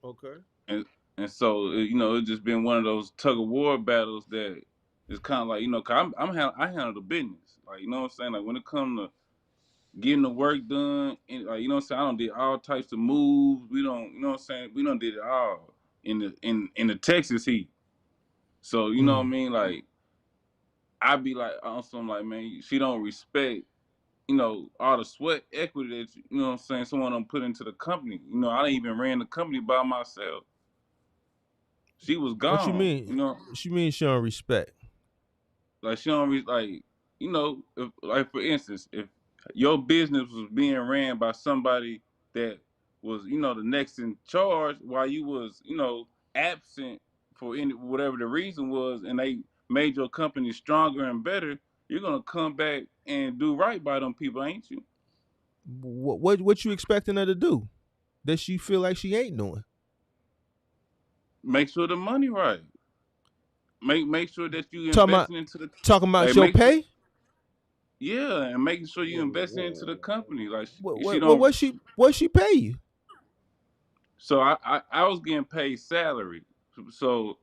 Okay. And so you know, it's just been one of those tug of war battles that it's kind of like, you know, cause I handle the business, like, you know what I'm saying, like when it comes to getting the work done, and like, you know what I'm saying, I don't did all types of moves. We don't, you know what I'm saying, we don't did it all in the Texas heat. So you know what I Mm. mean, like I be like on some like, man, she don't respect, you know, all the sweat equity that you know what I'm saying, someone done put into the company. You know, I didn't even ran the company by myself. She was What you gone, mean? you know. What you mean she don't respect? Like she don't like, you know, if, like for instance, if your business was being ran by somebody that was, you know, the next in charge while you was, you know, absent for any whatever the reason was, and they made your company stronger and better, you're gonna come back and do right by them people, ain't you? What you expecting her to do that she feel like she ain't doing? Make sure the money right. Make sure that you Talking about investing into the, talking about like your make sure, pay? yeah, and making sure you investing into the company. Like she What don't. what she pay you? So I was getting paid salary. So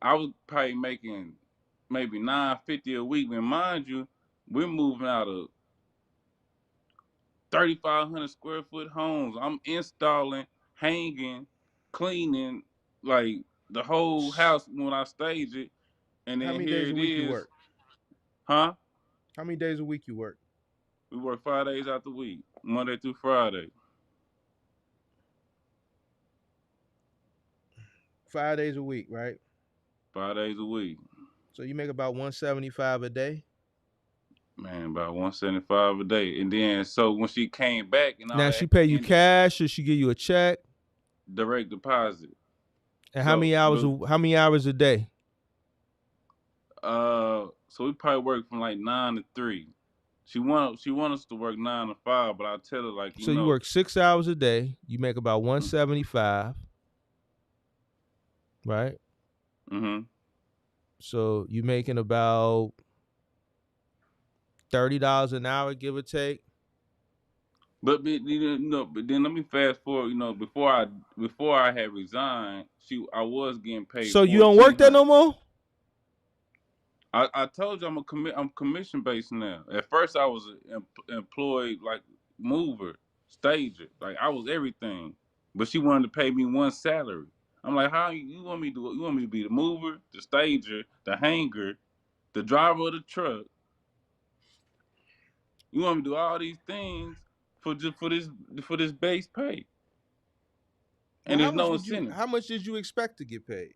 I was probably making maybe 950 a week. And mind you, we're moving out of 3,500 square foot homes. I'm installing, hanging, cleaning, like the whole house when I stage it. And How then many here days a it week you is, work? huh? How many days a week you work? We work 5 days out the week, Monday through Friday, 5 days a week, right? 5 days a week. So you make about 175 a day. Man, about 175 a day. And then so when she came back and all Now that she pay you in cash or she give you a check? direct deposit. And So but how many hours a day? so we probably work from like 9 to 3. She want us to work 9 to 5, but I tell her like, you So you know, work 6 hours a day. You make about 175, right? mm-hmm. So you making about $30 an hour, give or take. You know, but then let me fast forward. You know, before I had resigned, I was getting paid So you don't work fourteen there hundred. no more? I told you I'm commission based now. At first I was employed like mover, stager, like I was everything. But she wanted to pay me one salary. I'm like, how you want me to do? You want me to be the mover, the stager, the hanger, the driver of the truck? You want me to do all these things for just for this base pay? Well, And there's no incentive. how much did you expect to get paid?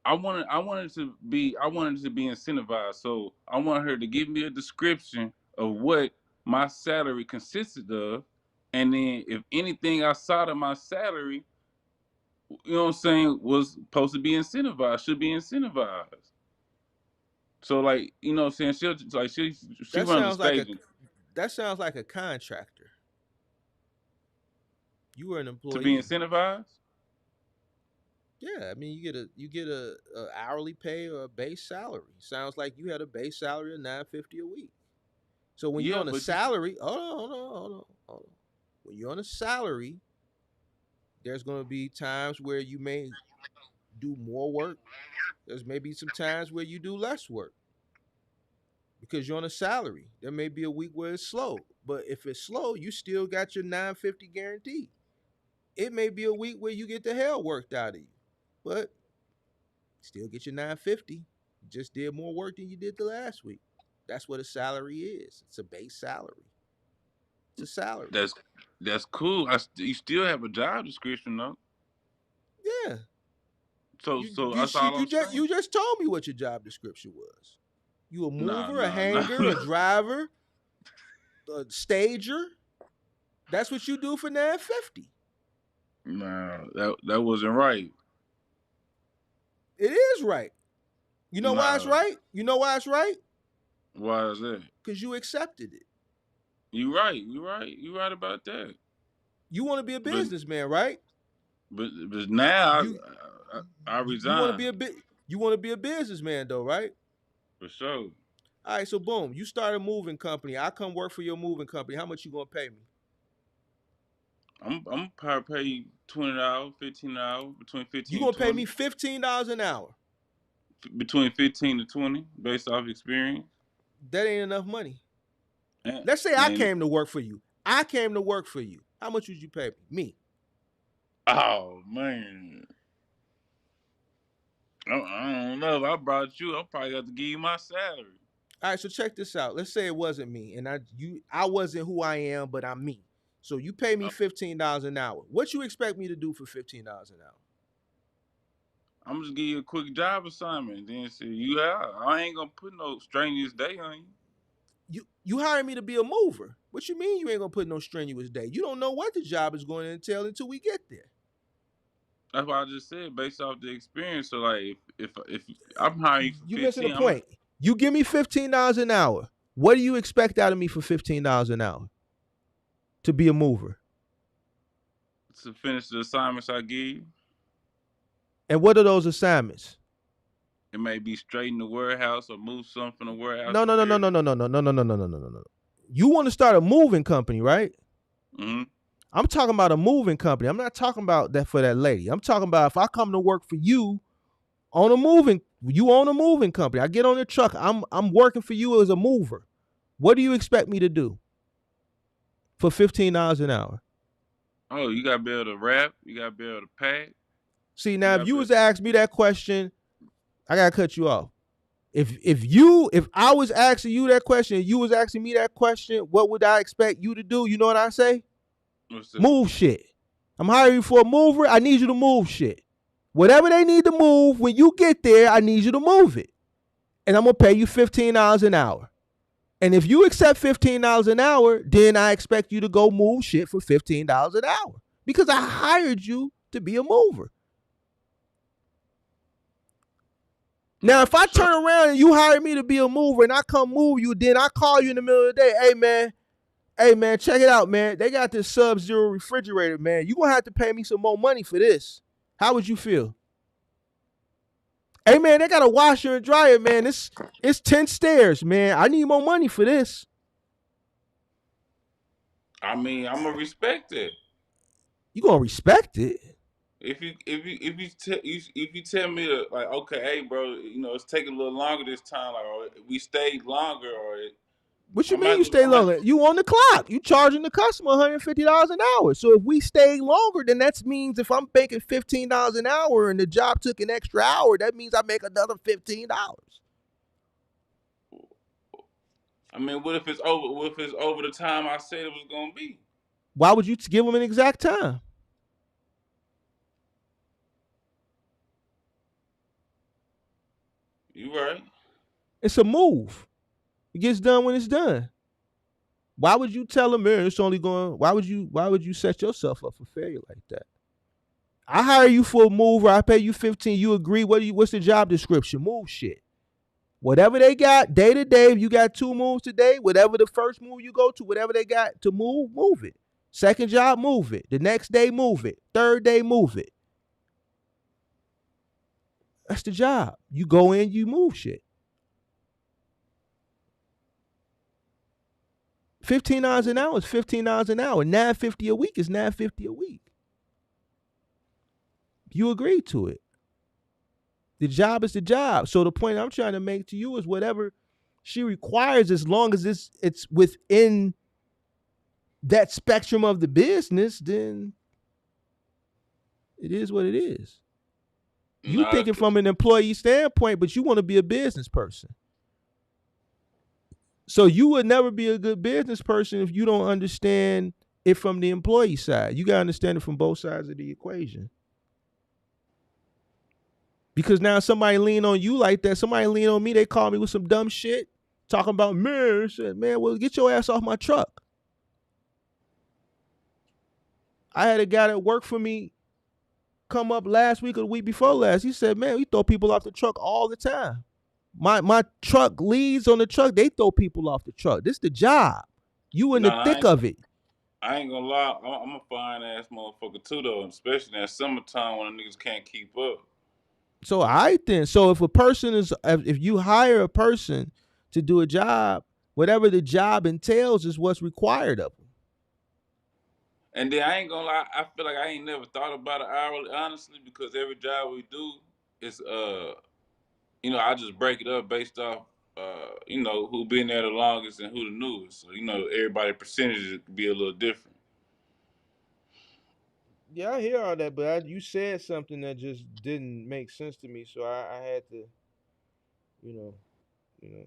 I wanted it to be incentivized. So I wanted her to give me a description of what my salary consisted of, and then if anything outside of my salary, you know what I'm saying, was supposed to be incentivized, should be incentivized. So like, you know what I'm saying, she That runs a sounds like a staging that sounds like a contractor. You were an to be employee. incentivized. Yeah, I mean you get a hourly pay or a base salary. Sounds like you had a base salary of 950 a week. So when you're Yeah, on a but salary, hold on. When you're on a salary, there's going to be times where you may do more work. There's maybe some times where you do less work because you're on a salary. There may be a week where it's slow, but if it's slow, you still got your 950 guaranteed. It may be a week where you get the hell worked out of you, but still get your 950. You just did more work than you did the last week. That's what a salary is. It's a base salary. It's a salary. that's that's cool. You still have a job description though. Yeah. So that's all I'm saying. You just told me what your job description was. You a Nah, mover, a nah, nah. hanger, a driver, a stager. That's what you do for 950. Nah, that wasn't right. It is right. You know why it's Nah, right? You know why it's right? why is that? Because you accepted it. You right. You right about that. You want to be a But businessman, right? but now You I you want to be resigned. a bit. You want to be a businessman though, right? For sure. All right, so boom, you start a moving company. I come work for your moving company. How much you gonna pay me? I'm probably pay you $20, $15, between You 15 and gonna pay 20. me $15 an hour. Between 15 to 20, based off experience. That ain't enough money. And, Let's say I man, came to work for you. I came to work for you. How much would you pay me? Me. oh man. I don't know. If I brought you, I probably got to give you my salary. All right, so check this out. Let's say it wasn't me, and I wasn't who I am, but I'm me. So you pay me Uh, $15 an hour. What you expect me to do for $15 an hour? I'm just give you a quick job assignment. Then say you out. I ain't gonna put no strenuous day on you. You hired me to be a mover. What you mean you ain't gonna put no strenuous day? You don't know what the job is going to entail until we get there. That's why I just said based off the experience. So like if I'm hiring you for You missing the 15, point. You give me $15 an hour. What do you expect out of me for $15 an hour to be a mover? to finish the assignments I give you. And what are those assignments? It may be straighten the warehouse or move something from the warehouse No, to no, no, no, there. no, no, no, no, no, no, no, no, no, no, no. You want to start a moving company, right? Mm-hmm. I'm talking about a moving company. I'm not talking about that for that lady. I'm talking about if I come to work for you on a moving, you own a moving company. I get on the truck. I'm working for you as a mover. What do you expect me to do for $15 an hour? Oh, you gotta be able to rap. You gotta be able to pack. See, You now if gotta you be. was to ask me that question, I gotta cut you off. If I was asking you that question, and you was asking me that question, what would I expect you to do? You know what I say? What's that? Move shit. I'm hiring you for a mover. I need you to move shit. Whatever they need to move, when you get there, I need you to move it. And I'm gonna pay you $15 an hour. And if you accept $15 an hour, then I expect you to go move shit for $15 an hour. Because I hired you to be a mover. Now, if I Sure. turn around and you hire me to be a mover and I come move you, then I call you in the middle of the day, hey man, check it out, man. They got this Sub-Zero refrigerator, man. You gonna have to pay me some more money for this. How would you feel? Hey man, they got a washer and dryer, man. It's 10 stairs, man. I need more money for this. I mean, I'm gonna respect it. You gonna respect it? If you tell me to, like, okay, hey bro, it's taking a little longer this time, like, or we stayed longer, or What you I'm mean at you the stay I'm at longer? You on the clock. You charging the customer $150 an hour. So if we stay longer, then that means if I'm making $15 an hour and the job took an extra hour, that means I make another $15. I mean, what if it's over? What if it's over the time I said it was gonna be? Why would you give them an exact time? You right? It's a move. It gets done when it's done. Why would you tell them, man, it's only going, why would you set yourself up for failure like that? I hire you for a mover, I pay you 15, you agree, what's the job description? Move shit. Whatever they got day to day, if you got 2 moves today, whatever the first move you go to, whatever they got to move it. Second job, move it. The next day, move it. Third day, move it. That's the job. You go in, you move shit. $15 an hour is $15 an hour. $9.50 a week is $9.50 a week. You agree to it. The job is the job. So the point I'm trying to make to you is whatever she requires, as long as it's within that spectrum of the business, then it is what it is. You Nah, thinking from an employee standpoint, but you want to be a business person. So you would never be a good business person if you don't understand it from the employee side. You got to understand it from both sides of the equation. Because now somebody lean on you like that. Somebody lean on me. They call me with some dumb shit. Talking about, man, well, get your ass off my truck. I had a guy that worked for me come up last week or the week before last. He said, man, we throw people off the truck all the time. My truck leads on the truck. They throw people off the truck. This the job. You in the thick of it. I ain't gonna lie. I'm a fine ass motherfucker too, though, especially in that summertime when the niggas can't keep up. So I think so. If you hire a person to do a job, whatever the job entails is what's required of them. And then I ain't gonna lie, I feel like I ain't never thought about it hourly, honestly, because every job we do is I just break it up based off who been there the longest and who the newest. So, everybody percentages could be a little different. Yeah, I hear all that, but you said something that just didn't make sense to me, so I had to, you know, you know.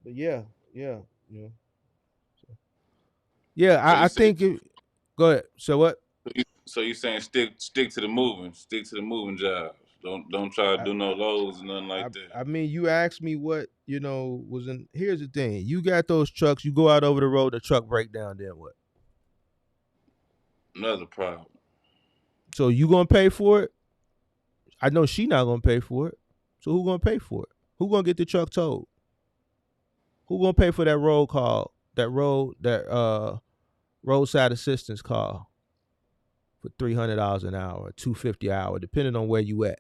But yeah, you know. So. Yeah, So you I said think. Go ahead. So what? so you saying stick to the moving jobs. Don't try to I, do no lows and nothing I like that. I mean, you asked me what was in. Here's the thing: you got those trucks. You go out over the road, the truck break down. Then what? Another problem. So you gonna pay for it? I know she not gonna pay for it. So who gonna pay for it? Who gonna get the truck towed? Who gonna pay for that road call? That roadside assistance call for $300 an hour, $250 an hour, depending on where you at.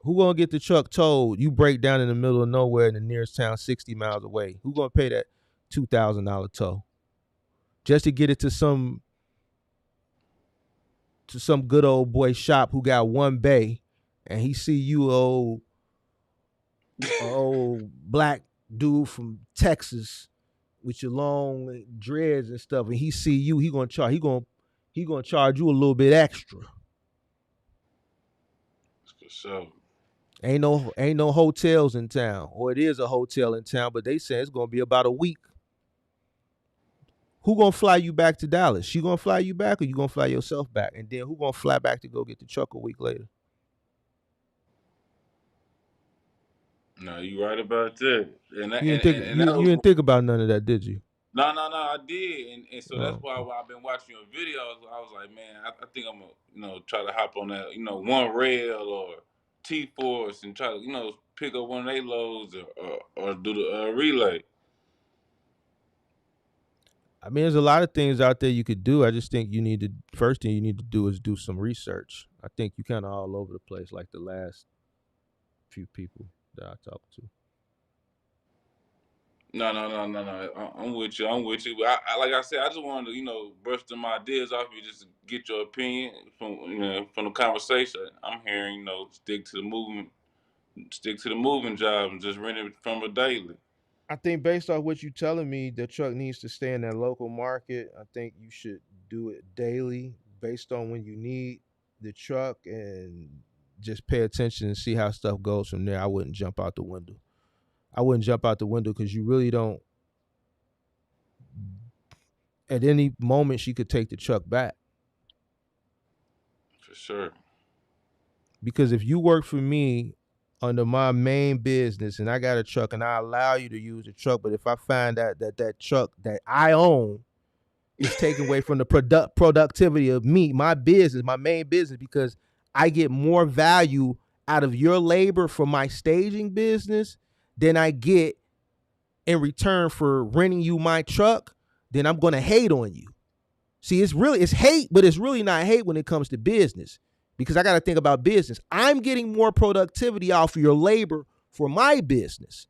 Who gonna get the truck towed? You break down in the middle of nowhere in the nearest town, 60 miles away. Who gonna pay that $2,000 tow just to get it to some good old boy shop who got one bay, and he see you old black dude from Texas with your long dreads and stuff, and he see you, he gonna charge you a little bit extra. For sure. Ain't no hotels in town, or it is a hotel in town, but they say it's gonna be about a week. Who gonna fly you back to Dallas? She gonna fly you back, or you gonna fly yourself back? And then who gonna fly back to go get the truck a week later? No, you right about that. And that, You didn't and, think and, and you that you was didn't think about none of that, did you? no, I did, and so that's Oh, why I've been watching your videos. I was like, man, I think I'm gonna try to hop on that one rail or T Force and try to pick up one of their loads or do the relay. I mean, there's a lot of things out there you could do. I just think first thing you need to do is do some research. I think you kind of all over the place, like the last few people that I talked to. No. I'm with you. I'm with you. But like I said, I just wanted to brush some ideas off you just to get your opinion from the conversation. I'm hearing stick to the moving job and just rent it from a daily. I think based off what you're telling me, the truck needs to stay in that local market. I think you should do it daily based on when you need the truck, and just pay attention and see how stuff goes from there. I wouldn't jump out the window. Because you really don't. At any moment, she could take the truck back. For sure. Because if you work for me under my main business and I got a truck and I allow you to use the truck, but if I find out that truck that I own is taken away from the productivity of me, my business, my main business, because I get more value out of your labor for my staging business than I get in return for renting you my truck, then I'm going to hate on you. See, it's hate, but it's really not hate when it comes to business, because I got to think about business. I'm getting more productivity off of your labor for my business.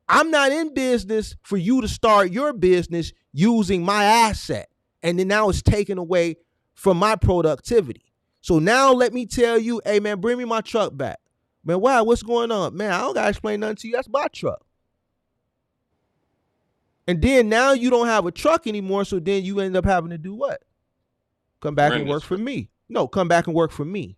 I'm not in business for you to start your business using my asset, and then now it's taken away from my productivity. So now let me tell you, hey man, bring me my truck back. Man, why? What's going on? Man, I don't got to explain nothing to you. That's my truck. And then now you don't have a truck anymore, so then you end up having to do what? Come back and work for me. No, come back and work for me.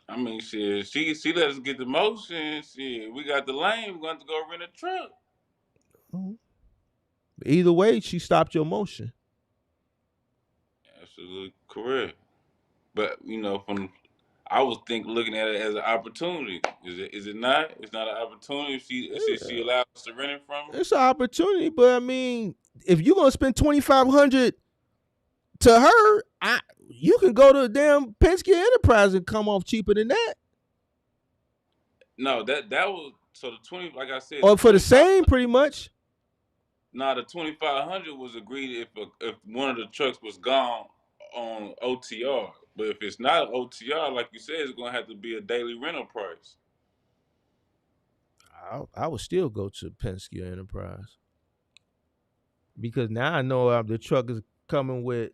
I mean, shit, she let us get the motion. Shit, we got the lane. We're going to go rent a truck. Either way, she stopped your motion. Absolutely correct. But I was looking at it as an opportunity. Is it not? It's not an opportunity if she allows us to rent it from her. It's an opportunity, but I mean, if you're gonna spend $2,500 to her, you can go to damn Penske Enterprise and come off cheaper than that. No, that was so the 20. Like I said, Or for the same, pretty much. Now the 2,500 was agreed if one of the trucks was gone on OTR, but if it's not OTR, like you said, it's gonna have to be a daily rental price. I would still go to Penske or Enterprise because now I know the truck is coming with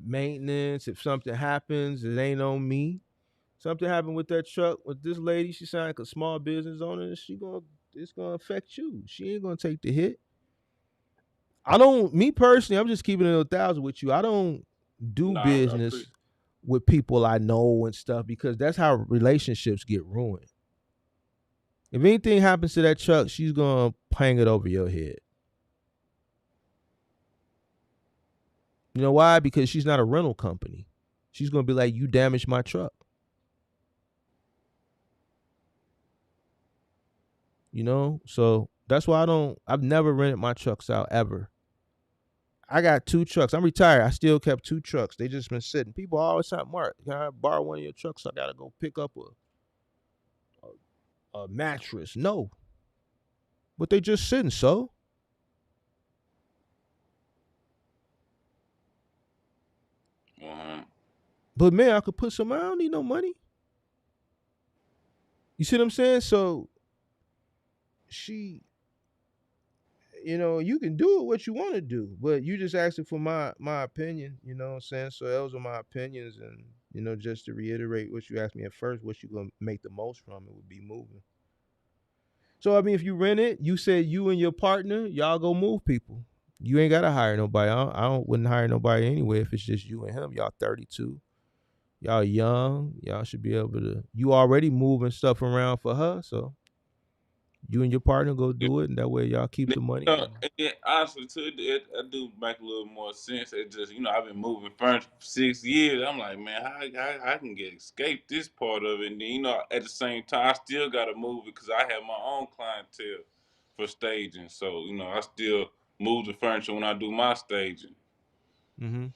maintenance. If something happens, it ain't on me. Something happened with that truck with this lady. She sounded like a small business owner, and it's gonna affect you. She ain't gonna take the hit. I don't. Me personally, I'm just keeping it 1,000 with you. I don't do Nah, I business with people I know and stuff because that's how relationships get ruined. If anything happens to that truck, she's gonna hang it over your head. You know why? Because she's not a rental company. She's gonna be like, "You damaged my truck." You know, so that's why I've never rented my trucks out ever. I got 2 trucks. I'm retired. I still kept 2 trucks. They just been sitting. People always say, "Mark, can I borrow one of your trucks? I gotta go pick up a mattress." No, but they just sitting. So, agree. but man, I could put some. I don't need no money. You see what I'm saying? So she, you can do what you want to do, but you just asking for my opinion. You know what I'm saying? So those are my opinions, and just to reiterate what you asked me at first, what you gonna make the most from it would be moving. So I mean, if you rent it, you said you and your partner, y'all go move people. You ain't gotta hire nobody. Wouldn't hire nobody anyway if it's just you and him. Y'all 32. Y'all young. Y'all should be able to. You already moving stuff around for her, so you and your partner go do it, and that way y'all keep the money. Honestly, too, it do make a little more sense. It just, I've been moving furniture for 6 years. I'm like, man, how I can get escape this part of it? And then, at the same time, I still got to move it because I have my own clientele for staging. So, I still move the furniture when I do my staging. Mm-hmm.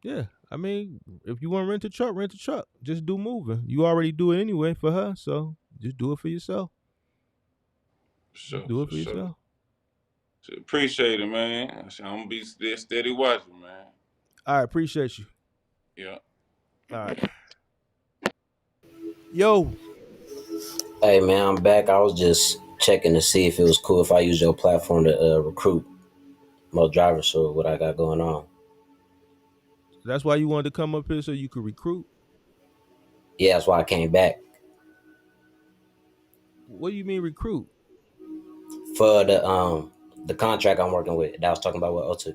Yeah, I mean, if you want to rent a truck, rent a truck. Just do moving. You already do it anyway for her, so just do it for yourself. For Just sure, do it for for sure. yourself. So appreciate it, man. I'm gonna be steady watching, man. All right, appreciate you. Yeah. All right, yo, Hey man, I'm back. I was just checking to see if it was cool if I use your platform to recruit more drivers for what I got going on. that's why you wanted to come up here so you could recruit. Yeah, that's why I came back What do you mean recruit? for the contract I'm working with that I was talking about with O2.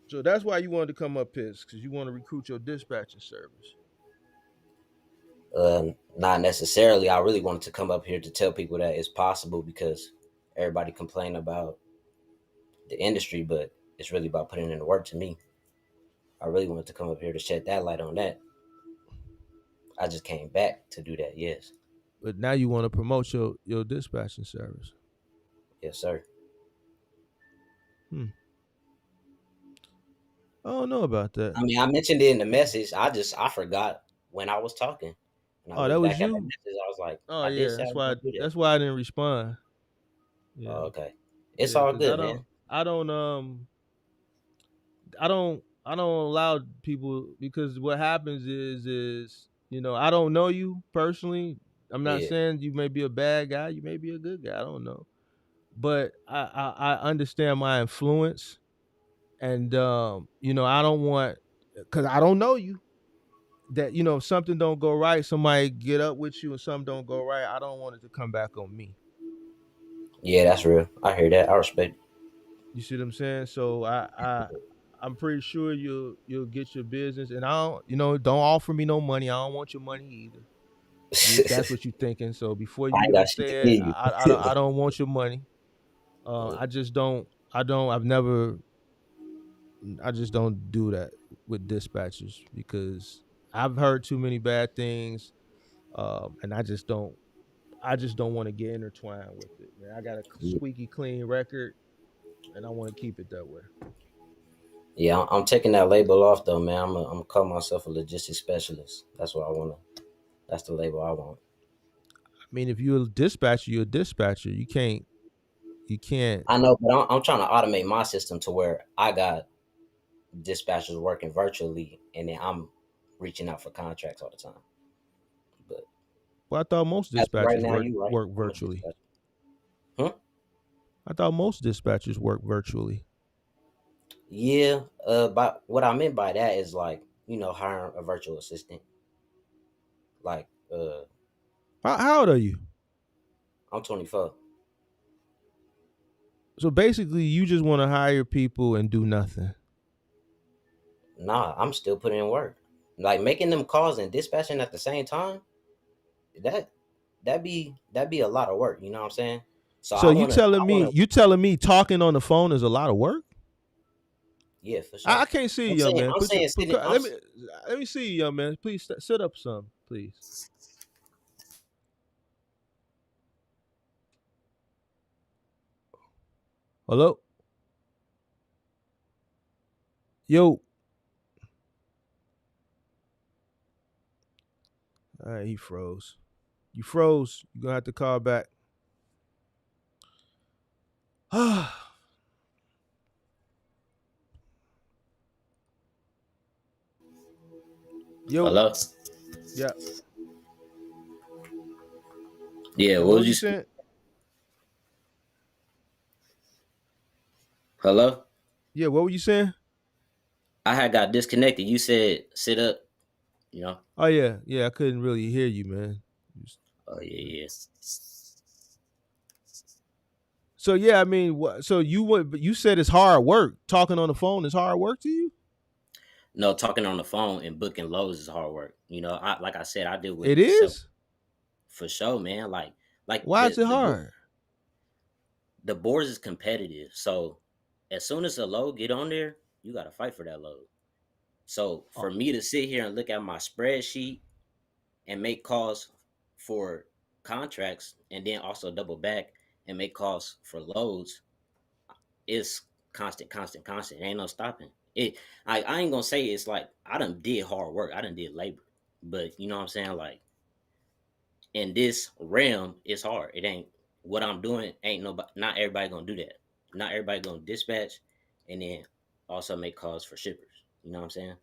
So that's why you wanted to come up here because you want to recruit your dispatching service. Not necessarily. I really wanted to come up here to tell people that it's possible because everybody complain about the industry, but it's really about putting in the work to me. I really wanted to come up here to shed that light on that. I just came back to do that. Yes. But now you want to promote your dispatching service. Yes, sir. Hmm. I don't know about that. I mean, I mentioned it in the message. I forgot when I was talking. And I Oh, that looked was back at the you. message. I was like, Oh I did yeah, say I was gonna do that. that's why I didn't respond. Oh, Yeah, okay. It's yeah, all because good, man. I don't allow people because what happens is I don't know you personally. I'm not Yeah. saying you may be a bad guy, you may be a good guy. I don't know, but I understand my influence, and I don't want because I don't know you that if something don't go right, somebody get up with you and something don't go right. I don't want it to come back on me. Yeah, that's real. I hear that. I respect You see what I'm saying? So I'm pretty sure you'll get your business, and I don't offer me no money. I don't want your money either. If that's it. what you're thinking, so before I you ain't even got shit to say it, give I you. don't want your money. I just don't. I don't. I've never. I just don't do that with dispatchers because I've heard too many bad things, and I just don't. I just don't want to get intertwined with it, man. I got a squeaky clean record, and I want to keep it that way. Yeah, I'm taking that label off though, man. I'm gonna call myself a logistics specialist. That's what I wanna. That's the label I want. I mean, if you're a dispatcher, you're a dispatcher. You can't. You can't. I know, but I'm trying to automate my system to where I got dispatchers working virtually, and then I'm reaching out for contracts all the time. But Well, I thought most as of right dispatchers now, you right. work I'm a virtually. dispatcher. Huh? I thought most dispatchers work virtually. Yeah. But what I meant by that is like, hiring a virtual assistant. Like, How old are you? I'm 24. So basically, you just want to hire people and do nothing. Nah, I'm still putting in work. Like making them calls and dispatching at the same time. That that'd be a lot of work. You know what I'm saying? So So I wanna. you telling me talking on the phone is a lot of work? Yeah, for I sure. can't see I'm you, young saying man. I'm saying sitting. Let me see you, young man. Please sit up some, please. Hello, yo. All right, he froze. You froze. You're gonna have to call back. Yo, Hello. yeah, Yeah. yeah. What What was was you you saying? saying? Hello. Yeah, what were you saying? I had got disconnected. You said sit up. You know. Oh yeah, yeah. I couldn't really hear you, man. Oh yeah, yeah. So yeah, I mean, so you said it's hard work. Talking on the phone is hard work to you. No, talking on the phone and booking loads is hard work. Like I said, I deal with It self is. for sure, man. Like Why is it hard? the boards is competitive. So as soon as a load get on there, you got to fight for that load. So Oh, for me to sit here and look at my spreadsheet and make calls for contracts and then also double back and make calls for loads is constant, constant, constant. Ain't no stopping. I ain't gonna say it's like I done did hard work. I done did labor. But you know what I'm saying? Like in this realm, it's hard. It ain't what I'm doing, ain't nobody not everybody gonna do that. Not everybody gonna dispatch and then also make calls for shippers. You know what I'm saying?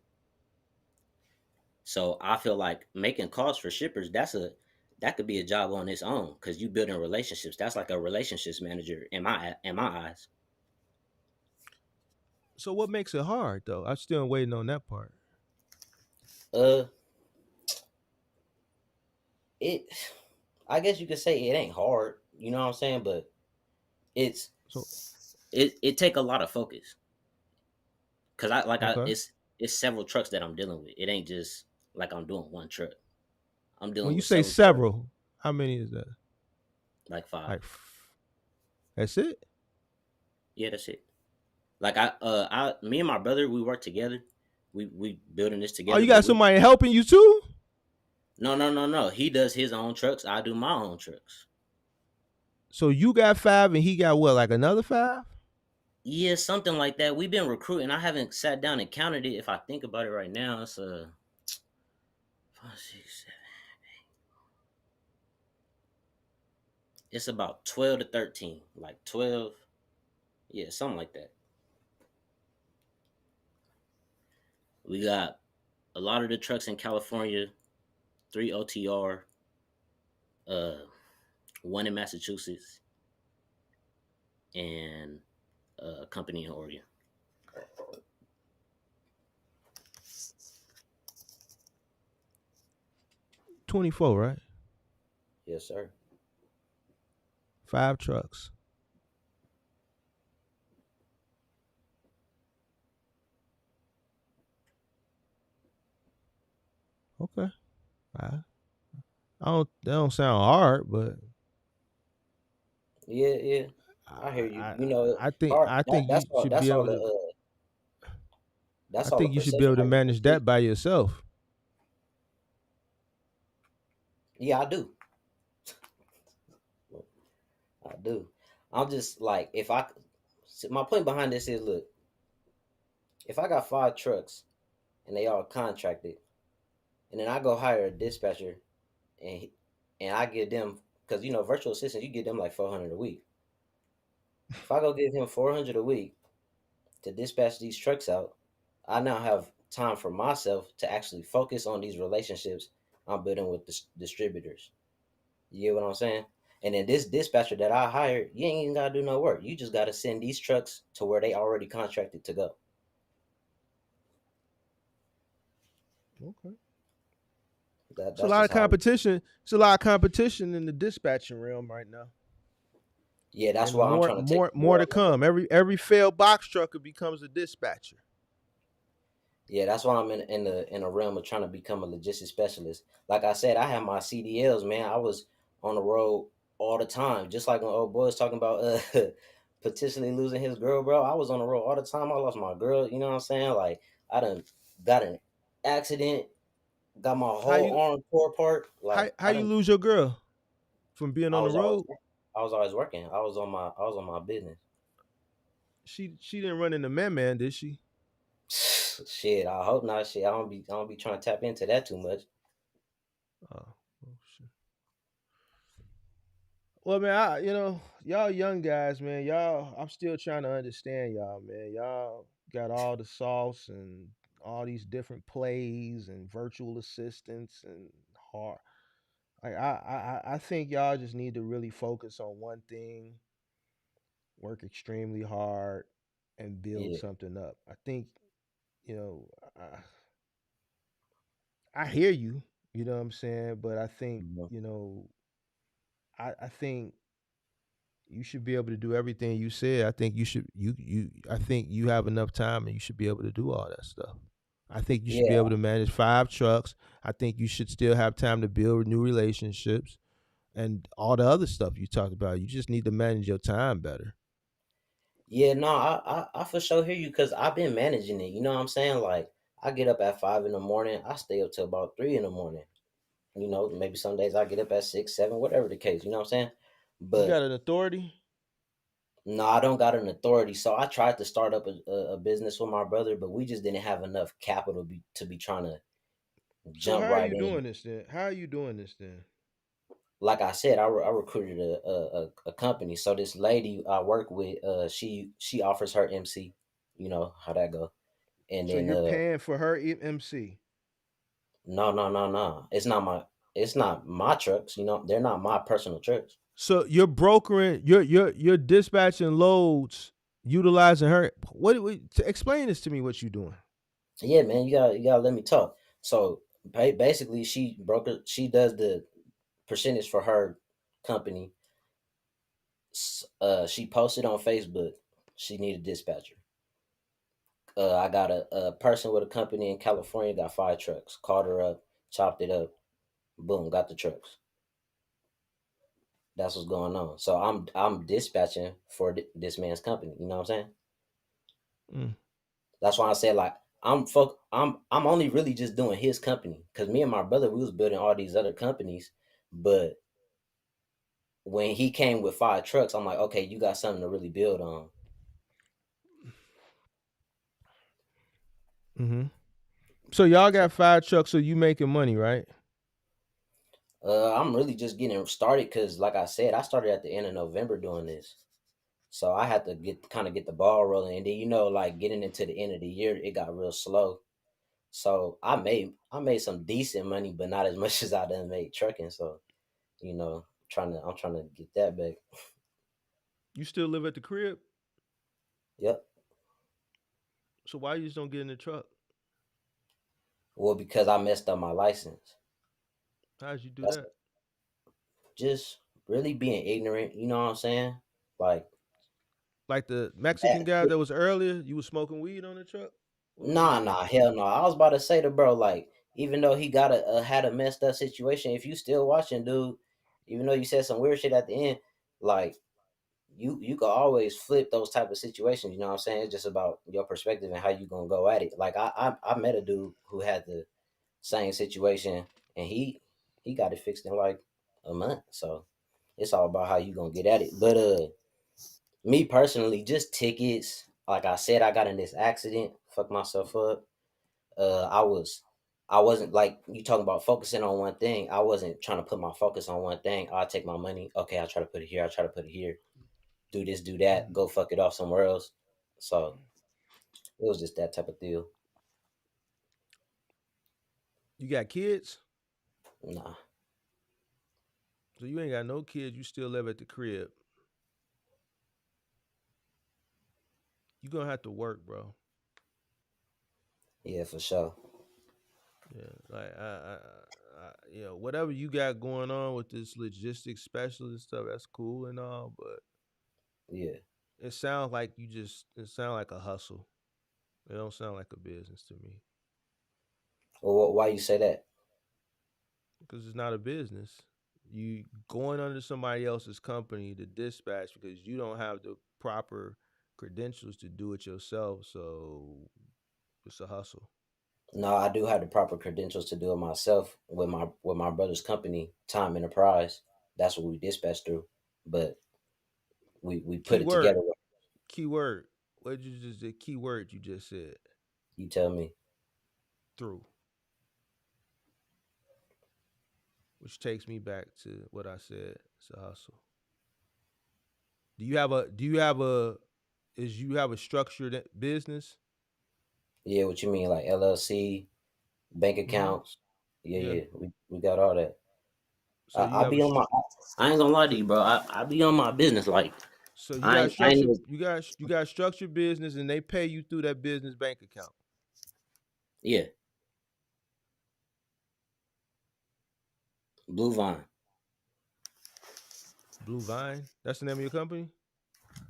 So I feel like making calls for shippers, that could be a job on its own because you building relationships. That's like a relationships manager in my eyes. so what makes it hard though? I'm still waiting on that part. Uh, it, I guess you could say it ain't hard. You know what I'm saying? But it's So it take a lot of focus because okay, it's several trucks that I'm dealing with. It ain't just like I'm doing one truck. I'm when dealing you with say several trucks, several, how many is that? like five. Like, that's it. Yeah, that's it. Like me and my brother, we work together. We building this Oh, together, you but got we somebody helping you too. no, no, no, no. He does his own trucks. I do my own trucks. So you got five and he got what, like another five? Yeah, something like that. We've been recruiting. I haven't sat down and counted it. If I think about it right now, it's 5, 6, 7. It's about 12 to 13. Like 12. Yeah, something like that. We got a lot of the trucks in California, 3 OTR, uh, one in Massachusetts, and a company in Oregon. 24, right? Yes, sir. 5 trucks. Okay. I, I don't. That don't sound hard, but Yeah, yeah. I hear I, you. I, You know, I think hard. I That, think that's you all. should be able to. I That's all a think you should be perception. able to How you manage perceive. that by yourself. Yeah, I do. I do. I'm just like, my point behind this is, look, if I got 5 trucks and they all contracted, and then I go hire a dispatcher and and I give them, because virtual assistants, you give them like 400 a week. If I go give him 400 a week to dispatch these trucks out, I now have time for myself to actually focus on these relationships I'm building with distributors. You get what I'm saying? And then this dispatcher that I hired, you ain't even gotta do no work. You just gotta send these trucks to where they already contracted to go. Okay. It's a That's lot of just how. competition. It's a lot of competition in the dispatching realm right now, Yeah, that's and why I'm more, trying to take more, more more to of like a. come. Every failed box trucker becomes a dispatcher. Yeah, that's why I'm in a realm of trying to become a logistics specialist. Like I said, I have my CDLs, man. I was on the road all the time, just like when old boy was talking about potentially losing his girl, bro. I was on the road all the time. I lost my girl. You know what I'm saying? Like I done got an accident, got my How whole you arm tore apart. Like how I you done. lose your girl from being I on the was always road? I was always working. I was on my business. She didn't run into man, did she? Shit, I hope not. Shit, I don't be trying to tap into that too much. Oh, oh shit. Well, man, y'all young guys, man, y'all. I'm still trying to understand y'all, man. Y'all got all the sauce and all these different plays and virtual assistants and hard. Like I think y'all just need to really focus on one thing, work extremely hard, and build Yeah. something up. I think you know. I hear you. You know what I'm saying, but I think Mhm. I think you should be able to do everything you said. I think you should I think you have enough time and you should be able to do all that stuff. I think you should be Yeah. able to manage 5 trucks. I think you should still have time to build new relationships and all the other stuff you talked about. You just need to manage your time better. Yeah, no, I for sure hear you because I've been managing it. You know what I'm saying? Like I get up at 5 in the morning. I stay up till about 3 in the morning. You know, maybe some days I get up at 6, 7, whatever the case. You know what I'm saying? You got But an authority? no, I don't got an authority. So I tried to start up a business with my brother, but we just didn't have enough capital to be trying to So jump how are right you in. doing this then? How are you doing this then? Like I said, I recruited a company. So this lady I work with, she offers her MC. You know how that go. And So then you're paying for her MC. no, no, no, no. It's not my trucks, you know. They're not my personal trucks. So you're brokering, you're dispatching loads, utilizing her. Explain this to me? What you doing? Yeah, man, you gotta let me talk. So basically she does the percentage for her company. She posted on Facebook she needed a dispatcher. I got a person with a company in California, got 5 trucks. Called her up, chopped it up, boom, got the trucks. That's what's going on. So I'm dispatching for this man's company. You know what I'm saying? Mm. That's why I said like I'm only really just doing his company because me and my brother we was building all these other companies, but when he came with 5 trucks, I'm like, okay, you got something to really build on. Hmm. So y'all So got 5 trucks, so you making money, right? I'm really just getting started because, like I said, I started at the end of November doing this, so I had to get the ball rolling, and then like getting into the end of the year, it got real slow. So I made some decent money, but not as much as I done made trucking. So I'm trying to get that back. You still live at the crib, Yep. so why you just don't get in the truck? Well, because I messed up my license. How'd you do That's that? just really being ignorant. You know what I'm saying? Like, Like the Mexican that, guy that was earlier, you was smoking weed on the truck. What was you nah, doing? nah, hell no. I was about to say to bro, like, even though he got had a messed up situation, if you still watching, dude, even though you said some weird shit at the end, like, you could always flip those type of situations. You know what I'm saying? It's just about your perspective and how you gonna go at it. Like, I met a dude who had the same situation, and he got it fixed in like a month. So it's all about how you gonna get at it. But me personally, just tickets. Like I said, I got in this accident, fucked myself up. Uh, I was, I wasn't like you talking about focusing on one thing. I wasn't trying to put my focus on one thing. I take my money. Okay, I try to put it here. I try to put it here. do this, do that, go fuck it off somewhere else. So it was just that type of deal. You got kids? Nah, So you ain't got no kids. You still live at the crib. You gonna have to work, bro. yeah, for sure. Yeah, like whatever you got going on with this logistics specialist stuff, that's cool and all, but Yeah. it sounds like it sounds like a hustle. It don't sound like a business to me Well, why you say that? because it's not a business. You going under somebody else's company to dispatch because you don't have the proper credentials to do it yourself. So it's a hustle. No, I do have the proper credentials to do it myself with my brother's company, Time Enterprise. That's what we dispatch through. But we put it Keyword, together. keyword. What you just the keyword you just said You tell me. through, which takes me back to what I said. It's a hustle. Do you have a structured business? Yeah, what you mean, like LLC, bank Mm-hmm. accounts? Yeah, Yeah. yeah, we got all that. So you I have a be on my. I ain't gonna lie to you, bro. I be on my business. Like so you got I ain't structured you got structured business and they pay you through that business bank account. yeah, Blue Vine. Blue Vine. That's the name of your company?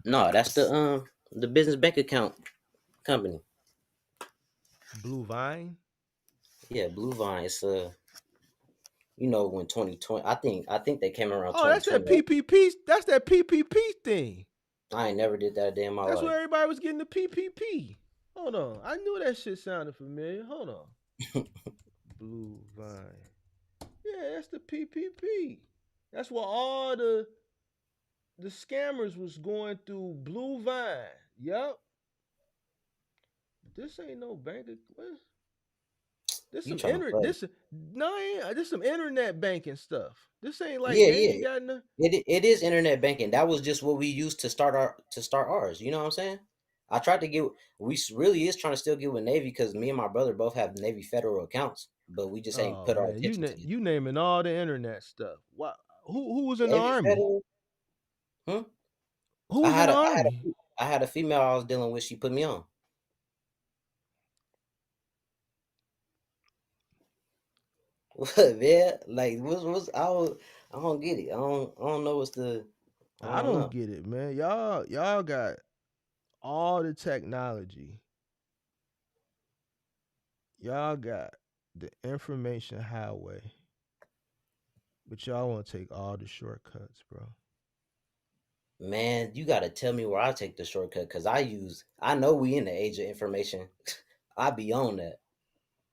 No, that's the business bank account company. Blue Vine? Yeah, Blue Vine. It's you know, when 2020, I think they came around Oh, that's that 2020. PPP. That's that PPP thing. I ain't never did that a day in my That's life. where everybody was getting the PPP. Hold on. I knew that shit sounded familiar. Hold on. Blue Vine. Yeah, that's the PPP. That's what all the scammers was going through Blue Vine. Yup. This ain't no bank. What? This You some trying to internet. play? This no, this some internet banking stuff. This ain't like Yeah, they yeah. ain't got no. It is internet banking. That was just what we used to start ours. You know what I'm saying? I tried to get. Really is trying to still get with Navy because me and my brother both have Navy federal accounts, but we just ain't Oh put our man, attention to it. you naming all the internet stuff. What? Who was in the Navy army? federal. Hmm? Who was in the army? I had a female I was dealing with. She put me on. What, man? Like what's I don't get it. I don't know what's the I I don't don't know. get it, man. Y'all got all the technology. Y'all got the information highway, but y'all want to take all the shortcuts, bro. Man, you gotta tell me where I take the shortcut because I know we in the age of information. I be on that.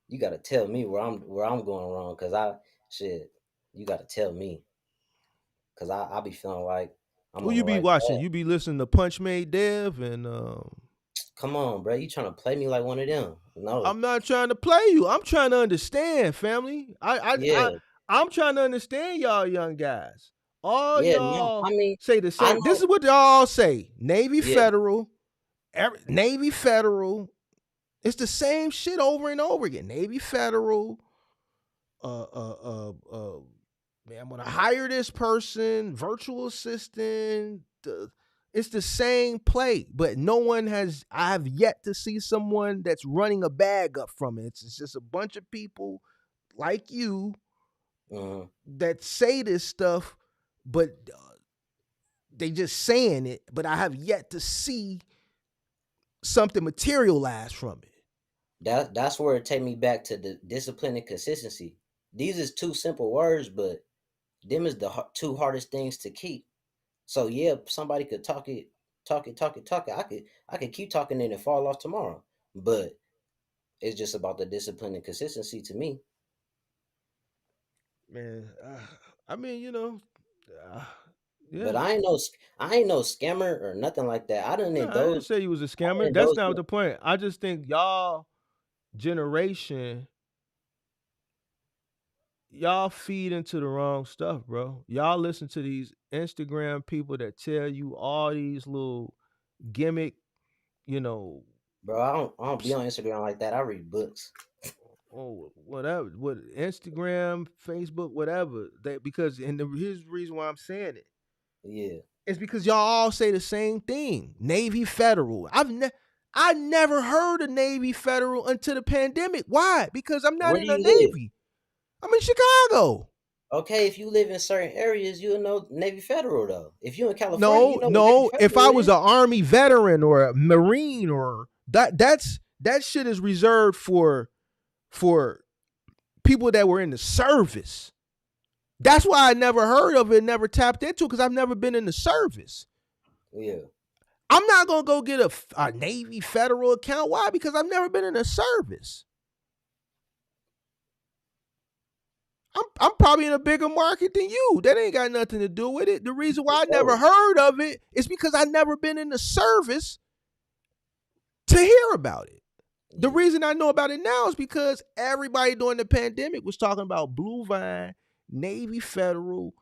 You gotta tell me where I'm going wrong because shit, you gotta tell me because I be feeling like I'm Who on you the be right watching? path. You be listening to Punch Made Dev and Come on, bro. You trying to play me like one of them? No. I'm not trying to play you. I'm trying to understand, family. Yeah. I'm trying to understand y'all young guys. All Yeah, no. y'all I mean, say the I same. This know. is what they all say. Navy Yeah. Federal, Navy Federal. It's the same shit over and over again. Navy Federal. Uh, uh, uh, uh. Man, I'm gonna hire this person, virtual assistant. It's the same play, but no one has. I have yet to see someone that's running a bag up from it. It's just a bunch of people like you Mhm. that say this stuff, but they just saying it. But I have yet to see something materialize from it. That's where it take me back to the discipline and consistency. These is two simple words, but them is the two hardest things to keep. So yeah, somebody could talk it. I could keep talking it and fall off tomorrow. But it's just about the discipline and consistency to me. Man, I mean, uh, But yeah. I ain't no scammer or nothing like that. No, I didn't say you was a I done scammer. That's indulged not in the point. I just think y'all generation y'all feed into the wrong stuff, bro. Y'all listen to these Instagram people that tell you all these little gimmick, you know, Bro, I don't be on Instagram like that. I read books. or whatever, what Instagram, Facebook, whatever. That because here's the reason why I'm saying it. Yeah. It's because y'all all say the same thing. Navy Federal. I never heard of Navy Federal until the pandemic. Why? Because I'm not Where in do the you live? Navy. I'm in Chicago. Okay, if you live in certain areas, you'll know Navy Federal though. If you're in California, you No, know what Navy no. If Federal I was is. an Army veteran or a Marine or that shit is reserved for people that were in the service. That's why I never heard of it, never tapped into it, because I've never been in the service. Yeah. I'm not gonna go get a Navy Federal account. Why? Because I've never been in the service. I'm probably in a bigger market than you. That ain't got nothing to do with it. The reason why For I never sure. heard of it is because I never been in the service to hear about it. The Yeah. reason I know about it now is because everybody during the pandemic was talking about Blue Vine, Navy Federal,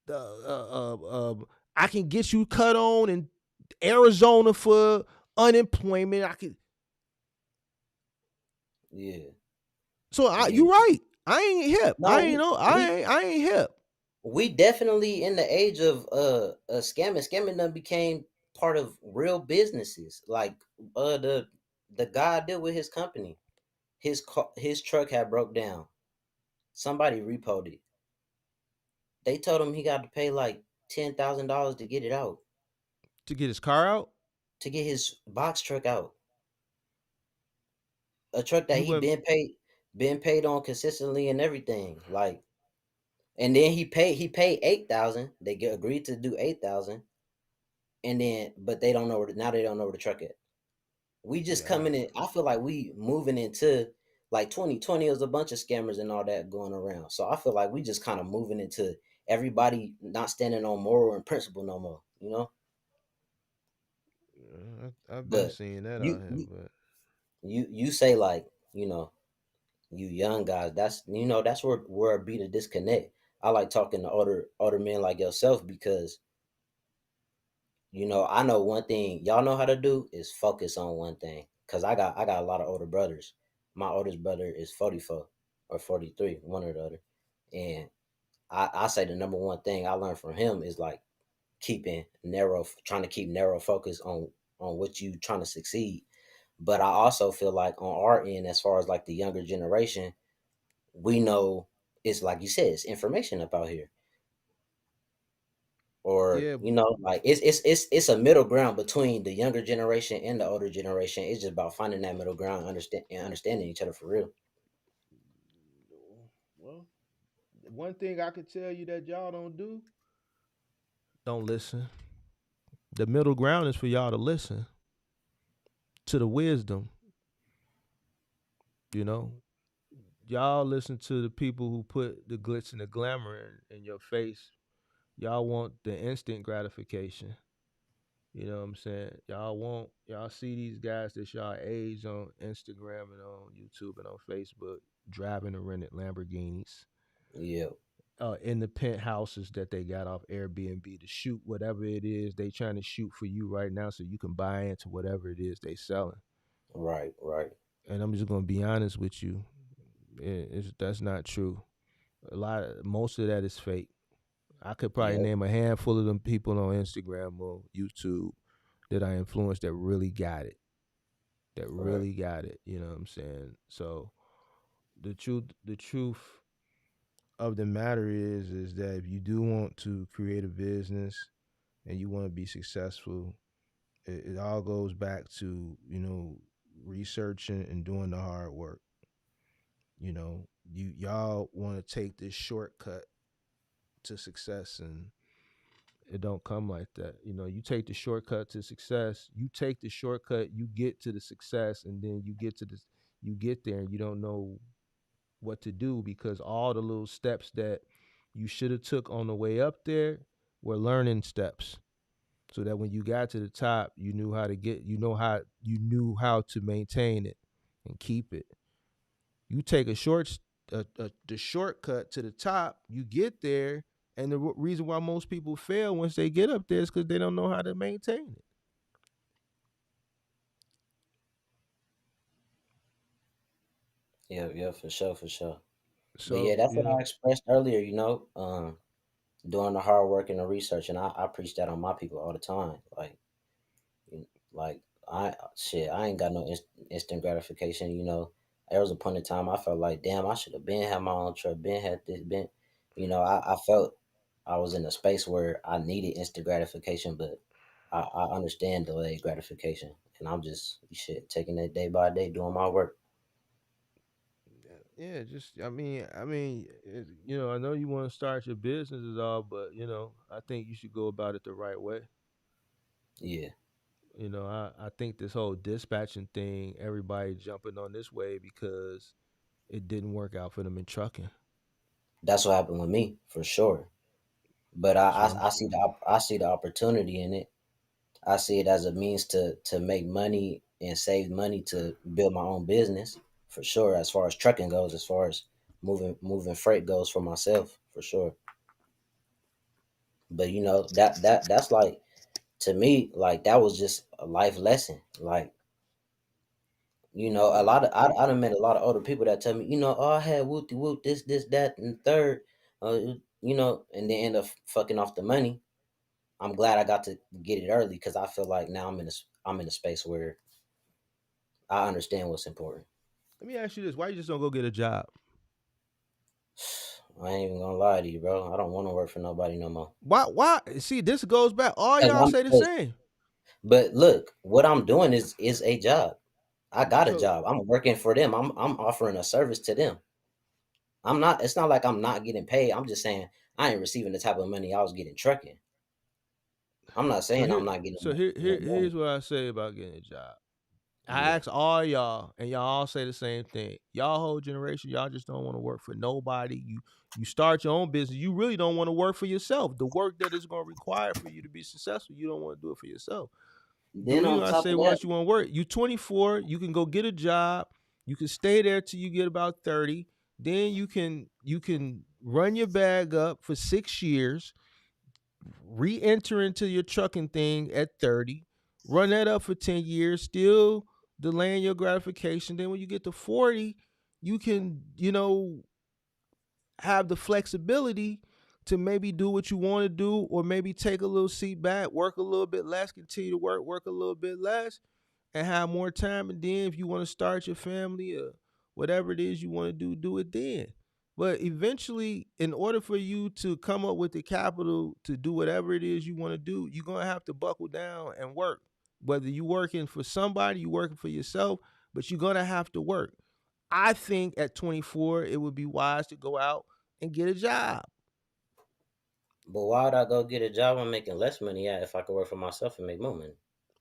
the I can get you cut on in Arizona for unemployment. I could. Yeah. So Yeah. you right. I ain't hip. No, I ain't hip. we definitely in the age of scamming. Scamming done became part of real businesses. Like the guy I deal with his company. His truck had broke down. Somebody repoed it. They told him he got to pay like $10,000 to get it out, To get his car out, to get his box truck out. A truck that he he went. been paid on consistently and everything. Like, and then he paid 8,000. They agreed to do 8,000, and then but they don't know now they don't know where the truck at. We just Yeah, coming in. I feel like we moving into like 2020 was a bunch of scammers and all that going around. So I feel like we just kind of moving into everybody not standing on moral and principle no more. You know, I've been but seeing that you out here, you but you say like you young guys. That's where it be the disconnect. I like talking to older men like yourself because I know one thing y'all know how to do is focus on one thing. Cause I got a lot of older brothers. My oldest brother is 44 or 43, one or the other. And I say the number one thing I learned from him is like trying to keep narrow focus on what you trying to succeed. But I also feel like on our end, as far as like the younger generation, we know it's like you said, it's information up out here. Or yeah, like it's a middle ground between the younger generation and the older generation. It's just about finding that middle ground, understanding each other for real. well, one thing I could tell you that y'all don't listen. The middle ground is for y'all to listen to the wisdom. You know, y'all listen to the people who put the glitz and the glamour in your face. Y'all want the instant gratification. You know what I'm saying? Y'all see these guys that's y'all age on Instagram and on YouTube and on Facebook driving the rented Lamborghinis, Yeah, in the penthouses that they got off Airbnb to shoot whatever it is they trying to shoot for you right now, so you can buy into whatever it is they selling. right, right. And I'm just gonna be honest with you, that's not true. Most of that is fake. I could probably Yep, name a handful of them people on Instagram or YouTube that I influenced that really got it. That right. really got it. You know what I'm saying? So the truth of the matter is that if you do want to create a business and you want to be successful, it all goes back to, researching and doing the hard work. Y'all want to take this shortcut to success, and it don't come like that. You take the shortcut to success, you take the shortcut, you get to the success, and then you get there and you don't know what to do because all the little steps that you should have took on the way up there were learning steps. So that when you got to the top, you knew how to you knew how to maintain it and keep it. You take a the shortcut to the top. You get there, and the reason why most people fail once they get up there is because they don't know how to maintain it. Yeah, for sure, for sure. But yeah, So that's what I expressed earlier. Doing the hard work and the research, and I preach that on my people all the time. Like I ain't got no instant gratification. There was a point in time I felt like, damn, I should have been had my own truck, been had this, been, I felt I was in a space where I needed instant gratification, but I understand delayed gratification, and I'm just taking it day by day, doing my work. yeah, just I know you want to start your business and all, but I think you should go about it the right way. Yeah, I think this whole dispatching thing, everybody jumping on this way because it didn't work out for them in trucking. that's what happened with me for sure. But So I'm I see I see the opportunity in it. I see it as a means to make money and save money to build my own business for sure. As far as trucking goes, as far as moving freight goes for myself for sure. But that's like, to me, like, that was just a life lesson. Like, a yeah, lot of I done met a lot of older people that tell me, oh, I had whoop de whoop, this that and third, and they end up fucking off the money. I'm glad I got to get it early because I feel like now I'm in a space where I understand what's important. let me ask you this: why you just don't go get a job? I ain't even gonna lie to you, bro. I don't want to work for nobody no more. Why? See, this goes back. All 'Cause y'all say the same. but look, what I'm doing is a job. I got a So job. I'm working for them. I'm offering a service to them. I'm not. It's not like I'm not getting paid. I'm just saying I ain't receiving the type of money I was getting trucking. I'm not so saying I'm here not getting so here, no here money. here's what I say about getting a job. I Yeah, ask all y'all, and y'all all say the same thing. Y'all whole generation, y'all just don't want to work for nobody. You start your own business. You really don't want to work for yourself. The work that is going to require for you to be successful, you don't want to do it for yourself. The then reason on I top say of why that, don't you want to work, you 24, you can go get a job. You can stay there till you get about 30. Then you can run your bag up for 6 years, re-enter into your trucking thing at 30, run that up for 10 years, still delaying your gratification. Then when you get to 40, you can, have the flexibility to maybe do what you want to do, or maybe take a little seat back, work a little bit less, continue to work a little bit less, and have more time. And then if you want to start your family or whatever it is you want to do it then. But eventually, in order for you to come up with the capital to do whatever it is you want to do, you're going to have to buckle down and work. Whether you're working for somebody, you're working for yourself, but you're going to have to work. I think at 24, it would be wise to go out and get a job. but why would I go get a job I'm making less money at if I could work for myself and make more money?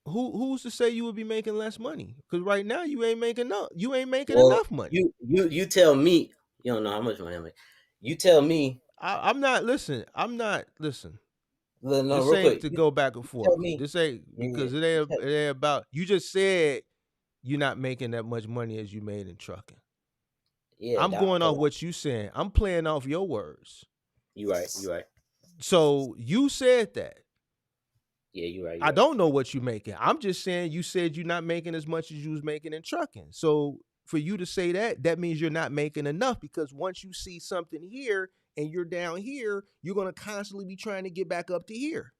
Who's to say you would be making less money? Because right now you ain't making enough. You ain't making Well, enough money. you tell me. You don't know how much money I make. You tell me. I'm not listen. I'm not listen. No, This real ain't quick. to You, go back and you forth. tell me. This ain't Yeah, yeah. because it You ain't tell, it ain't about. You just said you're not making that much money as you made in trucking. yeah, I'm that. going off what you saying. I'm playing off your words. You right. You right. So you said that. Yeah, you right. You I right. don't know what you're making. I'm just saying you said you're not making as much as you was making in trucking. So for you to say that, that means you're not making enough, because once you see something here and you're down here, you're gonna constantly be trying to get back up to here.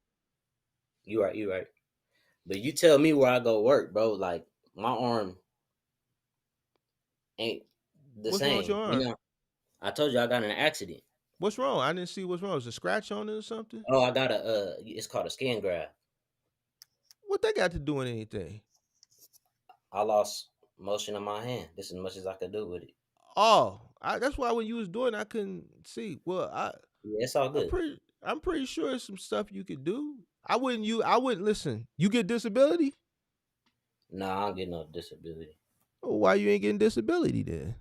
You right. You right. But you tell me where I go work, bro. Like, my arm ain't the What's wrong with same. your arm? I told you I got in an accident. What's wrong? I didn't see what's wrong. Is a scratch on it or something? Oh, I got a. It's called a skin graft. What that got to do with anything? I lost motion of my hand. This is as much as I could do with it. Oh, that's why when you was doing, I couldn't see. Well, Yeah, it's all good. I'm pretty sure there's some stuff you could do. I wouldn't listen. You get disability? Nah, I don't get no disability Well, why you ain't getting disability then?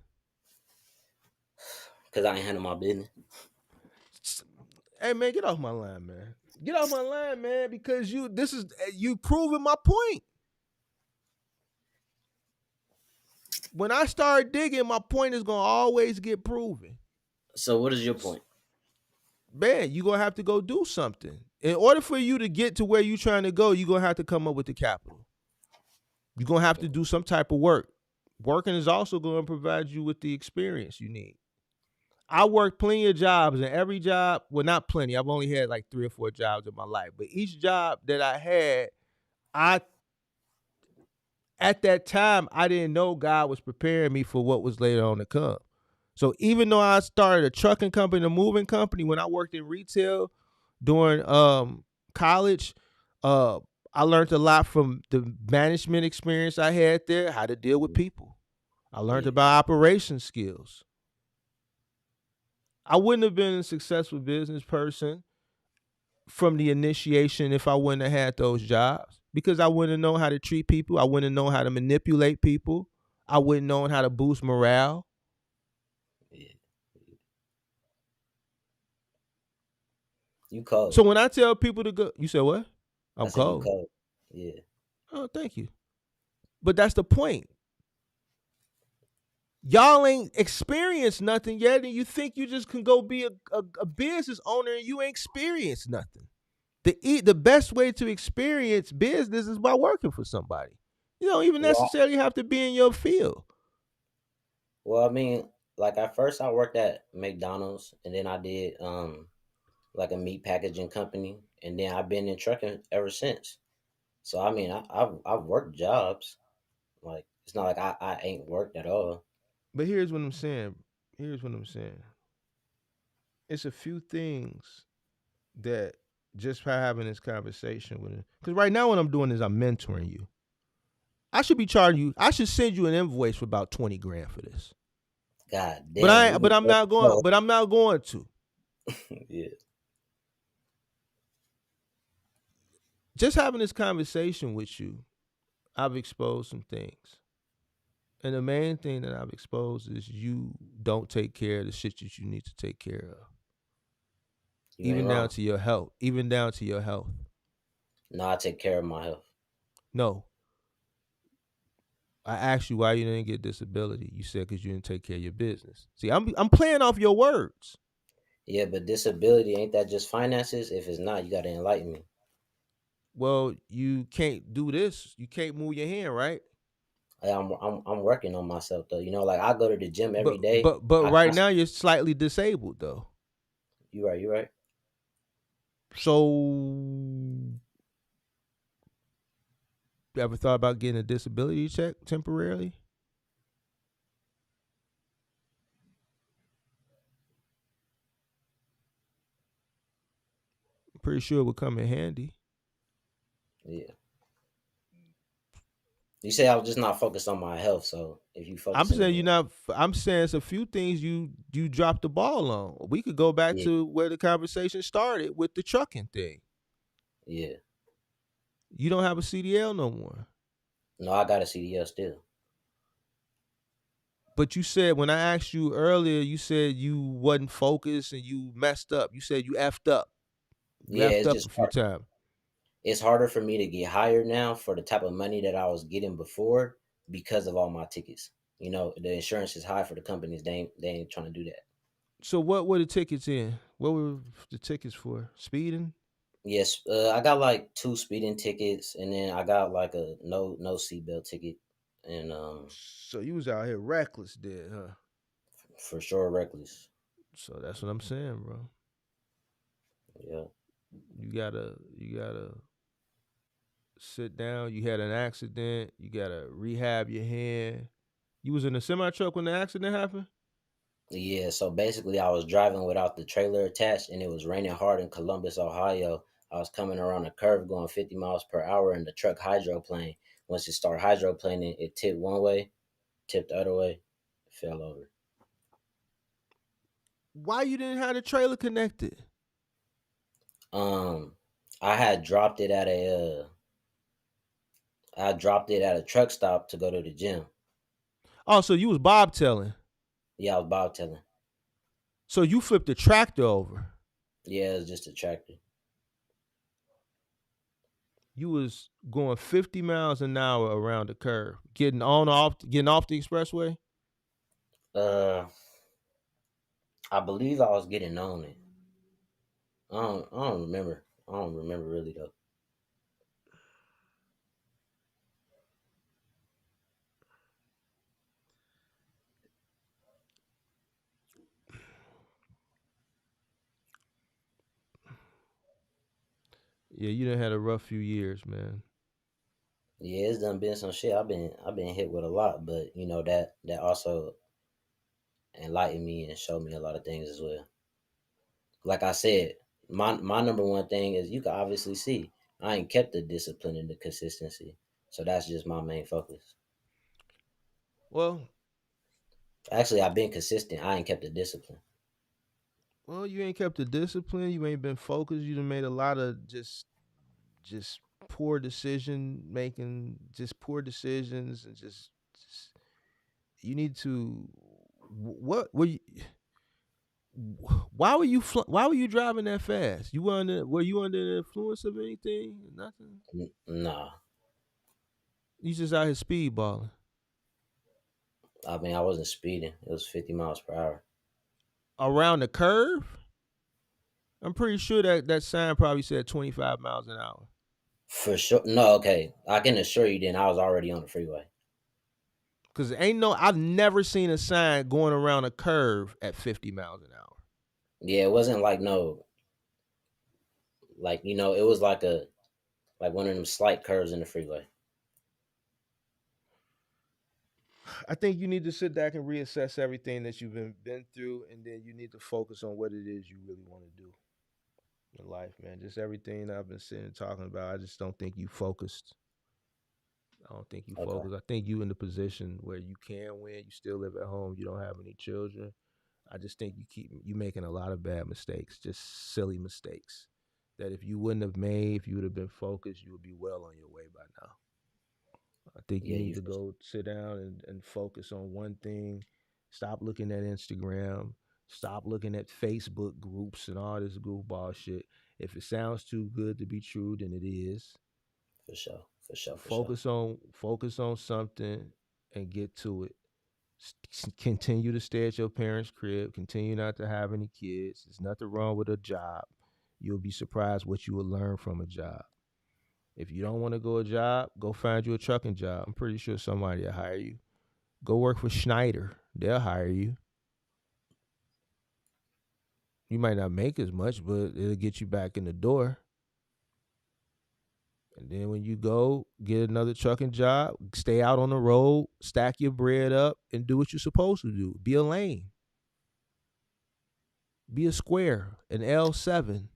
because I ain't handle my business. Hey man, get off my line, man. Get off my line, man, because you proving my point. when I start digging, my point is gonna always get proven. So what is your point? Man, you're gonna have to go do something. In order for you to get to where you're trying to go, you're gonna have to come up with the capital. You're gonna have to do some type of work. Working is also gonna provide you with the experience you need. I worked plenty of jobs, and every job, well, not plenty. I've only had like 3 or 4 jobs in my life, but each job that I had, I at that time I didn't know God was preparing me for what was later on to come. So even though I started a trucking company, a moving company, when I worked in retail during college, uh, I learned a lot from the management experience I had there, how to deal with people. I learned Yeah. about operation skills. I wouldn't have been a successful business person from the initiation if I wouldn't have had those jobs, because I wouldn't have known how to treat people. I wouldn't have known how to manipulate people. I wouldn't have known how to boost morale. Yeah. You cold. So when I tell people to go, you said what? I I'm said you cold. cold. Yeah. Oh, thank you. But that's the point. Y'all ain't experienced nothing yet, and you think you just can go be a business owner and you ain't experienced nothing. The best way to experience business is by working for somebody. You don't even Well, necessarily have to be in your field. well, I mean, like at first I worked at McDonald's, and then I did like a meat packaging company, and then I've been in trucking ever since. So I mean, I've worked jobs. Like it's not like I ain't worked at all. But here's what I'm saying. Here's what I'm saying. It's a few things that just by having this conversation with him. Because right now what I'm doing is I'm mentoring you. I should be charging you. I should send you an invoice for about 20 grand for this. God But damn. but I'm not going. But I'm not going to. Yeah. Just having this conversation with you, I've exposed some things. And the main thing that I've exposed is you don't take care of the shit that you need to take care of. You ain't Even down wrong. to your health. Even down to your health. No, I take care of my health. No. I asked you why you didn't get disability. You said because you didn't take care of your business. See, I'm playing off your words. Yeah, but disability ain't that just finances? If it's not, you gotta enlighten me. Well, you can't do this. You can't move your hand, right? I'm working on myself though. You know, like I go to the gym But every day. but right now you're slightly disabled though. You right, you right. So you ever thought about getting a disability check temporarily? I'm pretty sure it would come in handy. Yeah. You say I was just not focused on my health, so if you I'm focus on saying it, you're not. I'm saying it's a few things you dropped the ball on. We could go back yeah, to where the conversation started with the trucking thing. yeah. You don't have a CDL no more. No, I got a CDL still. But you said when I asked you earlier, you said you wasn't focused and you messed up. You said you effed up. You Yeah, effed it's up just a few hard. times. It's harder for me to get hired now for the type of money that I was getting before because of all my tickets. You know, the insurance is high for the companies. They ain't trying to do that. So what were the tickets in? What were the tickets for? Speeding? Yes, I got like 2 speeding tickets, and then I got like a no seatbelt ticket, and So you was out here reckless, then, huh? for sure reckless. So that's what I'm saying, bro. Yeah, You gotta sit down. You had an accident. You gotta rehab your hand. You was in a semi truck when the accident happened. yeah. So basically, I was driving without the trailer attached, and it was raining hard in Columbus, Ohio. I was coming around a curve going 50 miles per hour, and the truck hydroplaned. Once it started hydroplaning, it tipped one way, tipped the other way, fell over. Why you didn't have the trailer connected? Um, I had dropped it at a truck stop to go to the gym. Oh, so you was bobtailing. Yeah, I was bobtailing. So you flipped the tractor over. Yeah, it was just a tractor. You was going 50 miles an hour around the curve, getting off the expressway. Uh, I believe I was getting on it. I don't remember. I don't remember really though. Yeah, you done had a rough few years, man. Yeah, it's done been some shit. I've been hit with a lot, but you know that also enlightened me and showed me a lot of things as well. Like I said, my number one thing is you can obviously see I ain't kept the discipline and the consistency. So that's just my main focus. Well, Actually, I've been consistent. I ain't kept the discipline. well, you ain't kept the discipline. You ain't been focused. You done made a lot of just poor decision making, just poor decisions, and just you need to. What were you? Why were you driving that fast? Were you under the influence of anything? Nothing. Nah, You just out here speedballing I mean I wasn't speeding. It was 50 miles per hour around the curve. I'm pretty sure that sign probably said 25 miles an hour. for sure. No, okay, I can assure you. Then I was already on the freeway. Cause I've never seen a sign going around a curve at 50 miles an hour. Yeah, it wasn't like no, like it was like one of them slight curves in the freeway. I think you need to sit back and reassess everything that you've been through, and then you need to focus on what it is you really want to do in life, man. Just everything I've been sitting and talking about. I just don't think you focused. I don't think you Okay. focused. I think you in the position where you can win. You still live at home. You don't have any children. I just think you making a lot of bad mistakes, just silly mistakes. That if you wouldn't have made, if you would have been focused, you would be well on your way by now. I think you Yeah, need you to for go sit down and focus on one thing. Stop looking at Instagram. Stop looking at Facebook groups and all this goofball shit. If it sounds too good to be true, then it is. for sure, for sure, for sure, Focus on something and get to it. Continue to stay at your parents' crib. Continue not to have any kids. There's nothing wrong with a job. You'll be surprised what you will learn from a job. If you don't want to go a job, go find you a trucking job. I'm pretty sure somebody will hire you. Go work for Schneider. They'll hire you. You might not make as much, but it'll get you back in the door. And then when you go get another trucking job, stay out on the road, stack your bread up, and do what you're supposed to do. Be a lane. Be a square, an L7.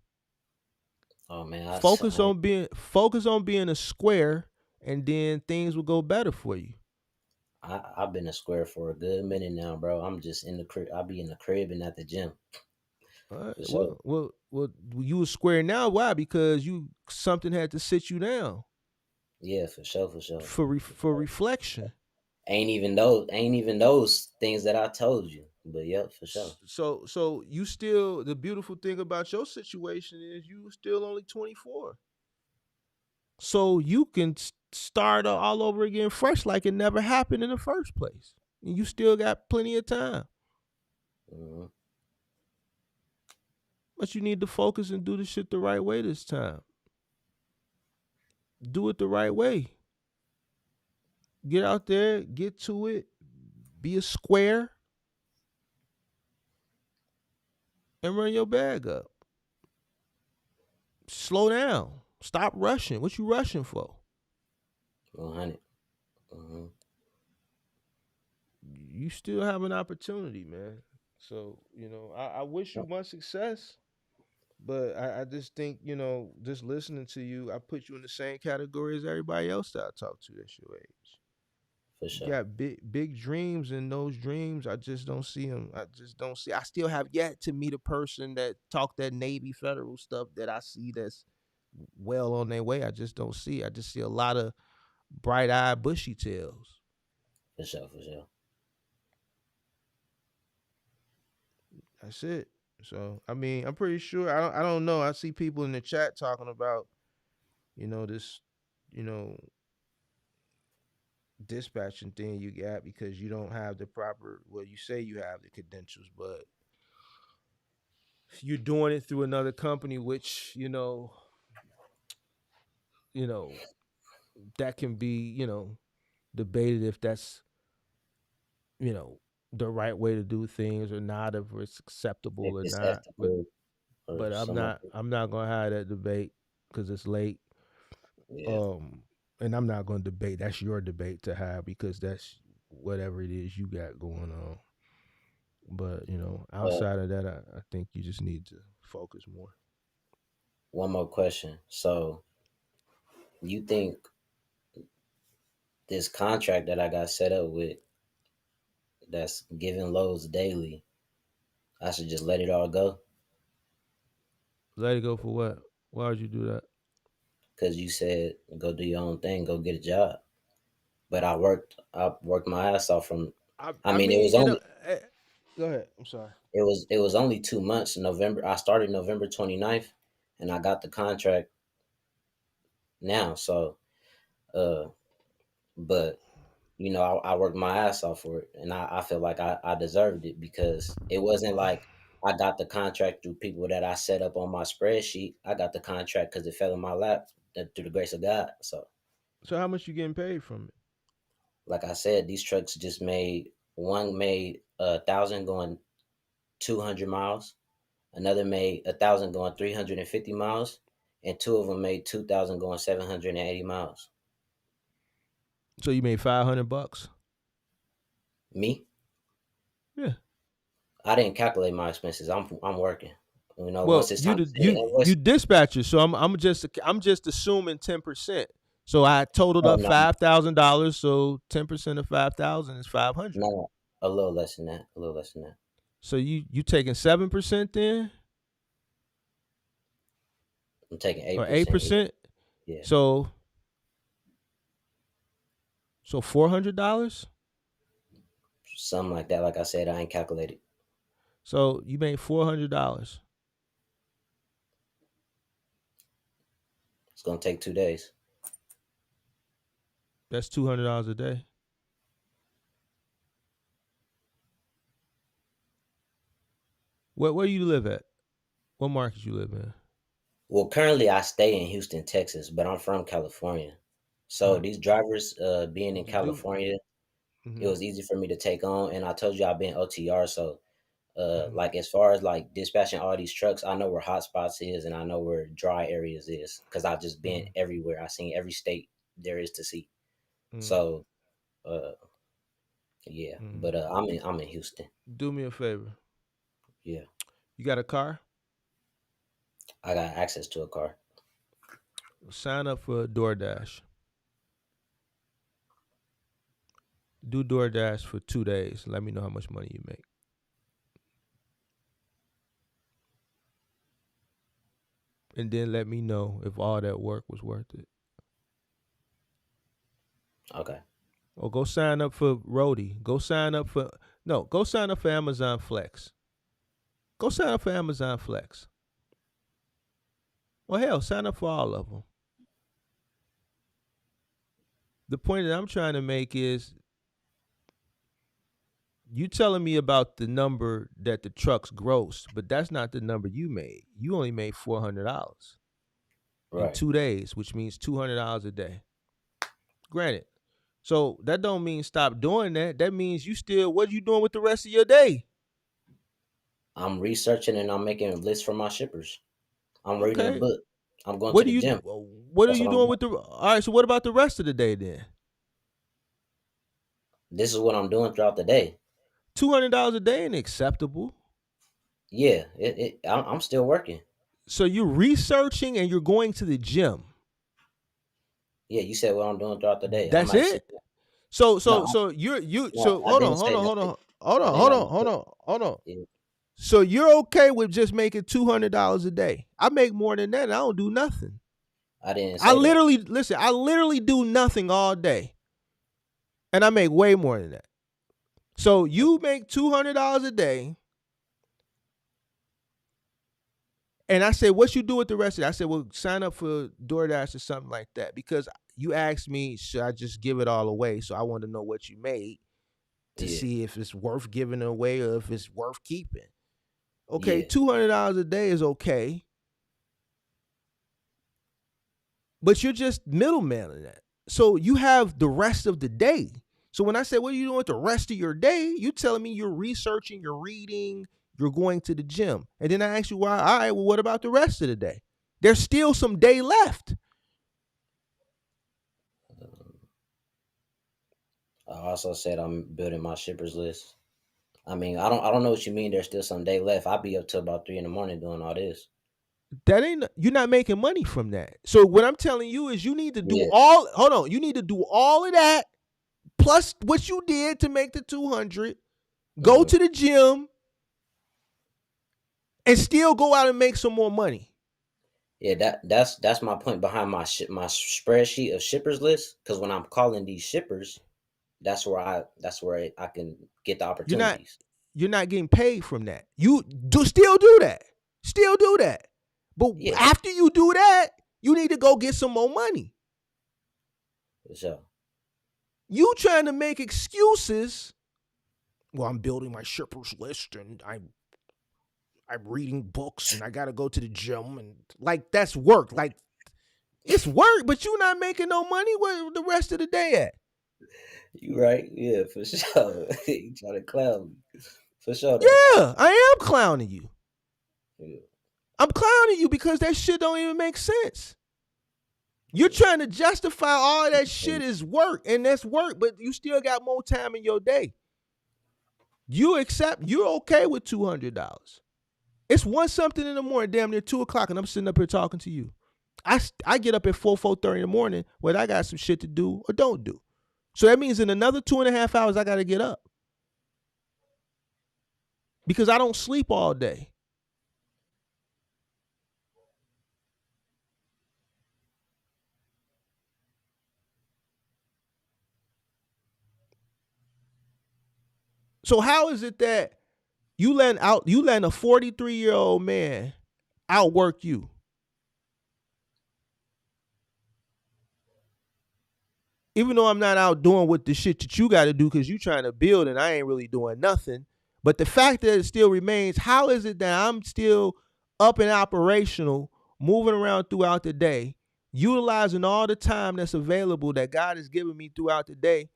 Oh man, Focus on being a square, and then things will go better for you. I've been a square for a good minute now, bro. I'm just in the crib. I'll be in the crib and at the gym All right. for sure. Well, you a square now. Why? Because something had to sit you down Yeah, for sure, for sure. for reflection. Ain't even those things that I told you. But yep, for sure, So you still, the beautiful thing about your situation is you still only 24. So you can start all over again fresh like it never happened in the first place. And you still got plenty of time. hmm But you need to focus and do the shit the right way this time. Do it the right way. Get out there, get to it, be a square, and run your bag up. Slow down. Stop rushing. What you rushing for? 100. hmm You still have an opportunity, man. So, I wish you much success. But I just think, just listening to you, I put you in the same category as everybody else that I talk to that's your age. For You sure, got big dreams, and those dreams, I just don't see them. I just don't see. I still have yet to meet a person that talk that Navy Federal stuff that I see that's well on their way. I just don't see. I just see a lot of bright eyed, bushy tails. for sure, for sure. That's it. So I'm pretty sure. I don't know. I see people in the chat talking about this dispatching thing you got because you don't have the proper. Well, you say you have the credentials, but you're doing it through another company, which you know that can be debated if that's you know the right way to do things or not, if it's if acceptable or it's not. but ethical or but i'm something like not i'm not gonna have that debate because it's late. that. Yeah. And I'm not gonna debate. That's your debate to have because that's whatever it is you got going on. But Uh, outside of that, I think you just need to focus more. one more question. So, you think this contract that I got set up with, that's giving loads daily, I should just let it all go? Let it go for what? Why would you do that? Because you said go do your own thing, go get a job. But I worked my ass off from. I I I mean, it mean, was only go ahead. I'm sorry. it was only 2 months. November. I started November 29th, and I got the contract now. So, uh, but I worked my ass off for it, and I feel like I deserved it because it wasn't like I got the contract through people that I set up on my spreadsheet. I got the contract because it fell in my lap through the grace of God. So, So how much you getting paid from it? like I said, these trucks just made 1,000 going 200 miles, another made 1,000 going 350 miles, and two of them made 2,000 going 780 miles. So you made $500. Me, Yeah. I didn't calculate my expenses. I'm working. Well, Once it's you time to did send the you invoice. dispatcher, so I'm just assuming 10%. So I totaled Oh up no, $5,000. So 10% of 5,000 is 500. no, a little less than that. A little less than that. So you taking 7% then, I'm taking eight or eight percent. Yeah, percent? yeah, So $400. something like that. Like I said, I ain't calculated. So you made $400. It's gonna take 2 days. That's $200 a day. Where you live at? What market you live in? Well, currently I stay in Houston, Texas, but I'm from California. So Uh, these drivers, being in do. California, it Mm-hmm, was easy for me to take on. And I told you I've been OTR, so mm-hmm, like as far as like dispatching all these trucks, I know where hot spots is and I know where dry areas is because I've just been mm-hmm, everywhere. I seen every state there is to see. mm-hmm, So uh yeah, mm-hmm. but I'm in Houston. Do me a favor. Yeah, You got a car? I got access to a car. Sign up for DoorDash. Do DoorDash for 2 days. Let me know how much money you make. And then let me know if all that work was worth it. Okay. Or go sign up for Roadie. Go sign up for Amazon Flex. Go sign up for Amazon Flex. Well, hell, sign up for all of them. The point that I'm trying to make is you telling me about the number that the trucks grossed, but that's not the number you made. You only made $400 in Right. 2 days, which means $200 a day. Granted. So that don't mean stop doing that. That means what are you doing with the rest of your day? I'm researching and I'm making lists for my shippers. I'm reading a Okay. book. I'm going to What do the you gym. what are That's you what I'm doing doing. with the all right, so what about the rest of the day then? This is what I'm doing throughout the day. $200 a day ain't acceptable. Yeah, I'm still working. So you're researching and you're going to the gym. Yeah, you said what I'm doing throughout the day. I'm That's actually it. So no, so so you're you no, so I hold on, didn't hold say on, that's hold it. on, hold I on, didn't hold know on, you hold said. on, hold on. Yeah, So you're okay with just making $200 a day? I make more than that. And I don't do nothing. I didn't I say that. literally listen. I literally do nothing all day, and I make way more than that. So you make $200 a day, and I said, "What you do with the rest of it?" I said, "Well, sign up for DoorDash or something like that," because you asked me, should I just give it all away? So I want to know what you made to Yeah. see if it's worth giving away or if it's worth keeping. Okay, Yeah. $200 a day is okay, but you're just middleman in that. So you have the rest of the day. So when I say, what are you doing with the rest of your day? You telling me you're researching, you're reading, you're going to the gym. And then I ask you why, all right, well, what about the rest of the day? There's still some day left. I also said I'm building my shippers list. I mean, I don't know what you mean. There's still some day left. I'll be up till about 3 in the morning doing all this. That ain't, you're not making money from that. So what I'm telling you is you need to do Yeah. all, hold on, you need to do all of that plus what you did to make the 200, go Hmm. to the gym, and still go out and make some more money. Yeah, that's my point behind my spreadsheet of shippers list. Because when I'm calling these shippers, that's where I can get the You're not opportunities. you're not getting paid from that. You do still do that. Still do that. But Yeah, after you do that, you need to go get some more money. for sure. You trying to make excuses. Well, I'm building my shippers list and I'm reading books and I gotta go to the gym and like that's work. Like it's work, but you're not making no money. Where the rest of the day at? You right? Yeah, for sure. You trying to clown me? For sure though. Yeah, I am clowning you. Yeah. I'm clowning you because that shit don't even make sense. You're trying to justify all that shit is work, and that's work, but you still got more time in your day. You're okay with $200. It's 1 something in the morning, damn near 2 o'clock, and I'm sitting up here talking to you. I get up at 4:30 in the morning, whether I got some shit to do or don't do. So that means in another 2.5 hours, I got to get up because I don't sleep all day. So how is it that you letting a 43-year-old man outwork you? Even though I'm not out doing what the shit that you got to do because you trying to build and I ain't really doing nothing. But the fact that it still remains, how is it that I'm still up and operational, moving around throughout the day, utilizing all the time that's available that God has given me throughout the day,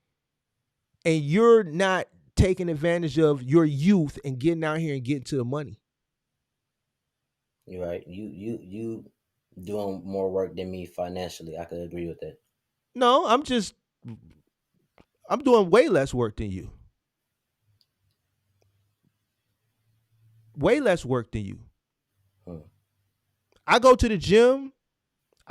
and you're not taking advantage of your youth and getting out here and getting to the money? You right. You doing more work than me financially. I could agree with that. No, I'm doing way less work than you. Way less work than you. Hmm. I go to the gym.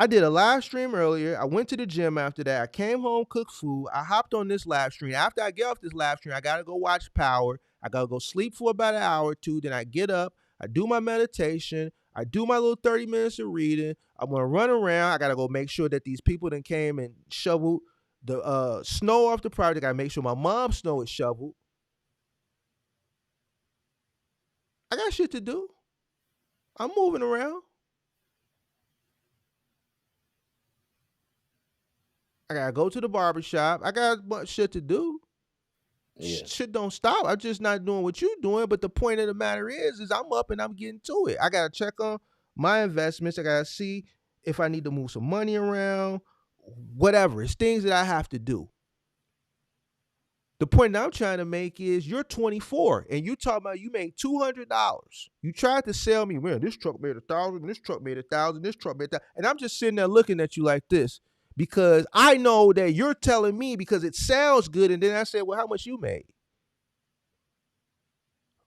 I did a live stream earlier. I went to the gym after that. I came home, cooked food. I hopped on this live stream. After I get off this live stream, I got to go watch Power. I got to go sleep for about an hour or two. Then I get up. I do my meditation. I do my little 30 minutes of reading. I'm going to run around. I got to go make sure that these people that came and shoveled the snow off the project. I make sure my mom's snow is shoveled. I got shit to do. I'm moving around. I gotta go to the barbershop. I got much shit to do. Yeah. Shit don't stop. I'm just not doing what you doing. But the point of the matter is I'm up and I'm getting to it. I gotta check on my investments. I gotta see if I need to move some money around. Whatever. It's things that I have to do. The point that I'm trying to make is you're 24 and you talking about you made $200. You tried to sell me, man, this truck made 1,000, this truck made 1,000, this truck made 1,000. And I'm just sitting there looking at you like this because I know that you're telling me because it sounds good. And then I said, well, how much you made?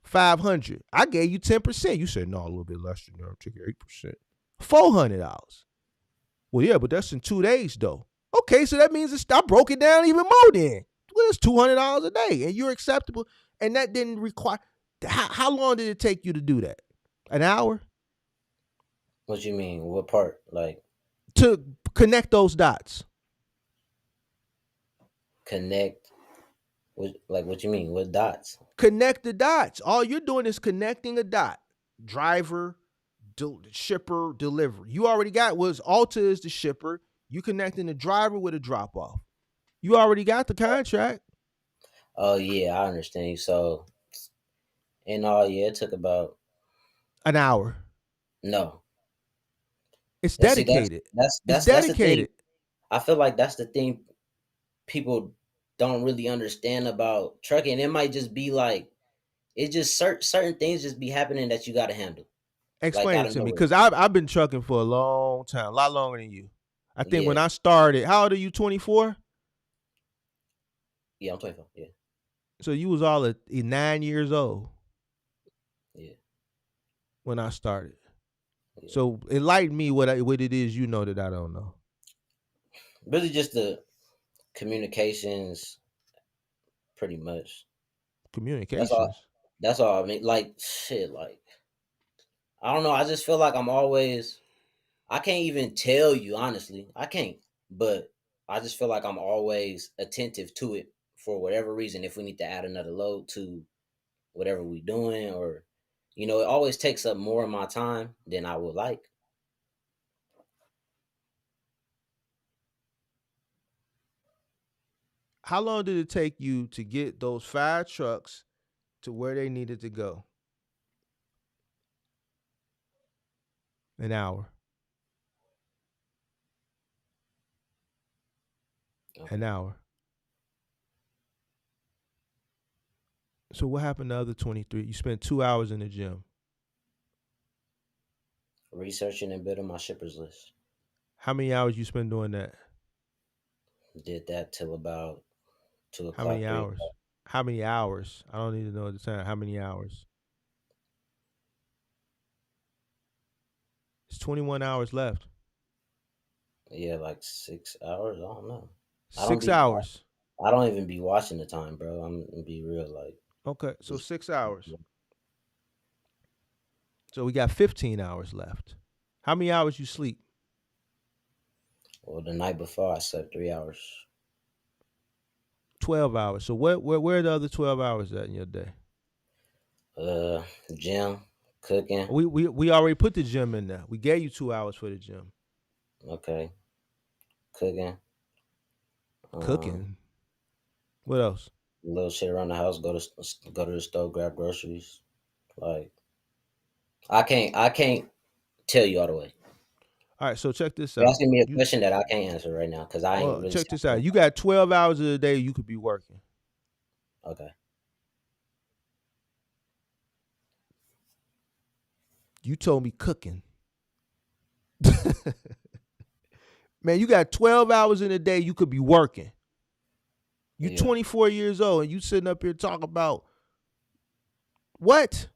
500. I gave you 10%. You said, no, a little bit less than that. I'll take 8%. $400. Well, yeah, but that's in 2 days though. Okay, so that means I broke it down even more then. Well, it's $200 a day and you're acceptable. And that didn't require, how long did it take you to do that? An hour? What you mean? What part? Like To connect those dots. connect? What you mean? What dots? Connect the dots. All you're doing is connecting a dot. Driver, shipper, delivery. You already got was Alta is the shipper. You connecting the driver with a drop off. You already got the contract. Oh yeah, I understand you. So in all, yeah, it took about An hour. no. It's And see, that's dedicated. that's It's that's that's the thing. dedicated. I feel like that's the thing people don't really understand about trucking. It might just be like it just certain things just be happening that you got to handle like Explain out it of to me, nowhere. because I've been trucking for a long time, a lot longer than you. I think when Yeah, I started, how old are you? 24. yeah, I'm 24. Yeah, So you was all at 9 years old yeah, when I started. yeah. So enlighten me what it is you know that I don't know. Really, just the communications, pretty much. That's all. Communications. That's all. I mean, like shit. Like I don't know. I just feel like I'm always. I can't even tell you honestly. I can't. But I just feel like I'm always attentive to it for whatever reason. If we need to add another load to whatever we doing, or it always takes up more of my time than I would like. How long did it take you to get those 5 trucks to where they needed to go? An hour. An Okay. hour. So what happened to the other 23? You spent 2 hours in the gym. Researching and building my shippers list. How many hours you spend doing that? Did that till about two How many o'clock, 3 o'clock. hours? How many hours? I don't need to know at the time. How many hours? It's 21 hours left. Yeah, like 6 hours. I don't know. I don't Six be. hours. I don't even be watching the time, bro. I'm gonna be real. Like, Okay, so just 6 hours. So we got 15 hours left. How many hours you sleep? well, the night before I slept 3 hours. 12 hours. So where are the other 12 hours at in your day? Uh, Gym, cooking. We already put the gym in there. We gave you 2 hours for the gym. Okay, cooking. Um, Cooking. What else? little shit around the house. Go to the store, grab groceries. Like, I can't tell you all the way. All right, so check this You're out. asking me a You question that I can't answer right now because I ain't Well, really check sat this there out. and You got 12 hours of the day you could be working. okay. You told me cooking. Man, you got 12 hours in a day you could be working. You Yeah, 24 years old and you sitting up here talking about what?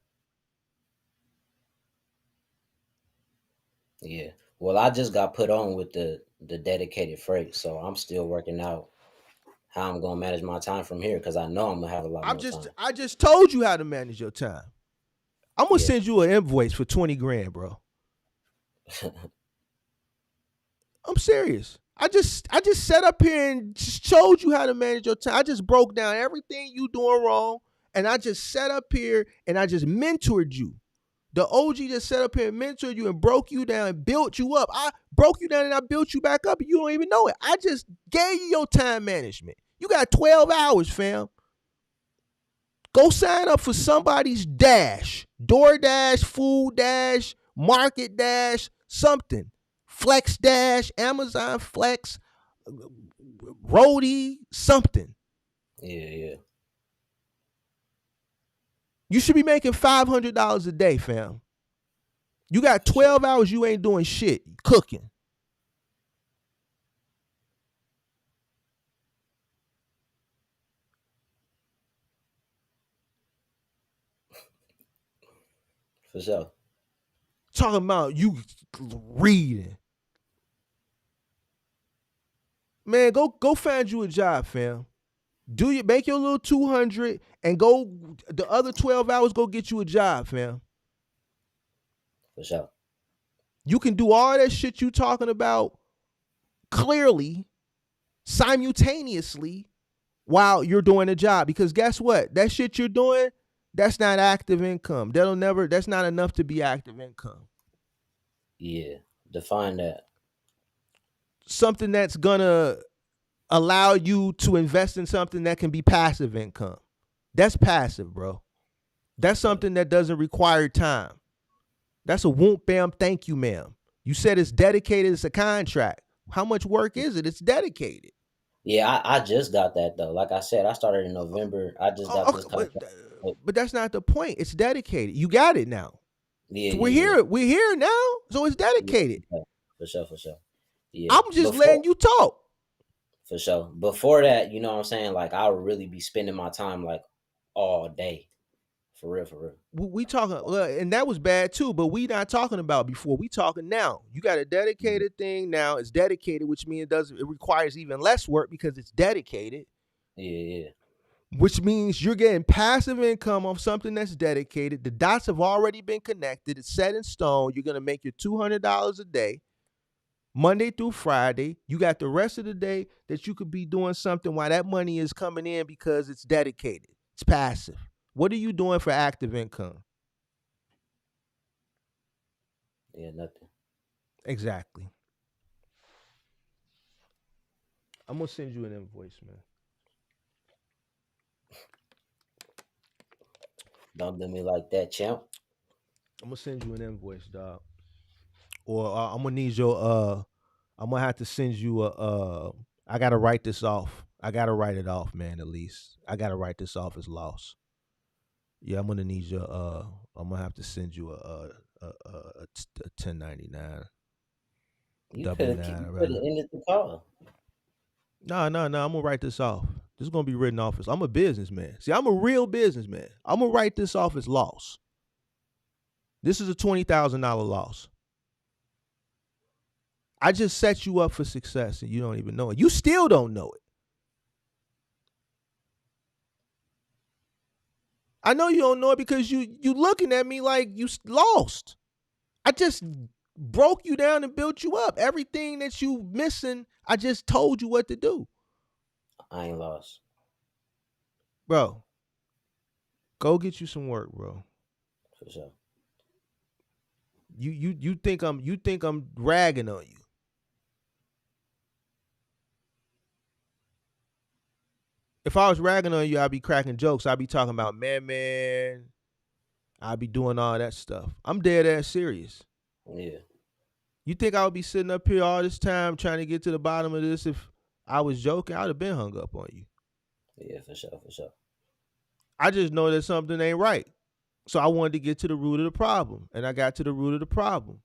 yeah. Well, I just got put on with the dedicated freight, so I'm still working out how I'm gonna manage my time from here because I know I'm gonna have a lot more time. I just told you how to manage your time. I'm gonna Yeah, send you an invoice for 20 grand, bro. I'm serious. I just sat up here and just showed you how to manage your time. I just broke down everything you doing wrong, and I just sat up here and I just mentored you. The OG just sat up here and mentored you and broke you down and built you up. I broke you down and I built you back up, and you don't even know it. I just gave you your time management. You got 12 hours, fam. Go sign up for somebody's Dash, DoorDash, Food Dash, Market Dash, something. Flex Dash, Amazon Flex, Roadie, something. yeah, yeah. You should be making $500 a day, fam. You got For sure, 12 hours, you ain't doing shit, cooking. for sure. Talking about you reading. Man, go find you a job, fam. Make your little 200 and go the other 12 hours, go get you a job, fam. For sure. You can do all that shit you talking about clearly, simultaneously, while you're doing a job. Because guess what? That shit you're doing, that's not active income. That's not enough to be active income. Yeah. Define that. something that's gonna allow you to invest in something that can be passive income. That's passive, bro. That's Okay. something that doesn't require time. That's a whoop bam, thank you, ma'am. You said it's dedicated, it's a contract. How much work is it? It's dedicated. Yeah, I just got that though. Like I said, I started in November. I just got Okay, this contract. but that's not the point. It's dedicated. You got it now. Yeah, So yeah, we're yeah, here. We're here now. So it's yeah. dedicated. For sure, for sure. Yeah. I'm just letting Before you talk. For sure. Before that, you know what I'm saying? Like I would really be spending my time like all day. For real, for real. We talking, and that was bad too. But we not talking about before. We talking now. You got a Yeah, dedicated thing now. It's dedicated, which means it requires even less work because it's dedicated. yeah, Which means you're getting passive income off something that's dedicated. The dots have already been connected. It's set in stone. You're gonna make your $200 a day, Monday through Friday. You got the rest of the day that you could be doing something while that money is coming in because it's dedicated. It's passive. What are you doing for active income? yeah, nothing. Exactly. I'm gonna send you an invoice, man. Don't do me like that, champ. I'm gonna send you an invoice, dog. Or I'm gonna need your I'm gonna have to send you a I gotta write this off. I gotta write it off, man, at least. I gotta write this off as loss. Yeah, I'm gonna need your I'm gonna have to send you a 1099. You Double could have nine you could have rather. ended the call. No, no, no. I'm gonna write this off. This is gonna be written off as I'm a businessman. See, I'm a real businessman. I'm gonna write this off as loss. This is a $20,000 loss. I just set you up for success and you don't even know it. You still don't know it. I know you don't know it because you looking at me like you lost. I just broke you down and built you up. Everything that you missing, I just told you what to do. I ain't lost. Bro, go get you some work, bro. For sure. You think I'm ragging on you. If I was ragging on you, I'd be cracking jokes. I'd be talking about man. I'd be doing all that stuff. I'm dead ass serious. Yeah, You think I would be sitting up here all this time trying to get to the bottom of this if I was joking? I'd have been hung up on you. yeah, for sure, for sure. I just know that something ain't right. So I wanted to get to the root of the problem. And I got to the root of the problem.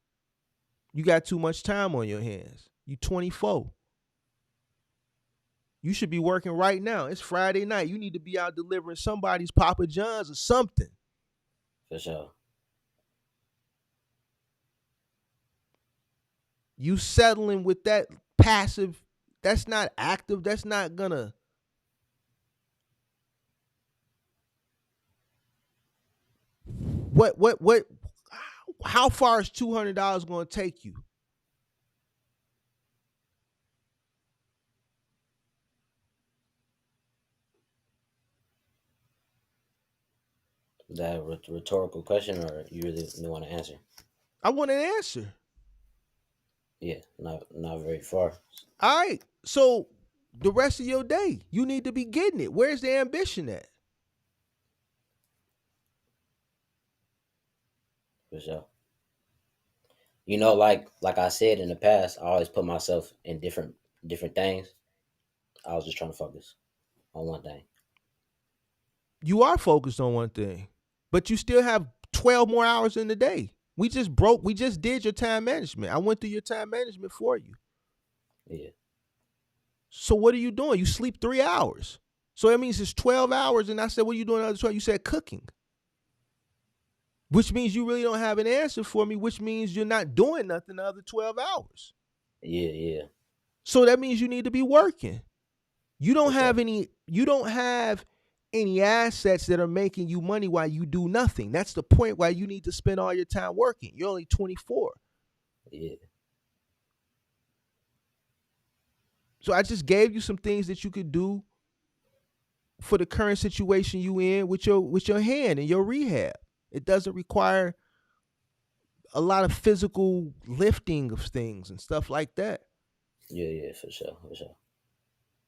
You got too much time on your hands. You 24. You should be working right now. It's Friday night. You need to be out delivering somebody's Papa John's or something. For sure. You settling with that passive, that's not active. That's not gonna. What how far is $200 gonna take you? That rhetorical question, or you really want to answer? I want an answer. Yeah, not very far. All right. So the rest of your day, you need to be getting it. Where's the ambition at? For sure. You know, like I said in the past, I always put myself in different things. I was just trying to focus on one thing. You are focused on one thing, but you still have 12 more hours in the day. We just did your time management. I went through your time management for you. Yeah, So what are you doing? You sleep 3 hours. So that means it's 12 hours. And I said, what are you doing the other 12? You said cooking. Which means you really don't have an answer for me, which means you're not doing nothing the other 12 hours. yeah, So that means you need to be working. You don't for sure. have any assets that are making you money while you do nothing. That's the point why you need to spend all your time working. You're only 24. Yeah, So I just gave you some things that you could do for the current situation you in with your hand and your rehab. It doesn't require a lot of physical lifting of things and stuff like that. Yeah, for sure, for sure.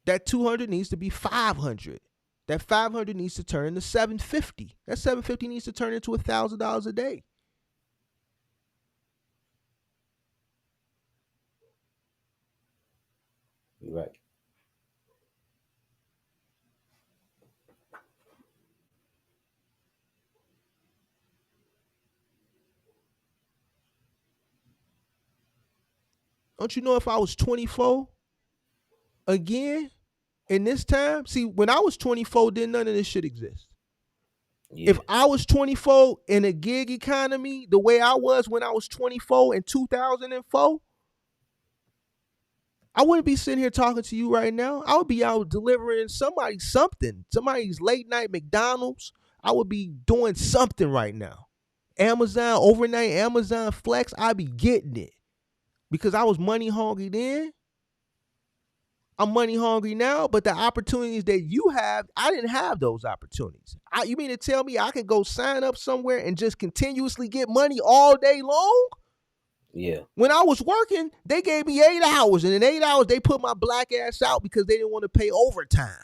That 200 needs to be 500. That 500 needs to turn into 750. That 750 needs to turn into $1,000 a day. You're right. Don't you know if I was 24 again in this time? See, when I was 24, then none of this shit exist. If Yeah, I was 24 in a gig economy the way I was when I was 24 in 2004, I wouldn't be sitting here talking to you right now. I would be out delivering somebody something, somebody's late night McDonald's. I would be doing something right now. Amazon, overnight Amazon Flex, I'd be getting it because I was money hungry then. I'm money hungry now, but the opportunities that you have, I didn't have those opportunities. You mean to tell me I can go sign up somewhere and just continuously get money all day long? yeah, When I was working, they gave me 8 hours, and in 8 hours, they put my black ass out because they didn't want to pay overtime.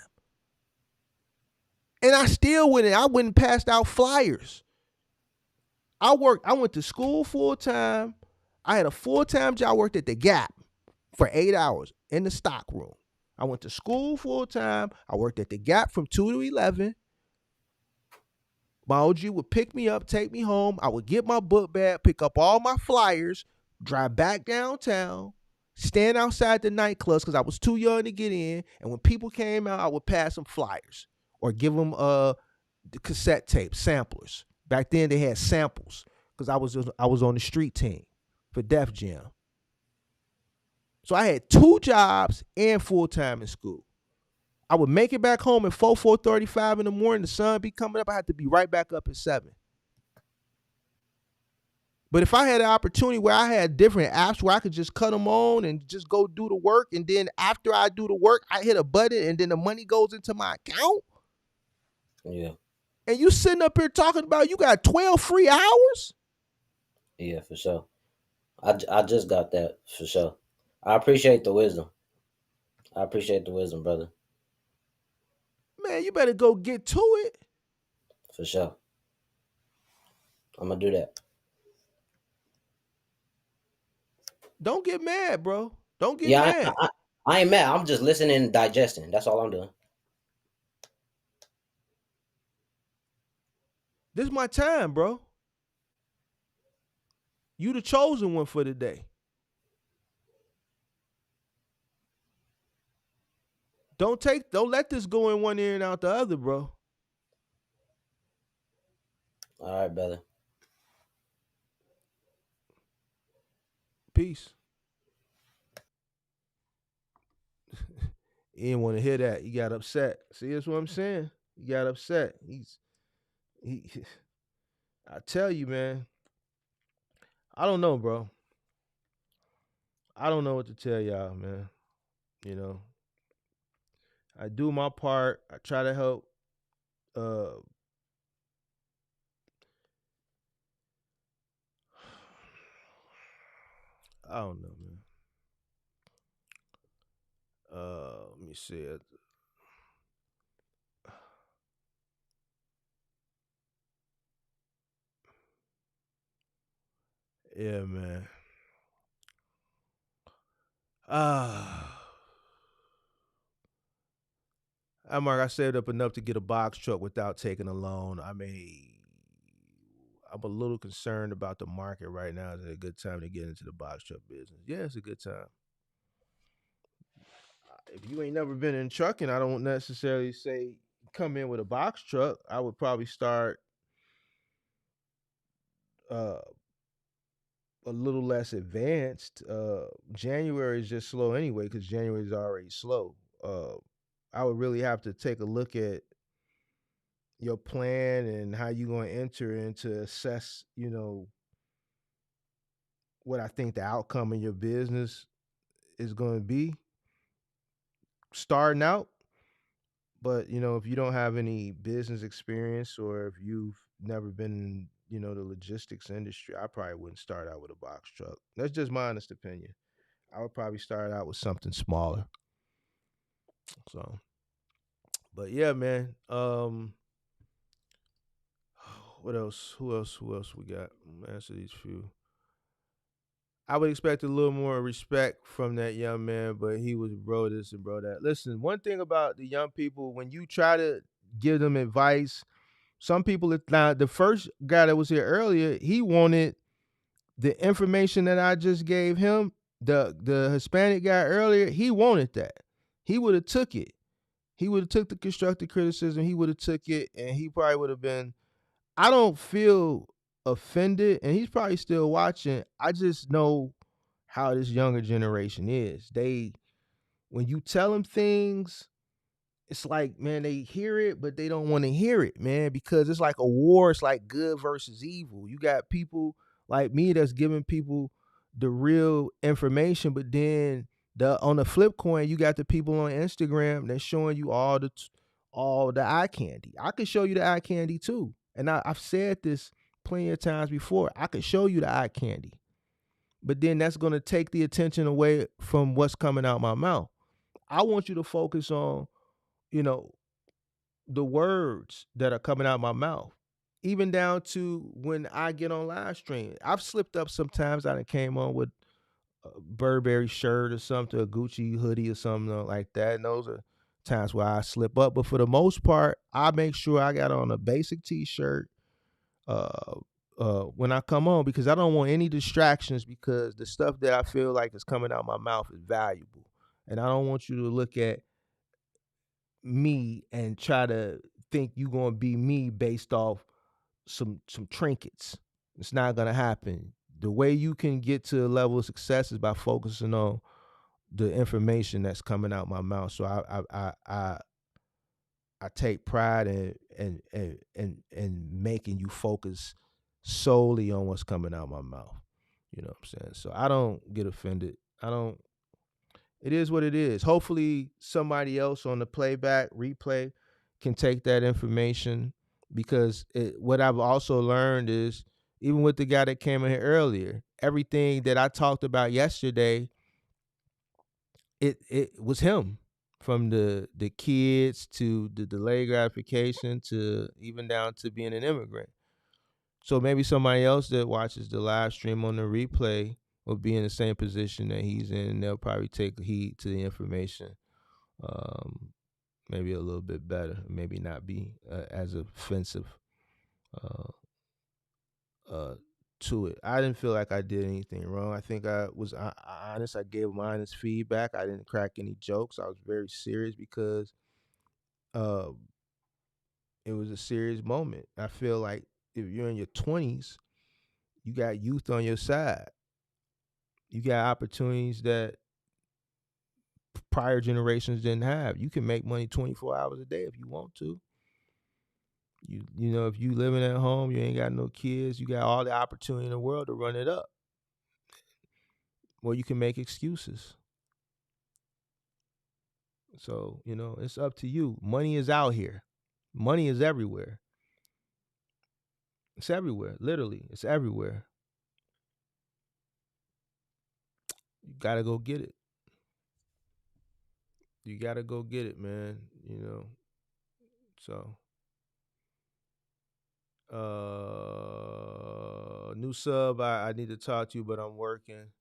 And I still went in. I went and passed out flyers. I went to school full time. I had a full-time job. I worked at the Gap for 8 hours in the stock room. I went to school full time. I worked at the Gap from 2 to 11. My OG would pick me up, take me home. I would get my book bag, pick up all my flyers, drive back downtown, stand outside the nightclubs because I was too young to get in. And when people came out, I would pass them flyers or give them the cassette tape samplers. Back then they had samples because I was on the street team for Def Jam. So I had 2 jobs and full time in school. I would make it back home at 4:35 in the morning. The sun be coming up. I had to be right back up at 7. But if I had an opportunity where I had different apps where I could just cut them on and just go do the work, and then after I do the work, I hit a button and then the money goes into my account. yeah, And you sitting up here talking about you got 12 free hours? yeah, for sure. I just got that for sure. I appreciate the wisdom. I appreciate the wisdom, brother, Man, you better go get to it. for sure. I'm gonna do that. Don't get mad, bro. Don't get Yeah, mad. I ain't mad. I'm just listening and digesting. That's all I'm doing. This is my time, bro. You the chosen one for the day. Don't let this go in one ear and out the other, bro. All right, brother. Peace. He didn't want to hear that. He got upset. See, that's what I'm saying. He got upset. He I tell you, man. I don't know, bro. I don't know what to tell y'all, man. You know, I do my part. I try to help. Uh, I don't know, man. Let me see. Yeah, man. Ah, Mark, I saved up enough to get a box truck without taking a loan. I'm a little concerned about the market right now. Is it a good time to get into the box truck business? Yeah, it's a good time. If you ain't never been in trucking, I don't necessarily say come in with a box truck. I would probably start uh, a little less advanced. January is just slow anyway because January is already slow. I would really have to take a look at your plan and how you're going to enter into assess, what I think the outcome of your business is going to be starting out. But, if you don't have any business experience or if you've never been in, the logistics industry, I probably wouldn't start out with a box truck. That's just my honest opinion. I would probably start out with something smaller. So, but yeah, man. What else? Who else? Who else we got? Answer these few. I would expect a little more respect from that young man, but he was bro this and bro that. Listen, one thing about the young people, when you try to give them advice, some people, now the first guy that was here earlier, he wanted the information that I just gave him. The Hispanic guy earlier, he wanted that. He would have took it. He would have took the constructive criticism. He would have took it, and he probably would have been. I don't feel offended, and he's probably still watching. I just know how this younger generation is. They, when you tell them things, it's like, man, they hear it, but they don't want to hear it, man, because it's like a war. It's like good versus evil. You got people like me that's giving people the real information, but then the on the flip coin, you got the people on Instagram that's showing you all the eye candy. I could show you the eye candy too, and I've said this plenty of times before. I could show you the eye candy, but then that's going to take the attention away from what's coming out my mouth. I want you to focus on, you know, the words that are coming out my mouth, even down to when I get on live stream. I've slipped up sometimes. I done came on with a Burberry shirt or something, a Gucci hoodie or something like that. And those are times where I slip up. But for the most part, I make sure I got on a basic t-shirt uh, when I come on, because I don't want any distractions, because the stuff that I feel like is coming out my mouth is valuable. And I don't want you to look at me and try to think you gonna be me based off some trinkets. It's not gonna happen. The way you can get to a level of success is by focusing on the information that's coming out my mouth. So I take pride in making you focus solely on what's coming out my mouth. You know what I'm saying? So I don't get offended. I don't. It is what it is. Hopefully somebody else on the playback replay can take that information, because what I've also learned is, even with the guy that came in here earlier, everything that I talked about yesterday, it was him, from the kids to the delayed gratification to even down to being an immigrant. So maybe somebody else that watches the live stream on the replay will be in the same position that he's in, and they'll probably take heed to the information, um, maybe a little bit better, maybe not be as offensive uh, uh, to it. I didn't feel like I did anything wrong. I think I was honest. I gave him honest feedback. I didn't crack any jokes. I was very serious, because uh, it was a serious moment. I feel like if you're in your 20s, you got youth on your side. You got opportunities that prior generations didn't have. You can make money 24 hours a day if you want to. You know, if you living at home, you ain't got no kids, you got all the opportunity in the world to run it up. Well, you can make excuses. So, you know, it's up to you. Money is out here. Money is everywhere. It's everywhere. Literally, it's everywhere. You gotta go get it. You gotta go get it, man. You know. So new sub, I need to talk to you, but I'm working.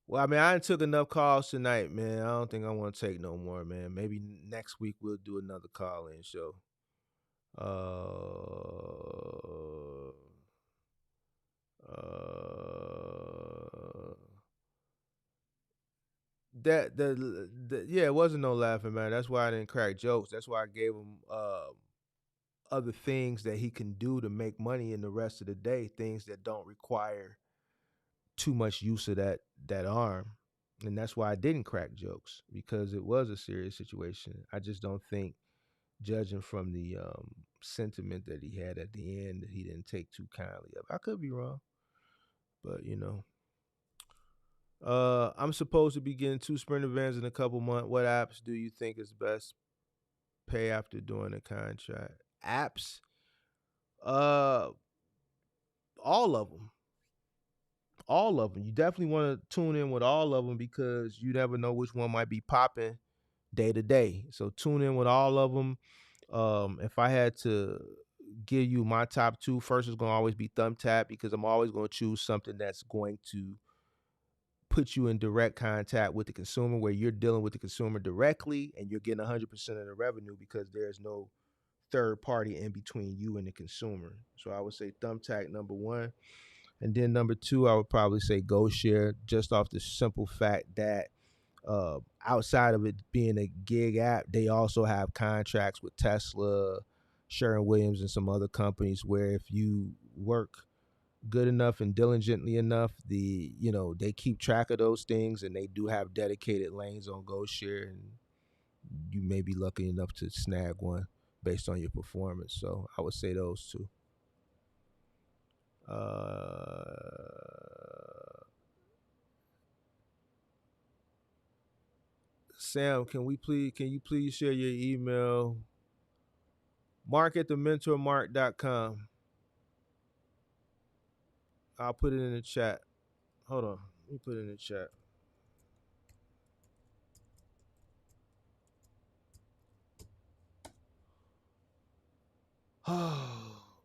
Well, I mean, I took enough calls tonight, man. I don't think I want to take no more, man. Maybe next week we'll do another call-in show. Uh, uh, yeah, it wasn't no laughing, man. That's why I didn't crack jokes. That's why I gave him other things that he can do to make money in the rest of the day. Things that don't require too much use of that arm. And that's why I didn't crack jokes, because it was a serious situation. I just don't think, judging from the sentiment that he had at the end, that he didn't take too kindly of. I could be wrong, but you know. I'm supposed to be getting 2 sprinter vans in a couple months. What apps do you think is best pay after doing a contract? Apps, uh, all of them. all of them. You definitely want to tune in with all of them because you never know which one might be popping day to day. So tune in with all of them. If I had to give you my top two, first is going to always be Thumbtack because I'm always going to choose something that's going to put you in direct contact with the consumer, where you're dealing with the consumer directly and you're getting 100% of the revenue because there's no third party in between you and the consumer. So I would say Thumbtack number one. And then number two, I would probably say GoShare, just off the simple fact that outside of it being a gig app, they also have contracts with Tesla, Sherwin-Williams, and some other companies where if you work good enough and diligently enough, they keep track of those things, and they do have dedicated lanes on GoShare, and you may be lucky enough to snag one based on your performance. So I would say those two. Sam, can you please share your email? Mark@thementormark.com. I'll put it in the chat. Hold on. Let me put it in the chat.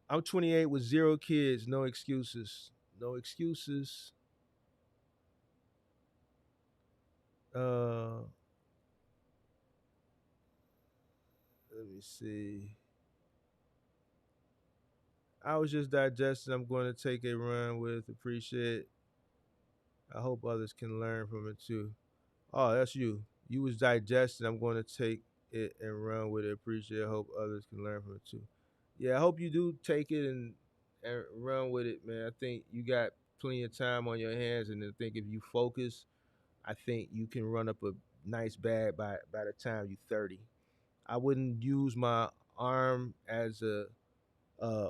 I'm 28 with 0 kids. No excuses. No excuses. Let me see. I was just digesting. I'm going to take a run with. Appreciate. I hope others can learn from it too. Oh, that's you. You was digesting. I'm going to take it and run with it. Appreciate. I hope others can learn from it too. Yeah, I hope you do take it and run with it, man. I think you got plenty of time on your hands, and I think if you focus, I think you can run up a nice bag by the time you're 30. I wouldn't use my arm uh,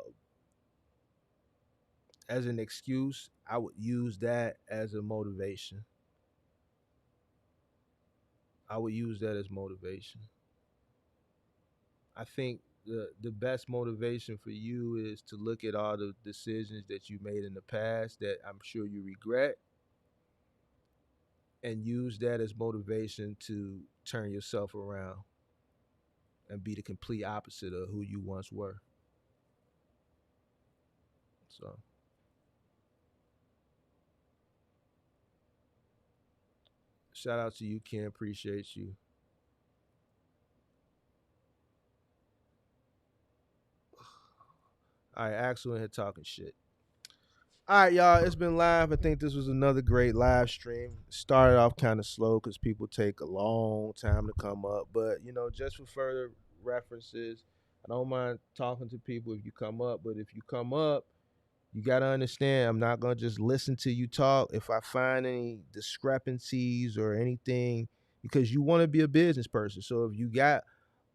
as an excuse. I would use that as a motivation. I would use that as motivation. I think the best motivation for you is to look at all the decisions that you made in the past that I'm sure you regret, and use that as motivation to turn yourself around and be the complete opposite of who you once were. So shout out to you, Ken. Appreciate you. All right, Axel in here talking shit. All right, y'all. It's been live. I think this was another great live stream. Started off kind of slow because people take a long time to come up. But, just for further references, I don't mind talking to people if you come up. But if you come up, you got to understand, I'm not going to just listen to you talk. If I find any discrepancies or anything, because you want to be a business person. So if you got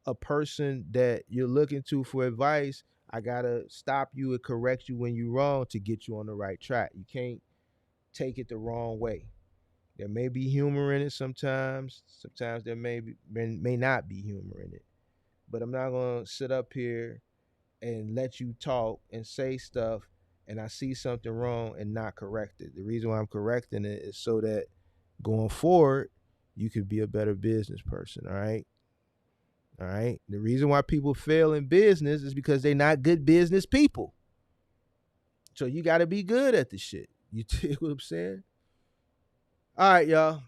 a person that you're looking to for advice, I gotta stop you and correct you when you're wrong to get you on the right track. You can't take it the wrong way. There may be humor in it sometimes. Sometimes there may not be humor in it. But I'm not gonna sit up here and let you talk and say stuff and I see something wrong and not correct it. The reason why I'm correcting it is so that going forward, you could be a better business person, all right? All right. The reason why people fail in business is because they're not good business people. So you got to be good at the shit. You take what I'm saying? All right, y'all.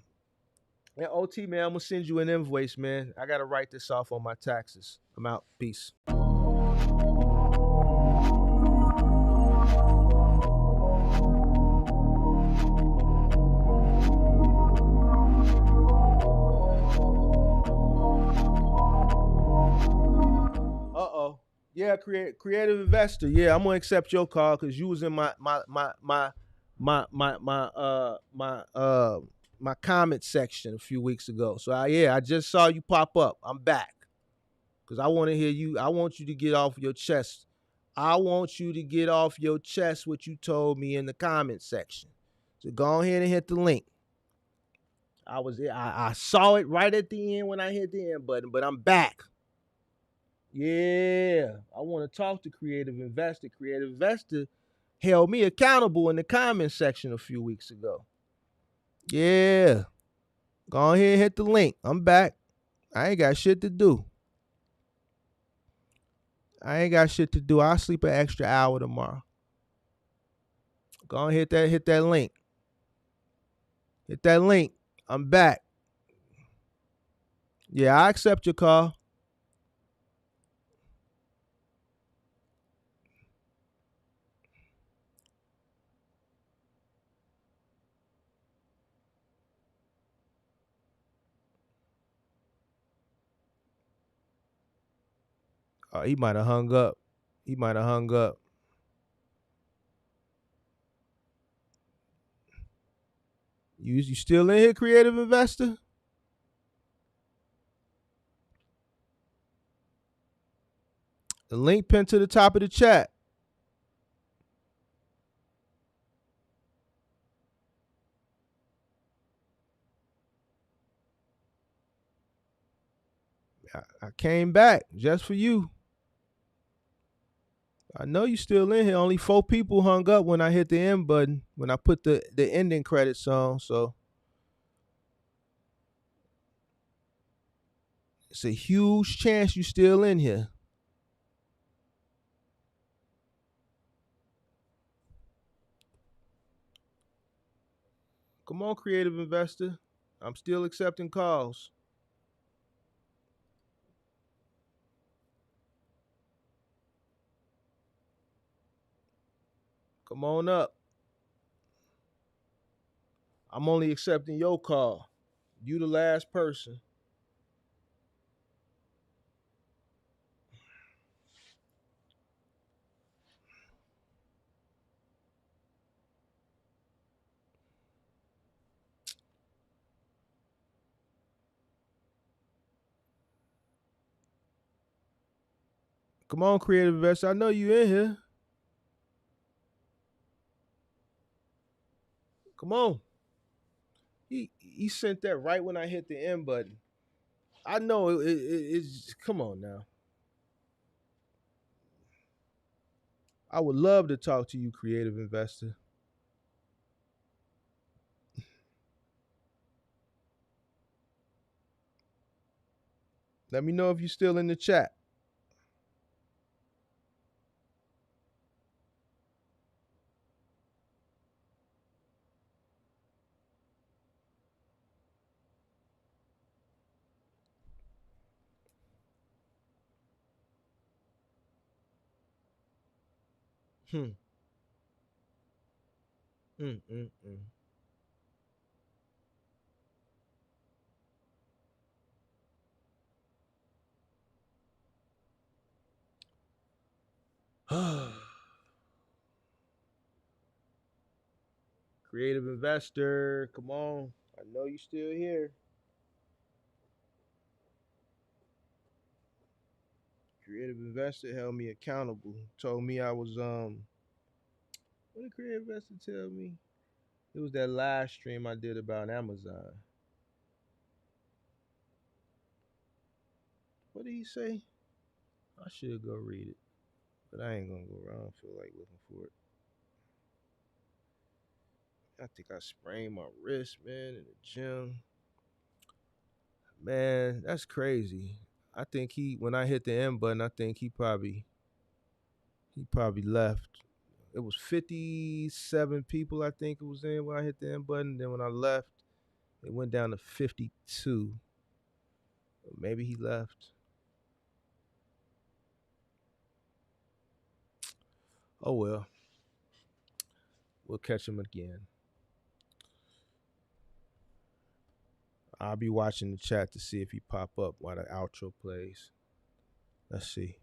And OT, man, I'm going to send you an invoice, man. I got to write this off on my taxes. I'm out. Peace. Yeah, creative investor. Yeah, I'm gonna accept your call because you was in my comment section a few weeks ago. So I just saw you pop up. I'm back because I want to hear you. I want you to get off your chest. I want you to get off your chest what you told me in the comment section. So go ahead and hit the link. I saw it right at the end when I hit the end button, but I'm back. Yeah, I want to talk to Creative Investor. Creative Investor held me accountable in the comment section a few weeks ago. Yeah. Go ahead and hit the link. I'm back. I ain't got shit to do. I'll sleep an extra hour tomorrow. Go on, hit that link. Hit that link. I'm back. Yeah, I accept your call. Oh, he might have hung up. You still in here, creative investor? The link pinned to the top of the chat. I came back just for you. I know you still in here. Only 4 people hung up when I hit the end button, when I put the ending credits on. So it's a huge chance you still in here. Come on, creative investor. I'm still accepting calls. Come on up. I'm only accepting your call. You the last person. Come on, creative investor. I know you in here. Come on. He sent that right when I hit the end button. I know it's come on now. I would love to talk to you, creative investor. Let me know if you're still in the chat. Hmm. Mm. Creative investor, come on. I know you still here. Creative investor held me accountable. Told me I was what did creative investor tell me? It was that live stream I did about Amazon. What did he say? I should go read it, but I ain't gonna go around. I don't feel like looking for it. I think I sprained my wrist, man, in the gym. Man, that's crazy. I think when I hit the end button, I think he probably left. It was 57 people, I think it was in when I hit the end button. Then when I left, it went down to 52. Maybe he left. Oh well. We'll catch him again. I'll be watching the chat to see if he pop up while the outro plays. Let's see.